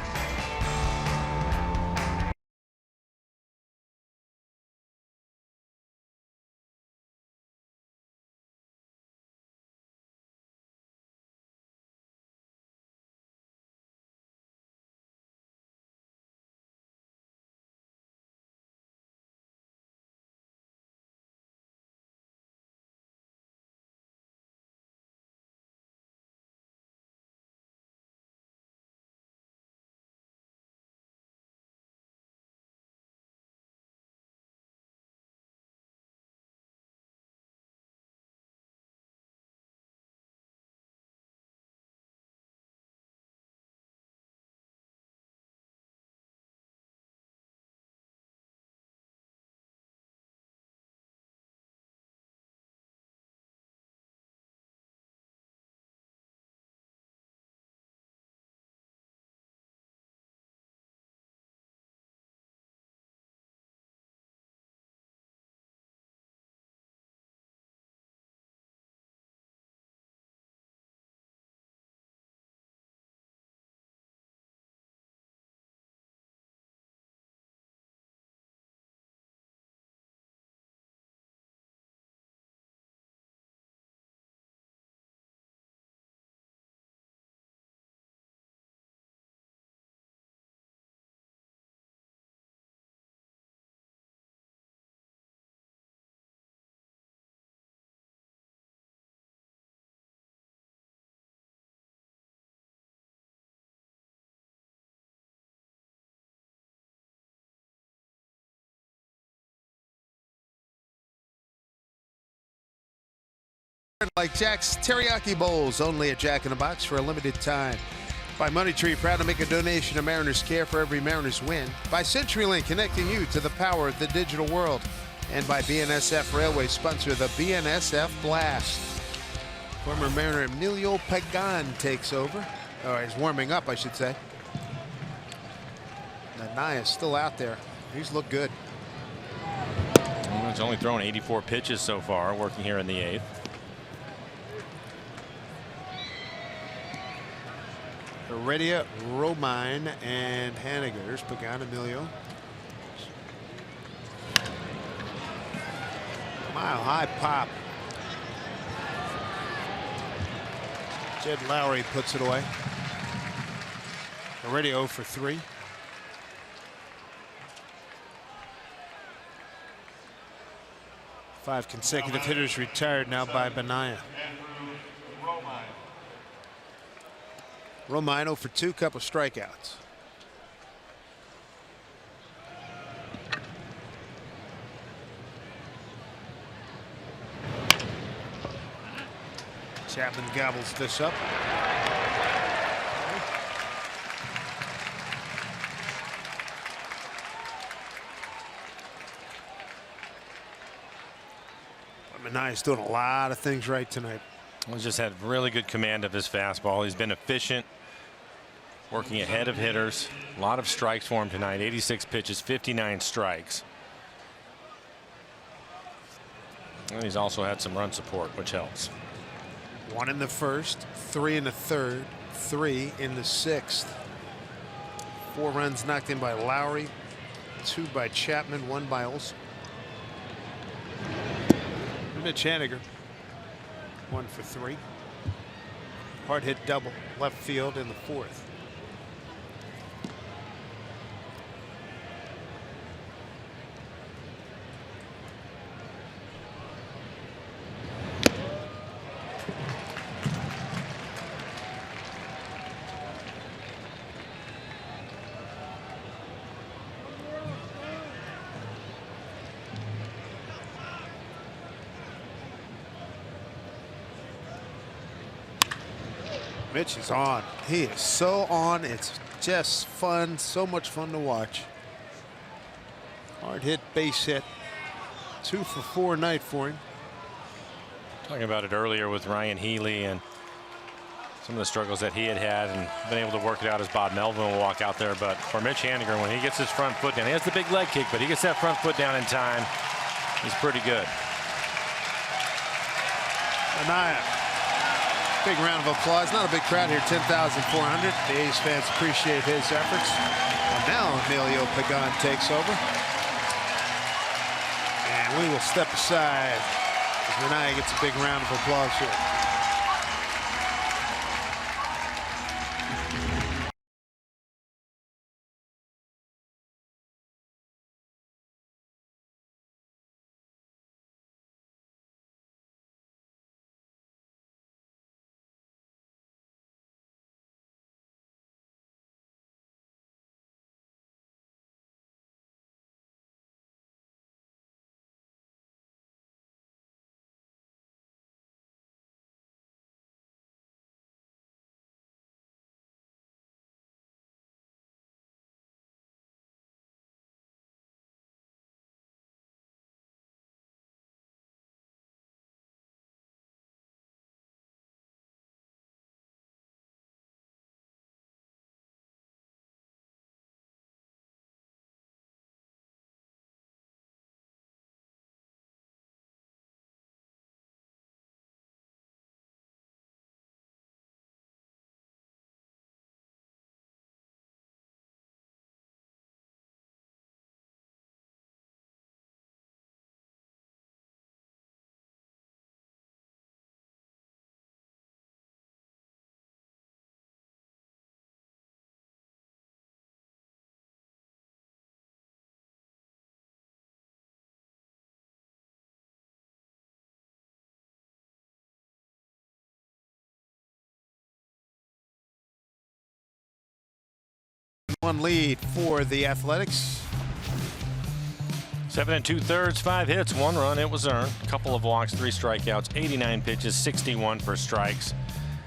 A: Like Jack's Teriyaki Bowls, only at Jack in the Box for a limited time. By Money Tree, proud to make a donation to Mariners Care for every Mariners win. By CenturyLink, connecting you to the power of the digital world. And by BNSF Railway, sponsor the BNSF Blast. Former Mariner Emilio Pagan takes over. Or he's warming up, I should say. Anaya's still out there. He's looked good.
B: He's only thrown 84 pitches so far, working here in the 8th.
A: Heredia, Romine, and Hanniger's Pagan, Emilio. Mile high pop. Jed Lowry puts it away. Heredia 0 for 3. Five consecutive hitters retired now by Benaya. Romine 0 for 2, couple strikeouts. Chapman gobbles this up. Manaya's doing a lot of things right tonight.
B: He's just had really good command of his fastball. He's been efficient, working ahead of hitters. A lot of strikes for him tonight. 86 pitches, 59 strikes. And he's also had some run support, which helps.
A: 1 in the first, 3 in the third, 3 in the 6th. 4 runs knocked in by Lowry, 2 by Chapman, 1 by Olson. Mitch Haniger, 1 for 3. Hard hit double, left field in the 4th. Mitch is on. He is so on. It's just fun. So much fun to watch. Hard hit, base hit. 2 for 4 night for him.
B: Talking about it earlier with Ryan Healy and some of the struggles that he had and been able to work it out as Bob Melvin will walk out there. But for Mitch Haniger, when he gets his front foot down, he has the big leg kick, but he gets that front foot down in time. He's pretty good.
A: Anaya. Big round of applause. Not a big crowd here, 10,400. The A's fans appreciate his efforts. And now Emilio Pagan takes over. And we will step aside as Anaya gets a big round of applause here. One lead for the Athletics.
B: 7 2/3, 5 hits, 1 run. It was earned. A couple of walks, 3 strikeouts, 89 pitches, 61 for strikes.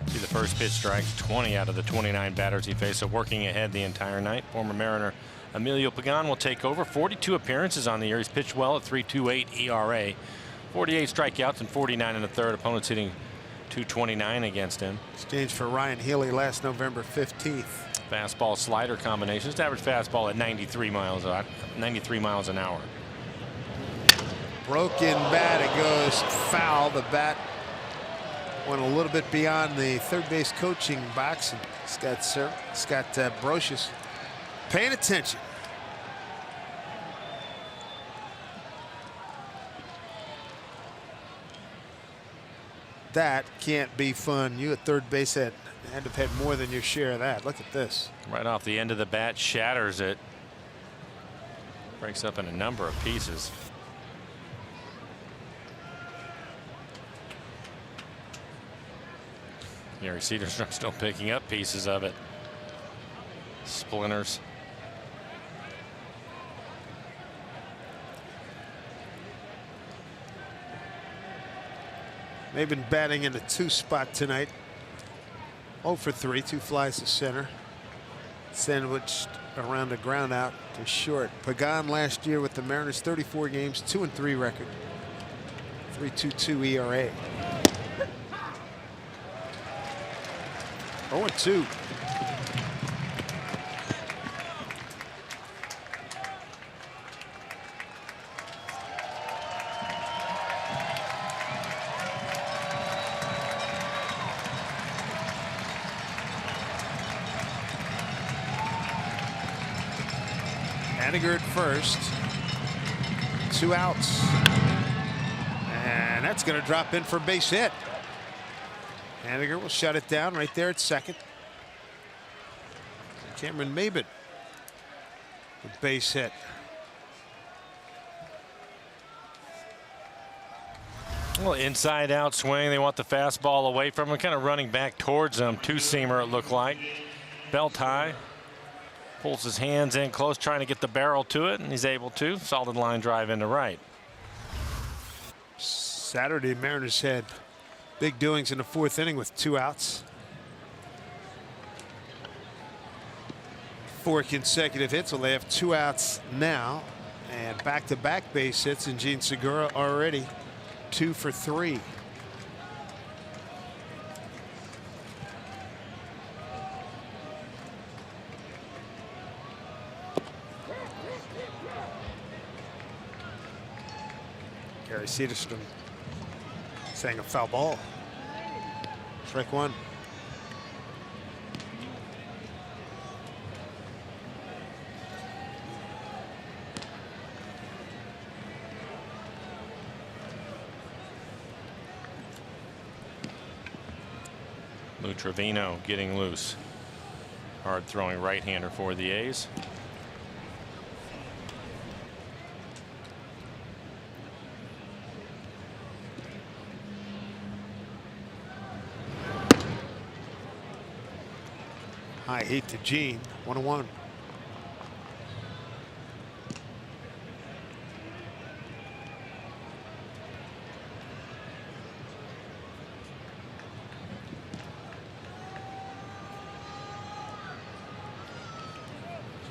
B: See the first pitch strikes, 20 out of the 29 batters he faced. So working ahead the entire night. Former Mariner Emilio Pagan will take over. 42 appearances on the year. He's pitched well at 3.28 ERA. 48 strikeouts and 49 in the third. Opponents hitting .229 against him.
A: Exchanged for Ryan Healy last November 15th.
B: Fastball slider combinations. Average fastball at 93 miles an hour.
A: Broken bat. It goes foul. The bat went a little bit beyond the third base coaching box. And Scott Brocious paying attention. That can't be fun. You at third base had to have had more than your share of that. Look at this.
B: Right off the end of the bat, shatters it. Breaks up in a number of pieces. Gary Cederstrom still picking up pieces of it. Splinters.
A: They've been batting in the 2 spot tonight. 0 for 3, 2 flies to center. Sandwiched around the ground out to short. Pagan last year with the Mariners, 34 games, 2-3 record. 3.22 ERA. 0-2. Haniger at first. 2 outs. And that's going to drop in for a base hit. Haniger will shut it down right there at second. Cameron Maybin, the base hit.
B: Well, inside out swing. They want the fastball away from him, kind of running back towards him. 2-seamer it looked like. Belt high. Pulls his hands in close, trying to get the barrel to it, and he's able to. Solid line drive into right.
A: Saturday, Mariners had big doings in the 4th inning with 2 outs. 4 consecutive hits, so they have 2 outs now. And back-to-back base hits, and Gene Segura already 2 for 3. Gary Cederstrom saying a foul ball. Strike 1.
B: Lou Trevino getting loose. Hard throwing right-hander for the A's.
A: High heat to Gene. 1-1.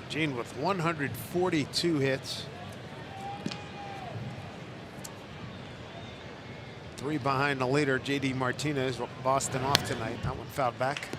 A: Gene with 142 hits. 3 behind the leader, J.D. Martinez. Boston off tonight. That one fouled back.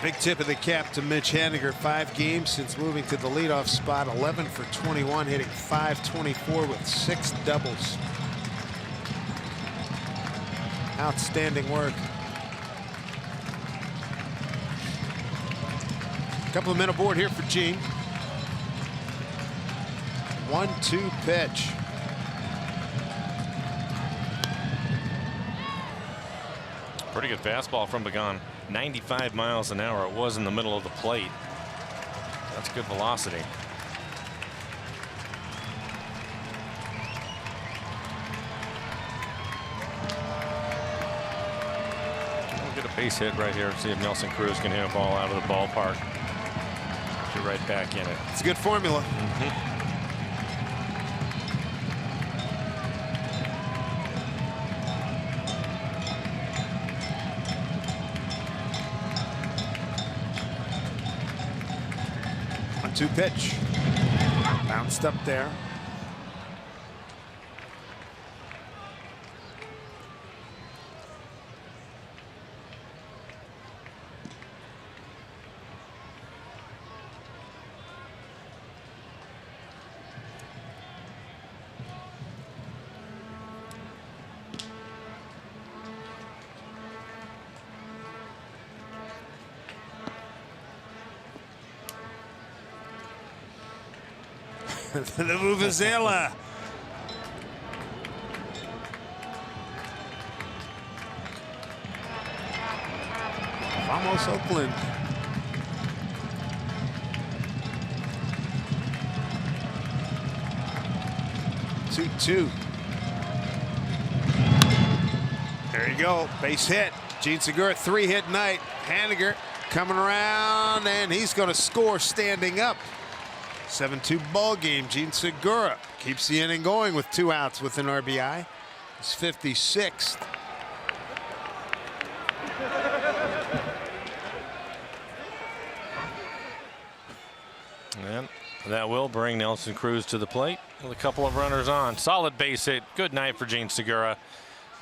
A: Big tip of the cap to Mitch Haniger. 5 games since moving to the leadoff spot. 11 for 21, hitting .524 with 6 doubles. Outstanding work. Couple of men aboard here for Gene. 1-2 pitch.
B: Pretty good fastball from Pagan. 95 miles an hour. It was in the middle of the plate. That's good velocity. Get a base hit right here. See if Nelson Cruz can hit a ball out of the ballpark. Get right back in it.
A: It's a good formula. 1-2 pitch. Bounced up there. The Vuvuzela. Vamos Oakland. Two. There you go. Base hit. Gene Segura, 3-hit night. Haniger coming around, and he's going to score standing up. 7-2 ball game. Gene Segura keeps the inning going with 2 outs with an RBI. He's 56th.
B: And that will bring Nelson Cruz to the plate with a couple of runners on. Solid base hit. Good night for Gene Segura.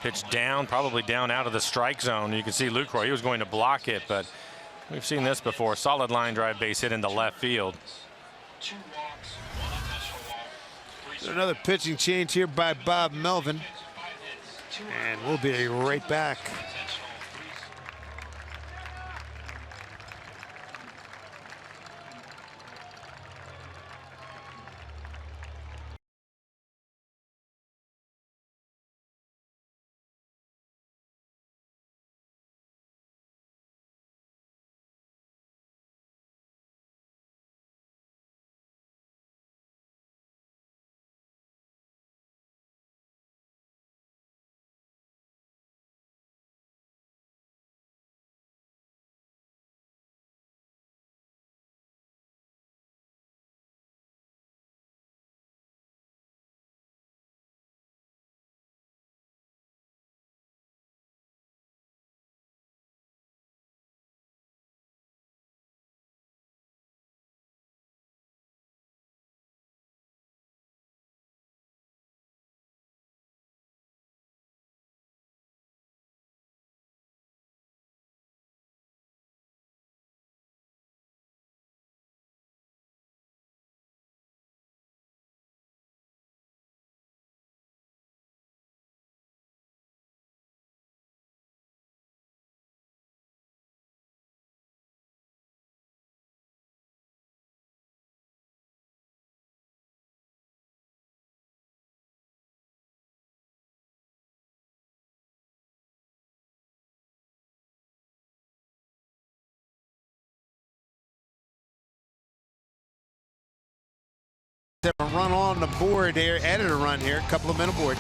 B: Pitch down, probably down out of the strike zone. You can see Lucroy, he was going to block it, but we've seen this before. Solid line drive base hit into left field.
A: Another pitching change here by Bob Melvin. And we'll be right back. A run on the board here, added a run here, a couple of men aboard.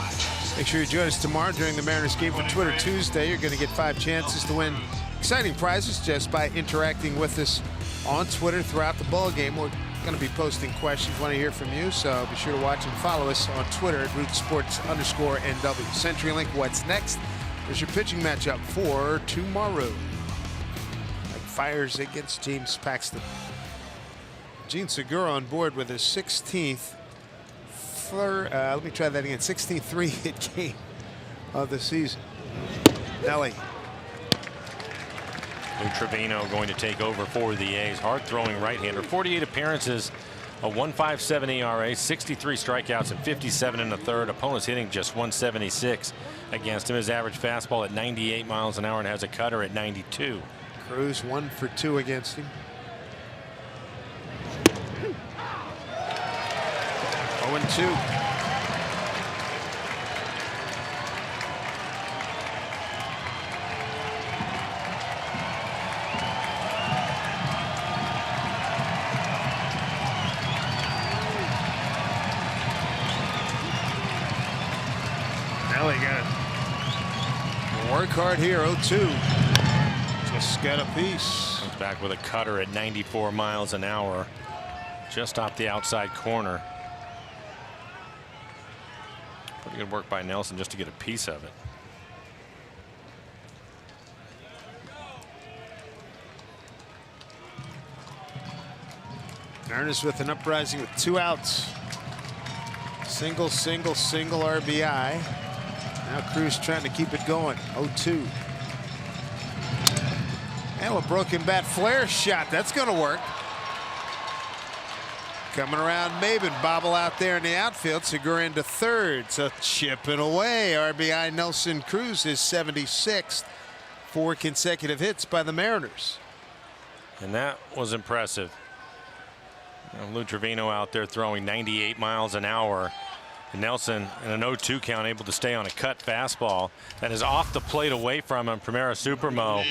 A: Make sure you join us tomorrow during the Mariners game for Twitter Tuesday. You're going to get 5 chances to win exciting prizes just by interacting with us on Twitter throughout the ball game. We're going to be posting questions. Want to hear from you, so be sure to watch and follow us on Twitter at @RootsSports_NW. CenturyLink, what's next? There's your pitching matchup for tomorrow. Fires against James Paxton. Gene Segura on board with his 16th, let me try that again, 16th 3-hit game of the season. Nelly.
B: Lou Trevino going to take over for the A's. Hard-throwing right-hander. 48 appearances, a 1.57 ERA, 63 strikeouts, and 57 in the third. Opponents hitting just 176 against him. His average fastball at 98 miles an hour and has a cutter at 92.
A: Cruz 1 for 2 against him. 0-2. Now he got it. Work hard here. 0-2. Just got a piece.
B: Comes back with a cutter at 94 miles an hour, just off the outside corner. Pretty good work by Nelson just to get a piece of it.
A: Mariners with an uprising with 2 outs. Single, single, single RBI. Now Cruz trying to keep it going. 0-2. And a broken bat flare shot. That's going to work. Coming around Maben. Bobble out there in the outfield. Segura into third. So chipping away. RBI Nelson Cruz, his 76th. 4 consecutive hits by the Mariners.
B: And that was impressive. Lou Trevino out there throwing 98 miles an hour. And Nelson in an 0-2 count able to stay on a cut fastball that is off the plate away from him. Primera Supermo.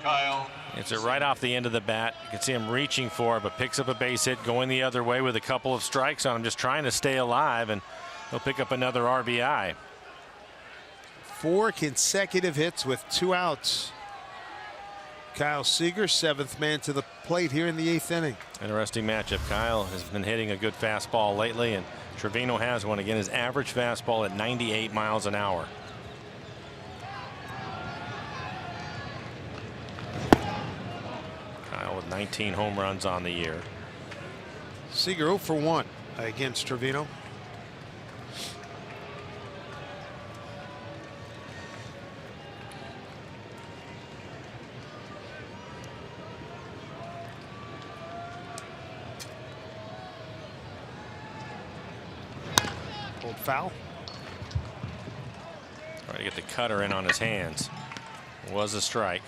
C: Kyle.
B: It's it right off the end of the bat. You can see him reaching for it, but picks up a base hit, going the other way with a couple of strikes on him, just trying to stay alive, and he'll pick up another RBI.
A: 4 consecutive hits with 2 outs. Kyle Seager, 7th man to the plate here in the 8th inning.
B: Interesting matchup. Kyle has been hitting a good fastball lately, and Trevino has one. Again, his average fastball at 98 miles an hour. Kyle with 19 home runs on the year.
A: Seager 0 for 1 against Trevino. Old foul.
B: Trying to get the cutter in on his hands. Was a strike.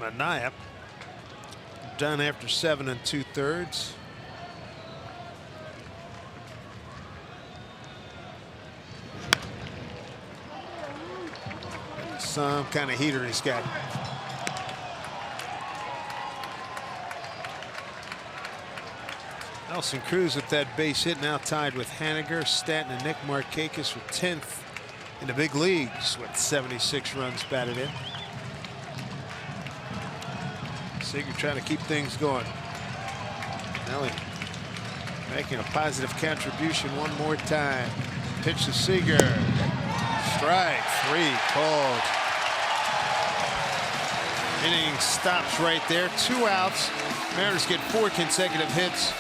A: Manaya done after 7 2/3. Some kind of heater he's got. Nelson Cruz with that base hit, now tied with Haniger, Stanton, and Nick Markakis with 10th in the big leagues with 76 runs batted in. Seager trying to keep things going. Nelly making a positive contribution one more time. Pitch to Seager. Strike 3 called. Inning stops right there. 2 outs. Mariners get 4 consecutive hits.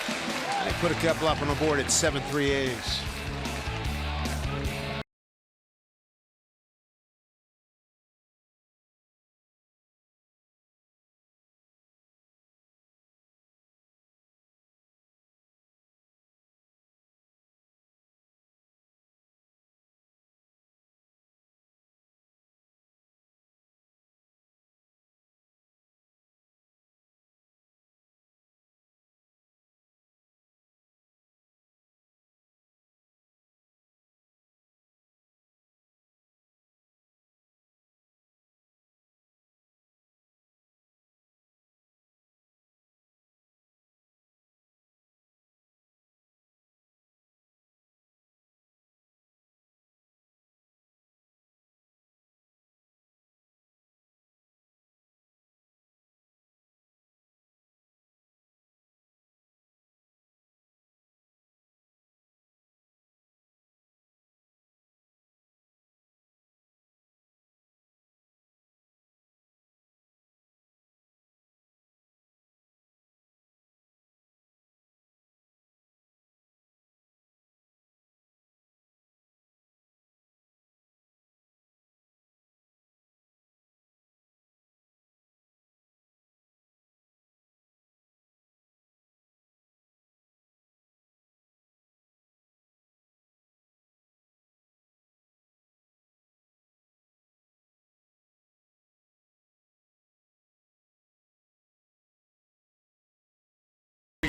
A: They put a couple up on the board at 7-3 A's.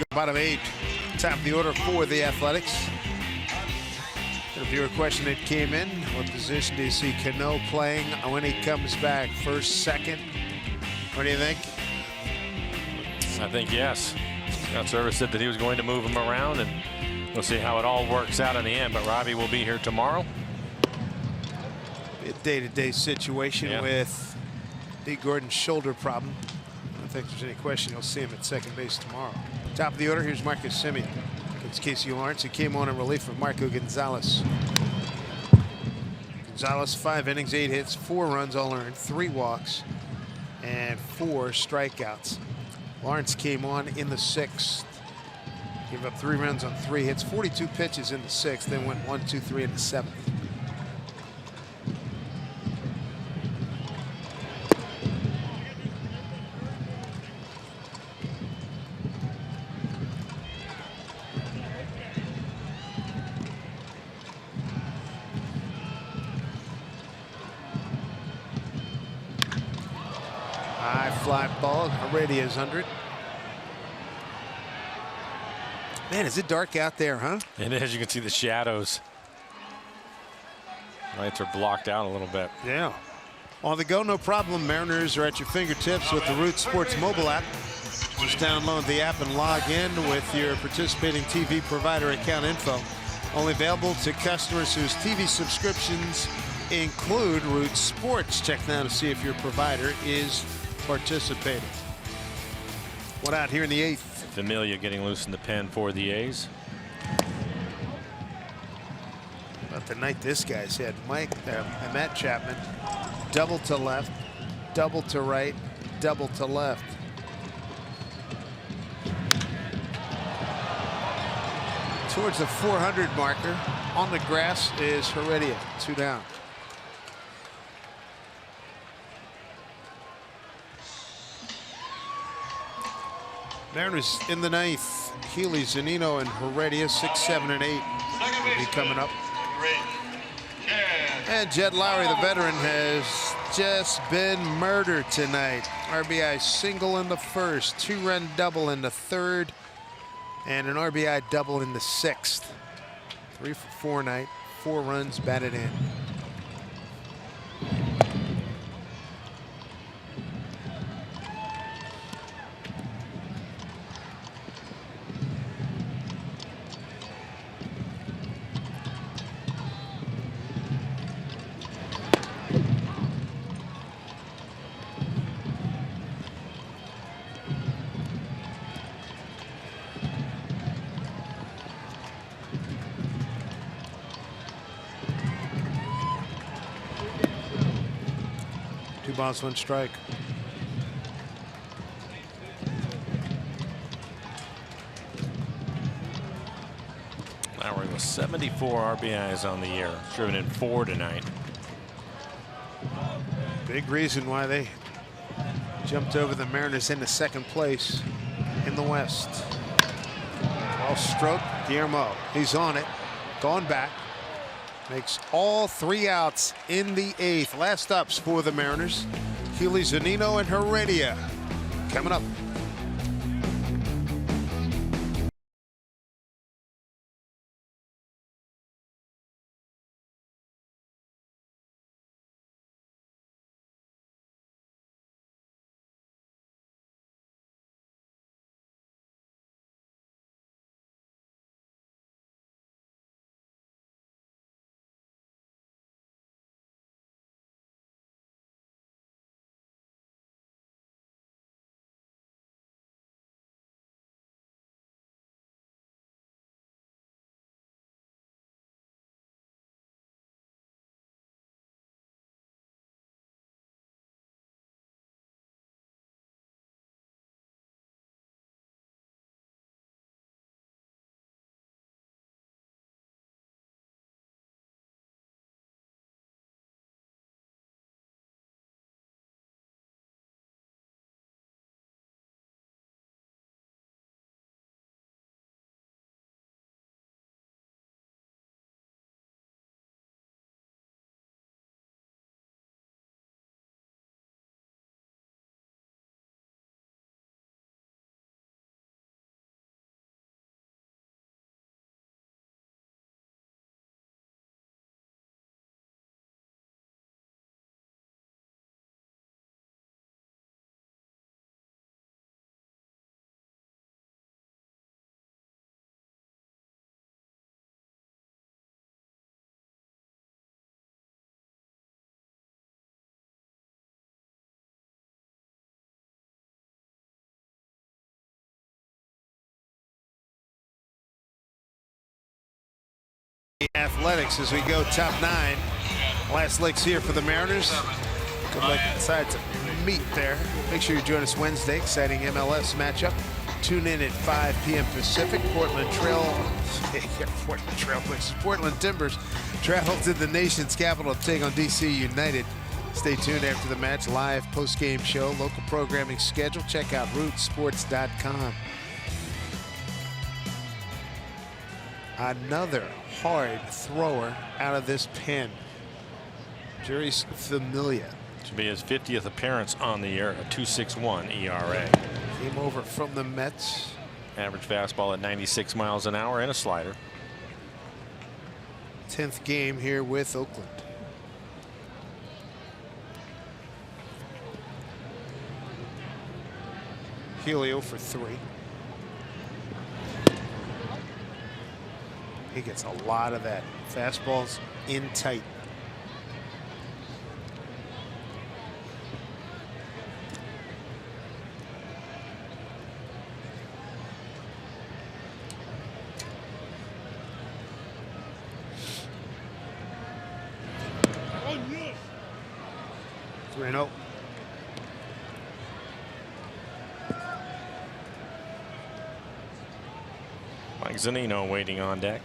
A: Bottom 8, top of the order for the Athletics. A viewer question that came in: what position do you see Cano playing when he comes back? First, second? What do you think?
B: I think yes. Scott Service said that he was going to move him around, and we'll see how it all works out in the end. But Robbie will be here tomorrow.
A: A day-to-day situation with D. Gordon's shoulder problem. I don't think there's any question you'll see him at second base tomorrow. Top of the order, here's Marcus Semien against Casey Lawrence, who came on in relief of Marco Gonzalez. Gonzalez, 5 innings, 8 hits, 4 runs all earned, 3 walks, and 4 strikeouts. Lawrence came on in the 6th. Gave up 3 runs on 3 hits, 42 pitches in the 6th, then went 1, 2, 3 in the 7th. High fly ball, Heredia is under it. Man, is it dark out there, huh?
B: It is. You can see the shadows. Lights are blocked out a little bit.
A: Yeah. On the go, no problem. Mariners are at your fingertips with the Root Sports mobile app. Just download the app and log in with your participating TV provider account info. Only available to customers whose TV subscriptions include Root Sports. Check now to see if your provider is participating. What out here in the 8th?
B: Familia getting loose in the pen for the A's.
A: About the night this guy's had. Matt Chapman, double to left, double to right, double to left. Towards the 400 marker. On the grass is Heredia, 2 down. Mariners in the 9th. Healy, Zunino, and Heredia, 6, 7, and 8 will be coming up. And Jed Lowry, the veteran, has just been murdered tonight. RBI single in the 1st, 2-run double in the 3rd, and an RBI double in the 6th. 3 for 4 night, 4 runs batted in. Two balls, 1 strike.
B: Lowry with 74 RBIs on the year. Driven in 4 tonight.
A: Big reason why they jumped over the Mariners into 2nd place in the West. Ball stroke, Guillermo. He's on it. Going back. Makes all 3 outs in the 8th. Last ups for the Mariners. Healy, Zunino, and Heredia coming up. Athletics as we go top 9. Last licks here for the Mariners. Good luck inside to meet there. Make sure you join us Wednesday. Exciting MLS matchup. Tune in at 5 p.m. Pacific. Portland Timbers travel to the nation's capital to take on DC United. Stay tuned after the match. Live post-game show, local programming schedule. Check out rootsports.com. Another hard thrower out of this pen. Jury's Familia.
B: Should be his 50th appearance on the year, a 2.61 ERA.
A: Came over from the Mets.
B: Average fastball at 96 miles an hour and a slider.
A: 10th game here with Oakland. Helio for 3. He gets a lot of that. Fastballs in tight. Reno.
B: Mike Zunino waiting on deck.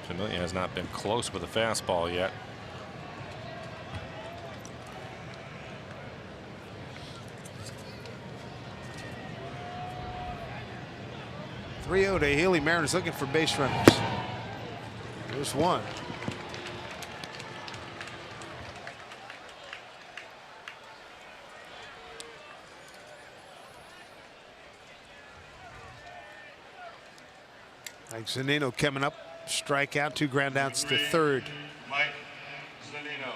B: Familia has not been close with a fastball yet.
A: To Healy. Mariners looking for base runners. There's one. Mike Zunino coming up. Strikeout, 2 ground outs to third.
C: Mike Zunino.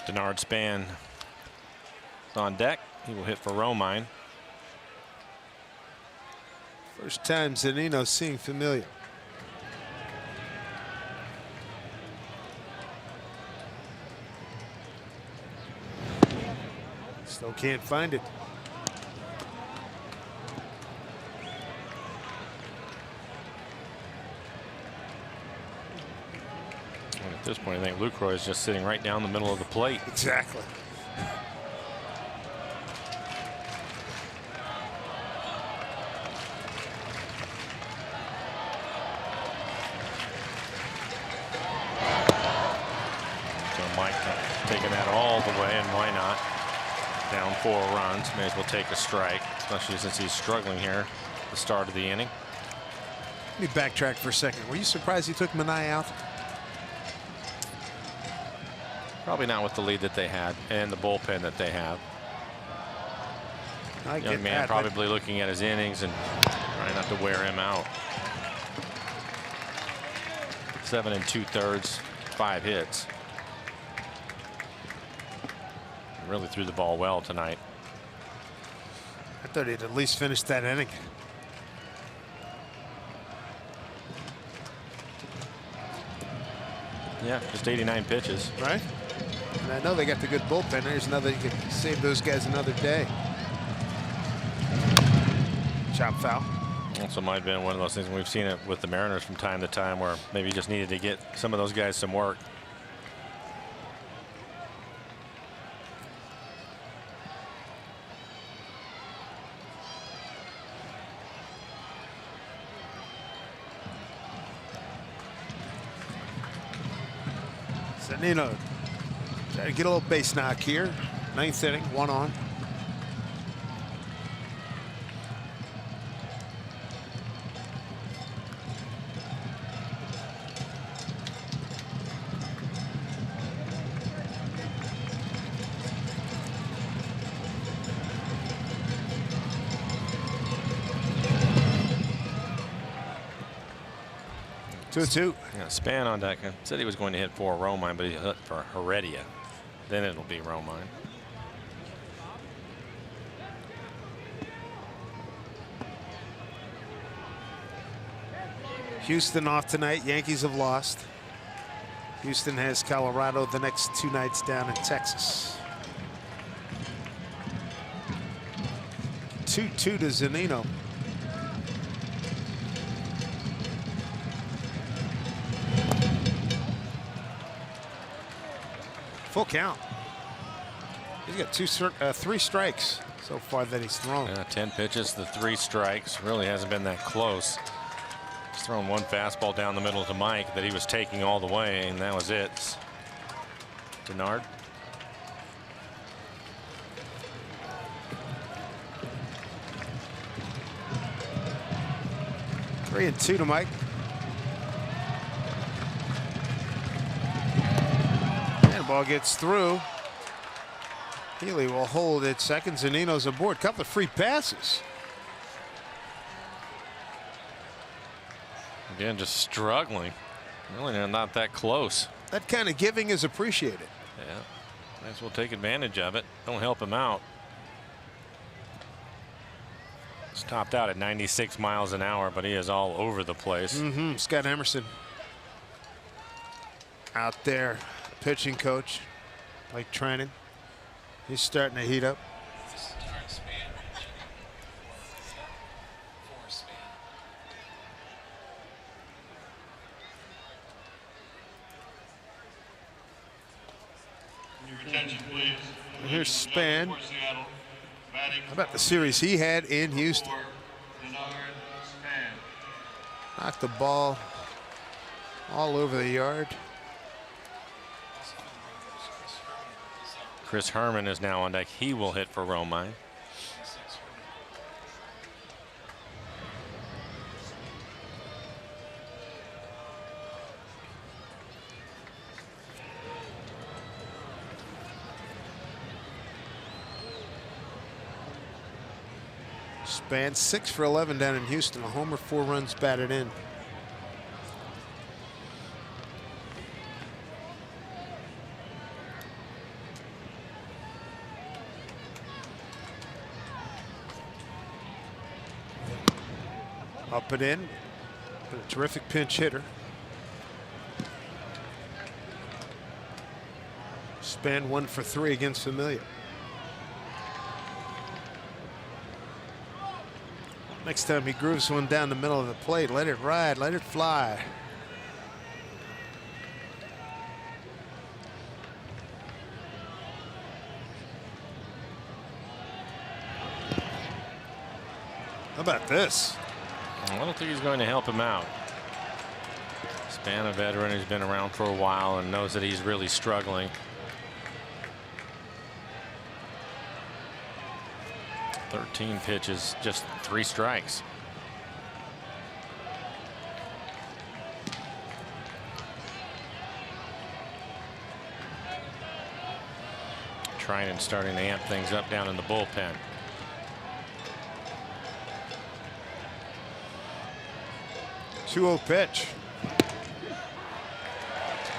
B: Denard Span is on deck. He will hit for Romine.
A: First time Zunino seeing Familia. Still can't find it.
B: At this point, I think Lucroy is just sitting right down the middle of the plate.
A: Exactly.
B: So Mike taking that all the way, and why not? Down 4 runs, may as well take a strike, especially since he's struggling here at the start of the inning.
A: Let me backtrack for a second. Were you surprised he took Manai out?
B: Probably not with the lead that they had and the bullpen that they have.
A: I
B: Young
A: get
B: man
A: that,
B: probably looking at his innings and trying not to wear him out. 7 2/3, 5 hits. Really threw the ball well tonight.
A: I thought he'd at least finish that inning.
B: Yeah, just 89 pitches.
A: Right? And I know they got the good bullpen. There's another, you could save those guys another day. Chop foul.
B: Also might have been one of those things we've seen it with the Mariners from time to time where maybe you just needed to get some of those guys some work.
A: Zunino try to get a little base knock here. 9th inning, 1 on. Two.
B: Yeah, Span on deck. Said he was going to hit for Romine, but he hit for Heredia. Then it'll be Romine.
A: Houston off tonight. Yankees have lost. Houston has Colorado the next 2 nights down in Texas. 2-2 to Zunino. Full count. He's got three strikes so far that he's thrown.
B: 10 pitches, the 3 strikes. Really hasn't been that close. He's thrown one fastball down the middle to Mike that he was taking all the way, and that was it. Denard.
A: Three and 2 to Mike. And the ball gets through. Healy will hold at second. Zunino's aboard. Couple of free passes.
B: Again, just struggling. Really not that close.
A: That kind of giving is appreciated.
B: Yeah, might as well take advantage of it. Don't help him out. He's topped out at 96 miles an hour, but he is all over the place.
A: Scott Emerson out there, pitching coach, like training. He's starting to heat up. And here's Span. How about the series he had in Houston? Knocked the ball all over the yard.
B: Chris Herman is now on deck. He will hit for Romine.
A: Span 6 for 11 down in Houston. A homer, 4 runs batted in. Up and in. But a terrific pinch hitter. Span 1 for 3 against Familia. Next time he grooves one down the middle of the plate, let it ride, let it fly. How about this?
B: I don't think he's going to help him out. Span, a veteran who's been around for a while and knows that he's really struggling. 13 pitches, just 3 strikes. Trinan starting to amp things up down in the bullpen.
A: Two-0 pitch.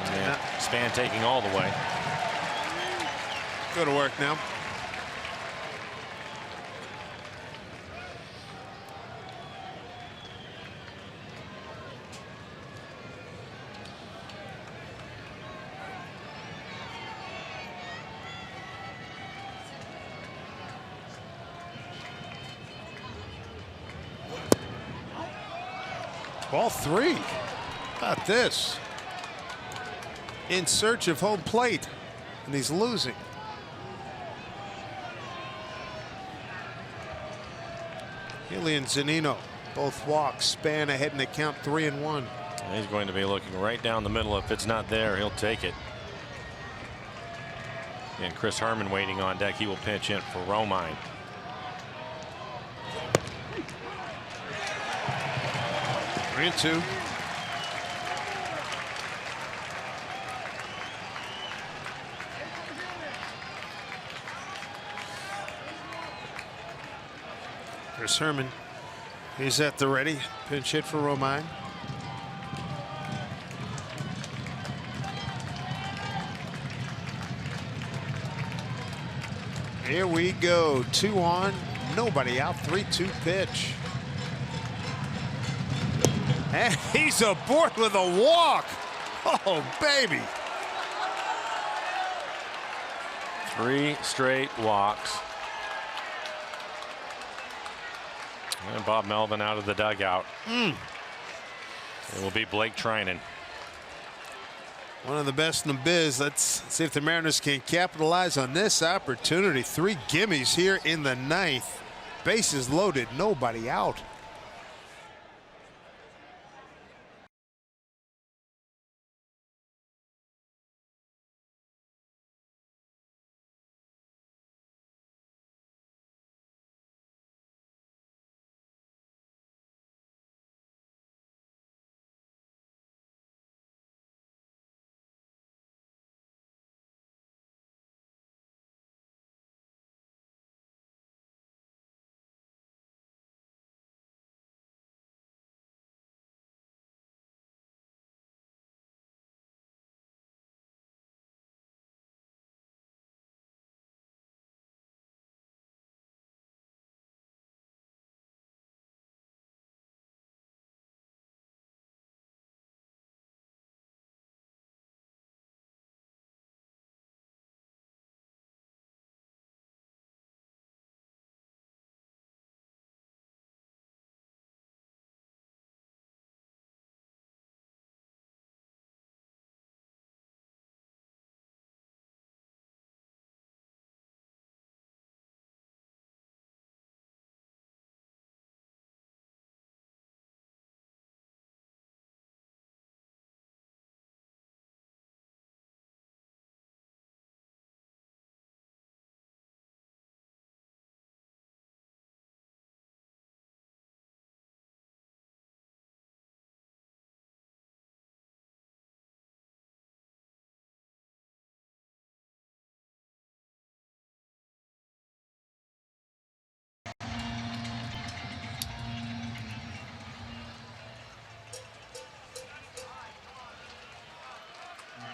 B: And Span taking all the way.
A: Go to work now. Ball 3. How about this? In search of home plate, and he's losing. Healy and Zunino both walk. Span ahead in the count, 3-1.
B: He's going to be looking right down the middle. If it's not there, he'll take it. And Chris Herman waiting on deck. He will pinch in for Romine.
A: Three and 2. Chris Herman. He's at the ready. Pinch hit for Romine. Here we go. 2 on, nobody out. 3-2 pitch. And he's aboard with a walk. Oh, baby.
B: 3 straight walks. And Bob Melvin out of the dugout. It will be Blake Trinan.
A: One of the best in the biz. Let's see if the Mariners can capitalize on this opportunity. 3 gimmies here in the 9th. Bases loaded, nobody out.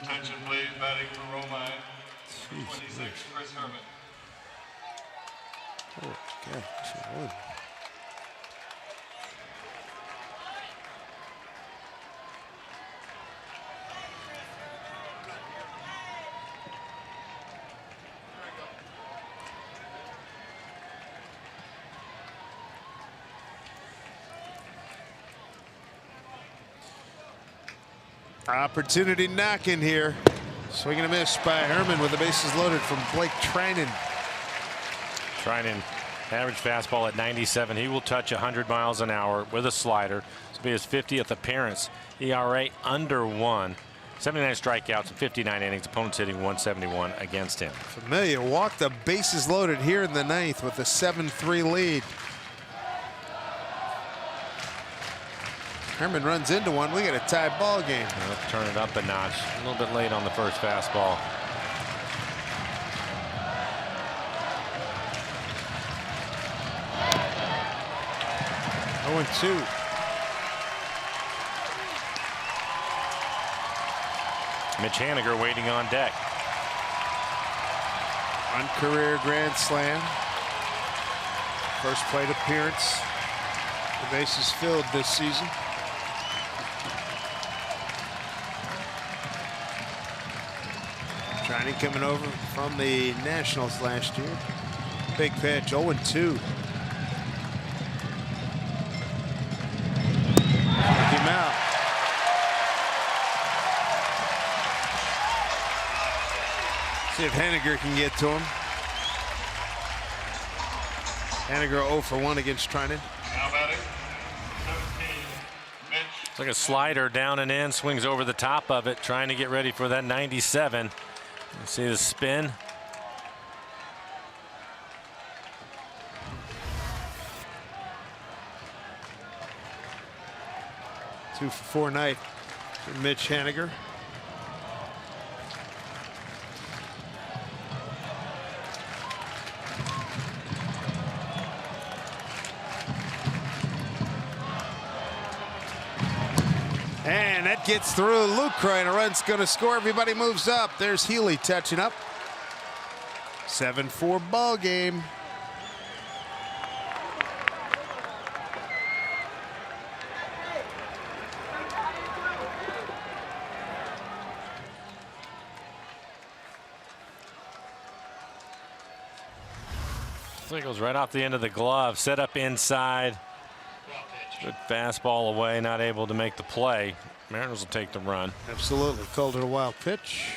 C: Attention please, batting for Roma, 26, Chris Herman.
A: Oh, okay. Opportunity knocking here. Swing and a miss by Herman with the bases loaded from Blake Trinan.
B: Trinan, average fastball at 97. He will touch 100 miles an hour with a slider. This will be his 50th appearance. ERA under 1. 79 strikeouts and 59 innings. Opponents hitting 171 against him.
A: Familia walked the bases loaded here in the 9th with a 7-3 lead. Herman runs into one. We got a tie ball game.
B: Let's turn it up a notch. A little bit late on the first fastball.
A: Oh, 2.
B: Mitch Haniger waiting on deck.
A: On career grand slam. First plate appearance. The bases filled this season. Trinan coming over from the Nationals last year. Big pitch, 0-2. Took him out. See if Haniger can get to him. Haniger 0 for 1 against Trinan.
C: Now batting, 17, Mitch.
B: It's like a slider down and in, swings over the top of it, trying to get ready for that 97. You see the spin.
A: Two for 4 night for Mitch Haniger. And that gets through. Lucroy, and a run's going to score. Everybody moves up. There's Healy touching up. 7-4 ball game.
B: So it goes right off the end of the glove, set up inside. Good fastball away, not able to make the play. Mariners will take the run.
A: Absolutely. Called it a wild pitch.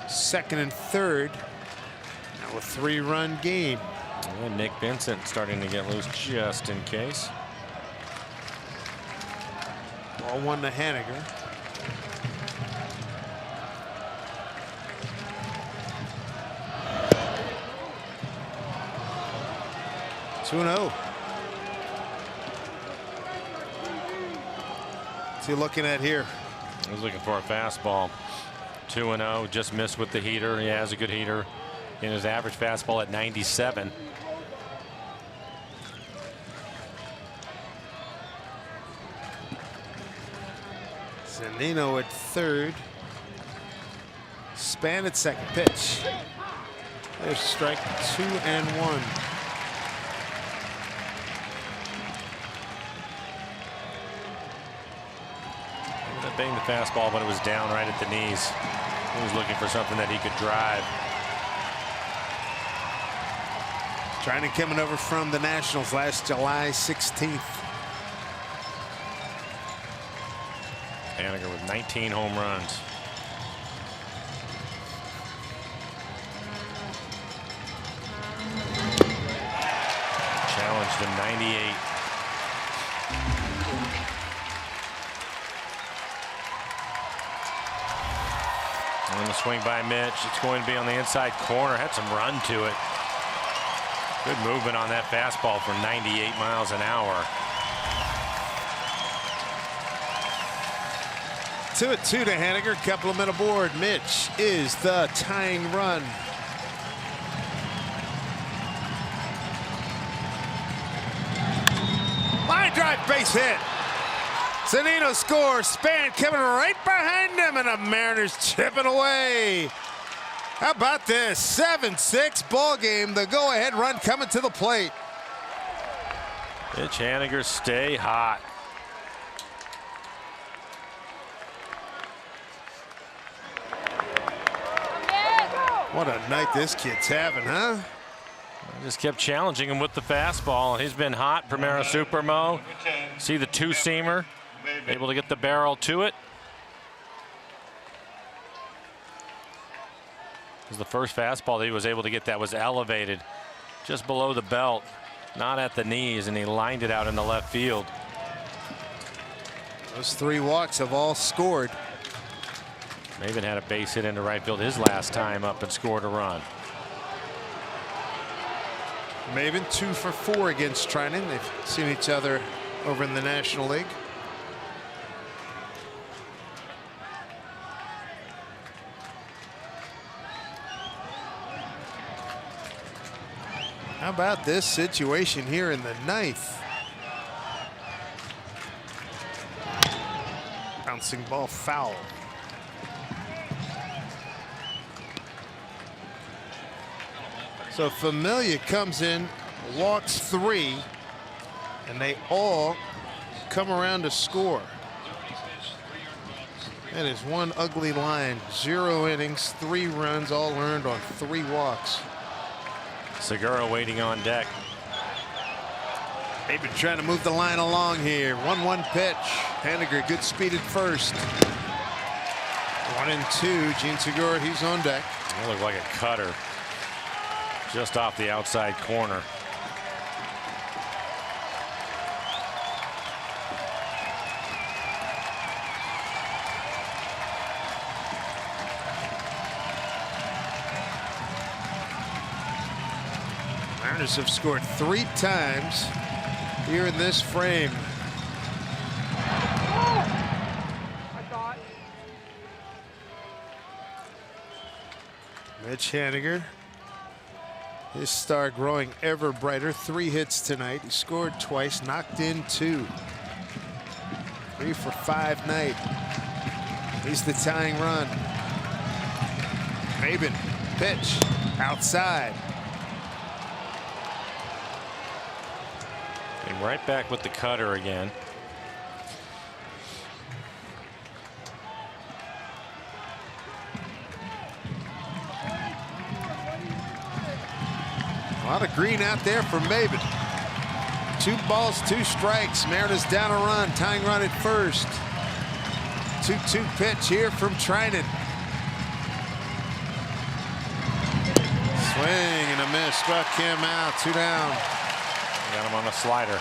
A: Second and third. Now a 3-run game.
B: And Nick Vincent starting to get loose just in case.
A: Ball 1 to Haniger. Two and 0. What's he looking at here?
B: He's looking for a fastball. 2-0, just missed with the heater. He has a good heater in his average fastball at 97.
A: Zunino at third. Span at second. Pitch. There's strike 2 and 1.
B: Bang the fastball, but it was down right at the knees. He was looking for something that he could drive.
A: Trying to coming over from the Nationals last July 16th.
B: Haniger with 19 home runs. Challenged to 98. And the swing by Mitch. It's going to be on the inside corner. Had some run to it. Good movement on that fastball for 98 miles an hour.
A: 2-2 to Haniger. Couple of men aboard. Mitch is the tying run. Line drive, base hit. Zunino scores. Span coming right behind him, and the Mariners chipping away. How about this? 7-6 ball game. The go-ahead run coming to the plate.
B: Mitch Haniger, stay hot.
A: What a night this kid's having, huh?
B: Just kept challenging him with the fastball. He's been hot. Primera Supermo. See the two-seamer. Able to get the barrel to it. This is the first fastball that he was able to get that was elevated just below the belt, not at the knees, and he lined it out in the left field.
A: Those 3 walks have all scored.
B: Maven had a base hit into right field his last time up and scored a run.
A: Maven 2 for 4 against Trinan. They've seen each other over in the National League. How about this situation here in the 9th? Bouncing ball foul. So Familia comes in, walks 3, and they all come around to score. That is one ugly line. 0 innings, 3 runs, all earned on 3 walks.
B: Segura waiting on deck.
A: They've been trying to move the line along here. 1-1 pitch. Haniger, good speed at first. 1-2. Gene Segura, he's on deck.
B: That looked like a cutter. Just off the outside corner.
A: Mariners have scored 3 times here in this frame. Mitch Haniger, his star growing ever brighter. 3 hits tonight. He scored twice, knocked in 2. 3 for 5 night. He's the tying run. Maven, pitch, outside.
B: And right back with the cutter again.
A: A lot of green out there for Maven. 2 balls, 2 strikes. Mariners down a run, tying run at first. 2-2 pitch here from Trinan. Swing and a miss, struck him out. 2 down.
B: Got him on a slider.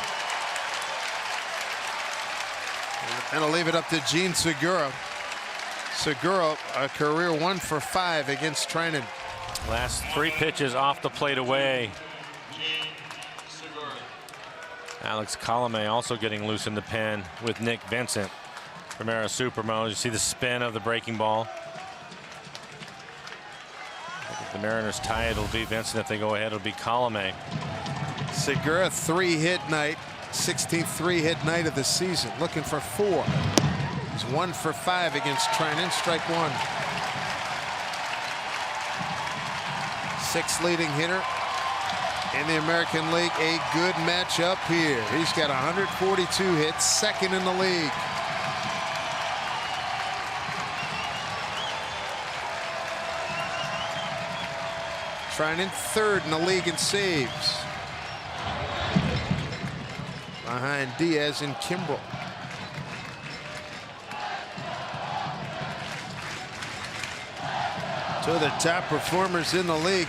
A: And I'll leave it up to Gene Segura. Segura, a career 1 for 5 against Trinan.
B: Last 3 pitches off the plate away. Alex Colomé also getting loose in the pen with Nick Vincent. Primera Supermo. You see the spin of the breaking ball. If the Mariners tie it, it'll be Vincent. If they go ahead, it'll be Colomé.
A: Segura, 3-hit night. 16th 3-hit night of the season. Looking for 4. He's 1 for 5 against Trinan. Strike 1. 6th leading hitter in the American League. A good matchup here. He's got 142 hits, 2nd in the league. Trinan 3rd in the league in saves, behind Diaz and Kimbrel. Two of the top performers in the league.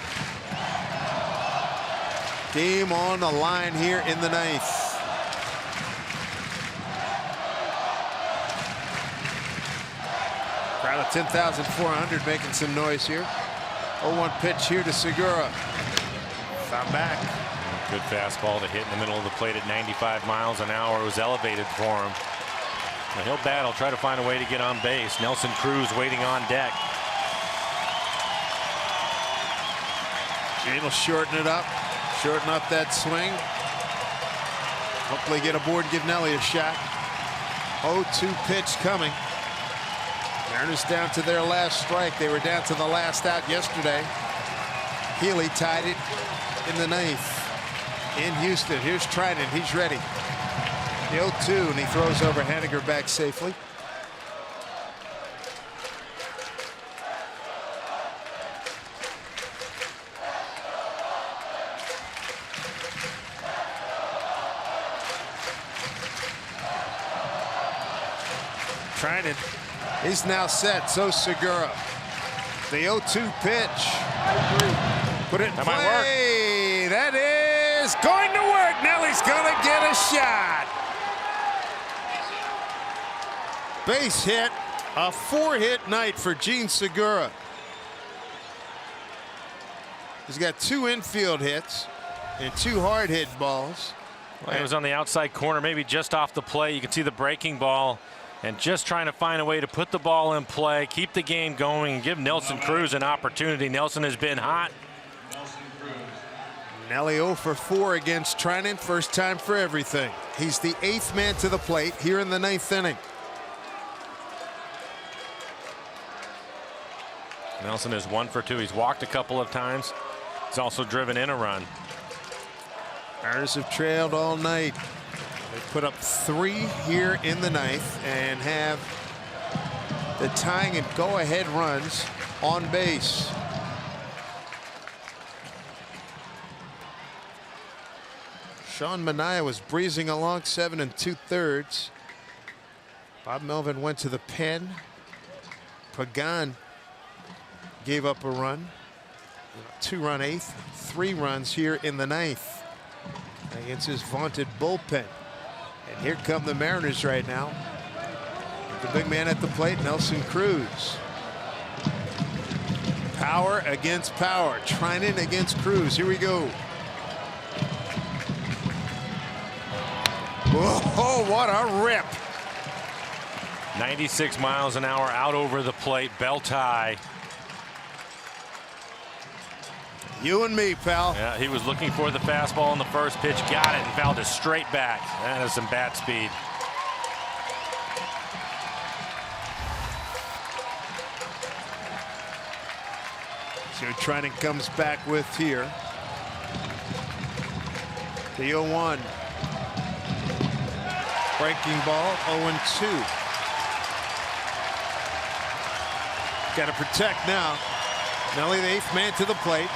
A: Game on the line here in the 9th. Crowd of 10,400 making some noise here. 0-1 pitch here to Segura. Found back.
B: Good fastball to hit in the middle of the plate at 95 miles an hour. It was elevated for him. Now he'll battle, try to find a way to get on base. Nelson Cruz waiting on deck.
A: Gene will shorten it up. Shorten up that swing. Hopefully get aboard and give Nelly a shot. 0-2 pitch coming. Mariners down to their last strike. They were down to the last out yesterday. Healy tied it in the 9th. In Houston, here's Trinan. He's ready. The 0-2, and he throws over Haniger back safely. Trinan, he's now set. So Segura. The 0-2 pitch. Put it in play. That is going to work. Nelly's going to get a shot. Base hit. A 4-hit night for Gene Segura. He's got 2 infield hits and 2 hard hit balls.
B: Well, it was on the outside corner, maybe just off the play. You can see the breaking ball. And just trying to find a way to put the ball in play, keep the game going, and give Nelson Cruz an opportunity. Nelson has been hot.
A: Nelly 0 for 4 against Trinan. First time for everything. He's the 8th man to the plate here in the 9th inning.
B: Nelson is 1 for 2. He's walked a couple of times. He's also driven in a run.
A: Mariners have trailed all night. They put up 3 here in the 9th and have the tying and go-ahead runs on base. Sean Manaea was breezing along 7 2/3. Bob Melvin went to the pen. Pagan gave up a run. 2-run 8th, 3 runs here in the 9th against his vaunted bullpen. And here come the Mariners right now. The big man at the plate, Nelson Cruz. Power against power. Trinan against Cruz. Here we go. Whoa, what a rip.
B: 96 miles an hour out over the plate. Bell tie.
A: You and me, pal.
B: Yeah, he was looking for the fastball in the first pitch, got it, and fouled it straight back. That is some bat speed.
A: So Trinan comes back with here. The 0-1. Breaking ball, 0-2. Got to protect now. Nelly, the 8th man to the plate.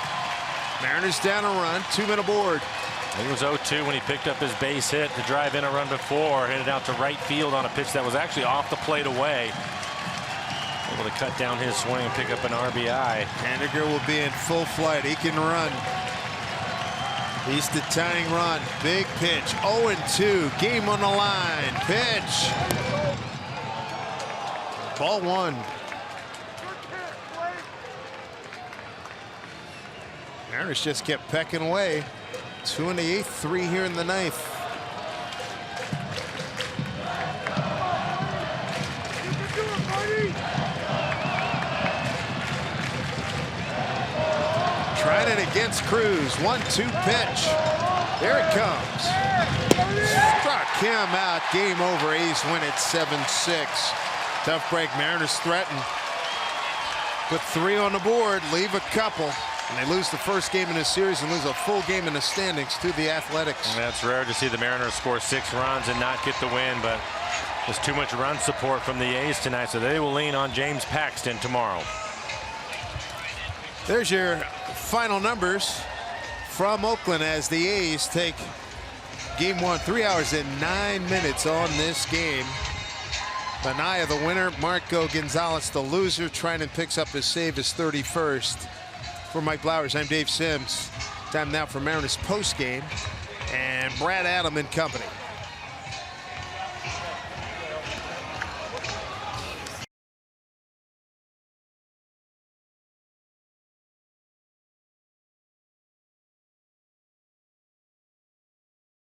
A: Mariners down a run, 2 men aboard.
B: He was 0-2 when he picked up his base hit to drive in a run before. Hit it out to right field on a pitch that was actually off the plate away. Able to cut down his swing and pick up an RBI.
A: Haniger will be in full flight. He can run. He's the tying run. Big pitch. 0-2. Game on the line. Pitch. Ball one. Mariners just kept pecking away. 2 in the 8th, 3 here in the 9th. Tried it against Cruz. 1-2 pitch. There it comes. Struck him out. Game over. A's win it 7-6. Tough break. Mariners threaten. Put 3 on the board. Leave a couple. And they lose the first game in the series and lose a full game in the standings to the Athletics.
B: And that's rare to see the Mariners score 6 runs and not get the win, but there's too much run support from the A's tonight, so they will lean on James Paxton tomorrow.
A: There's your final numbers from Oakland as the A's take game 1. 3 hours and 9 minutes on this game. Minaya the winner, Marco Gonzalez the loser. Trinan picks up his save, his 31st. For Mike Blowers, I'm Dave Sims. Time now for Mariners post game and Brad Adam and company.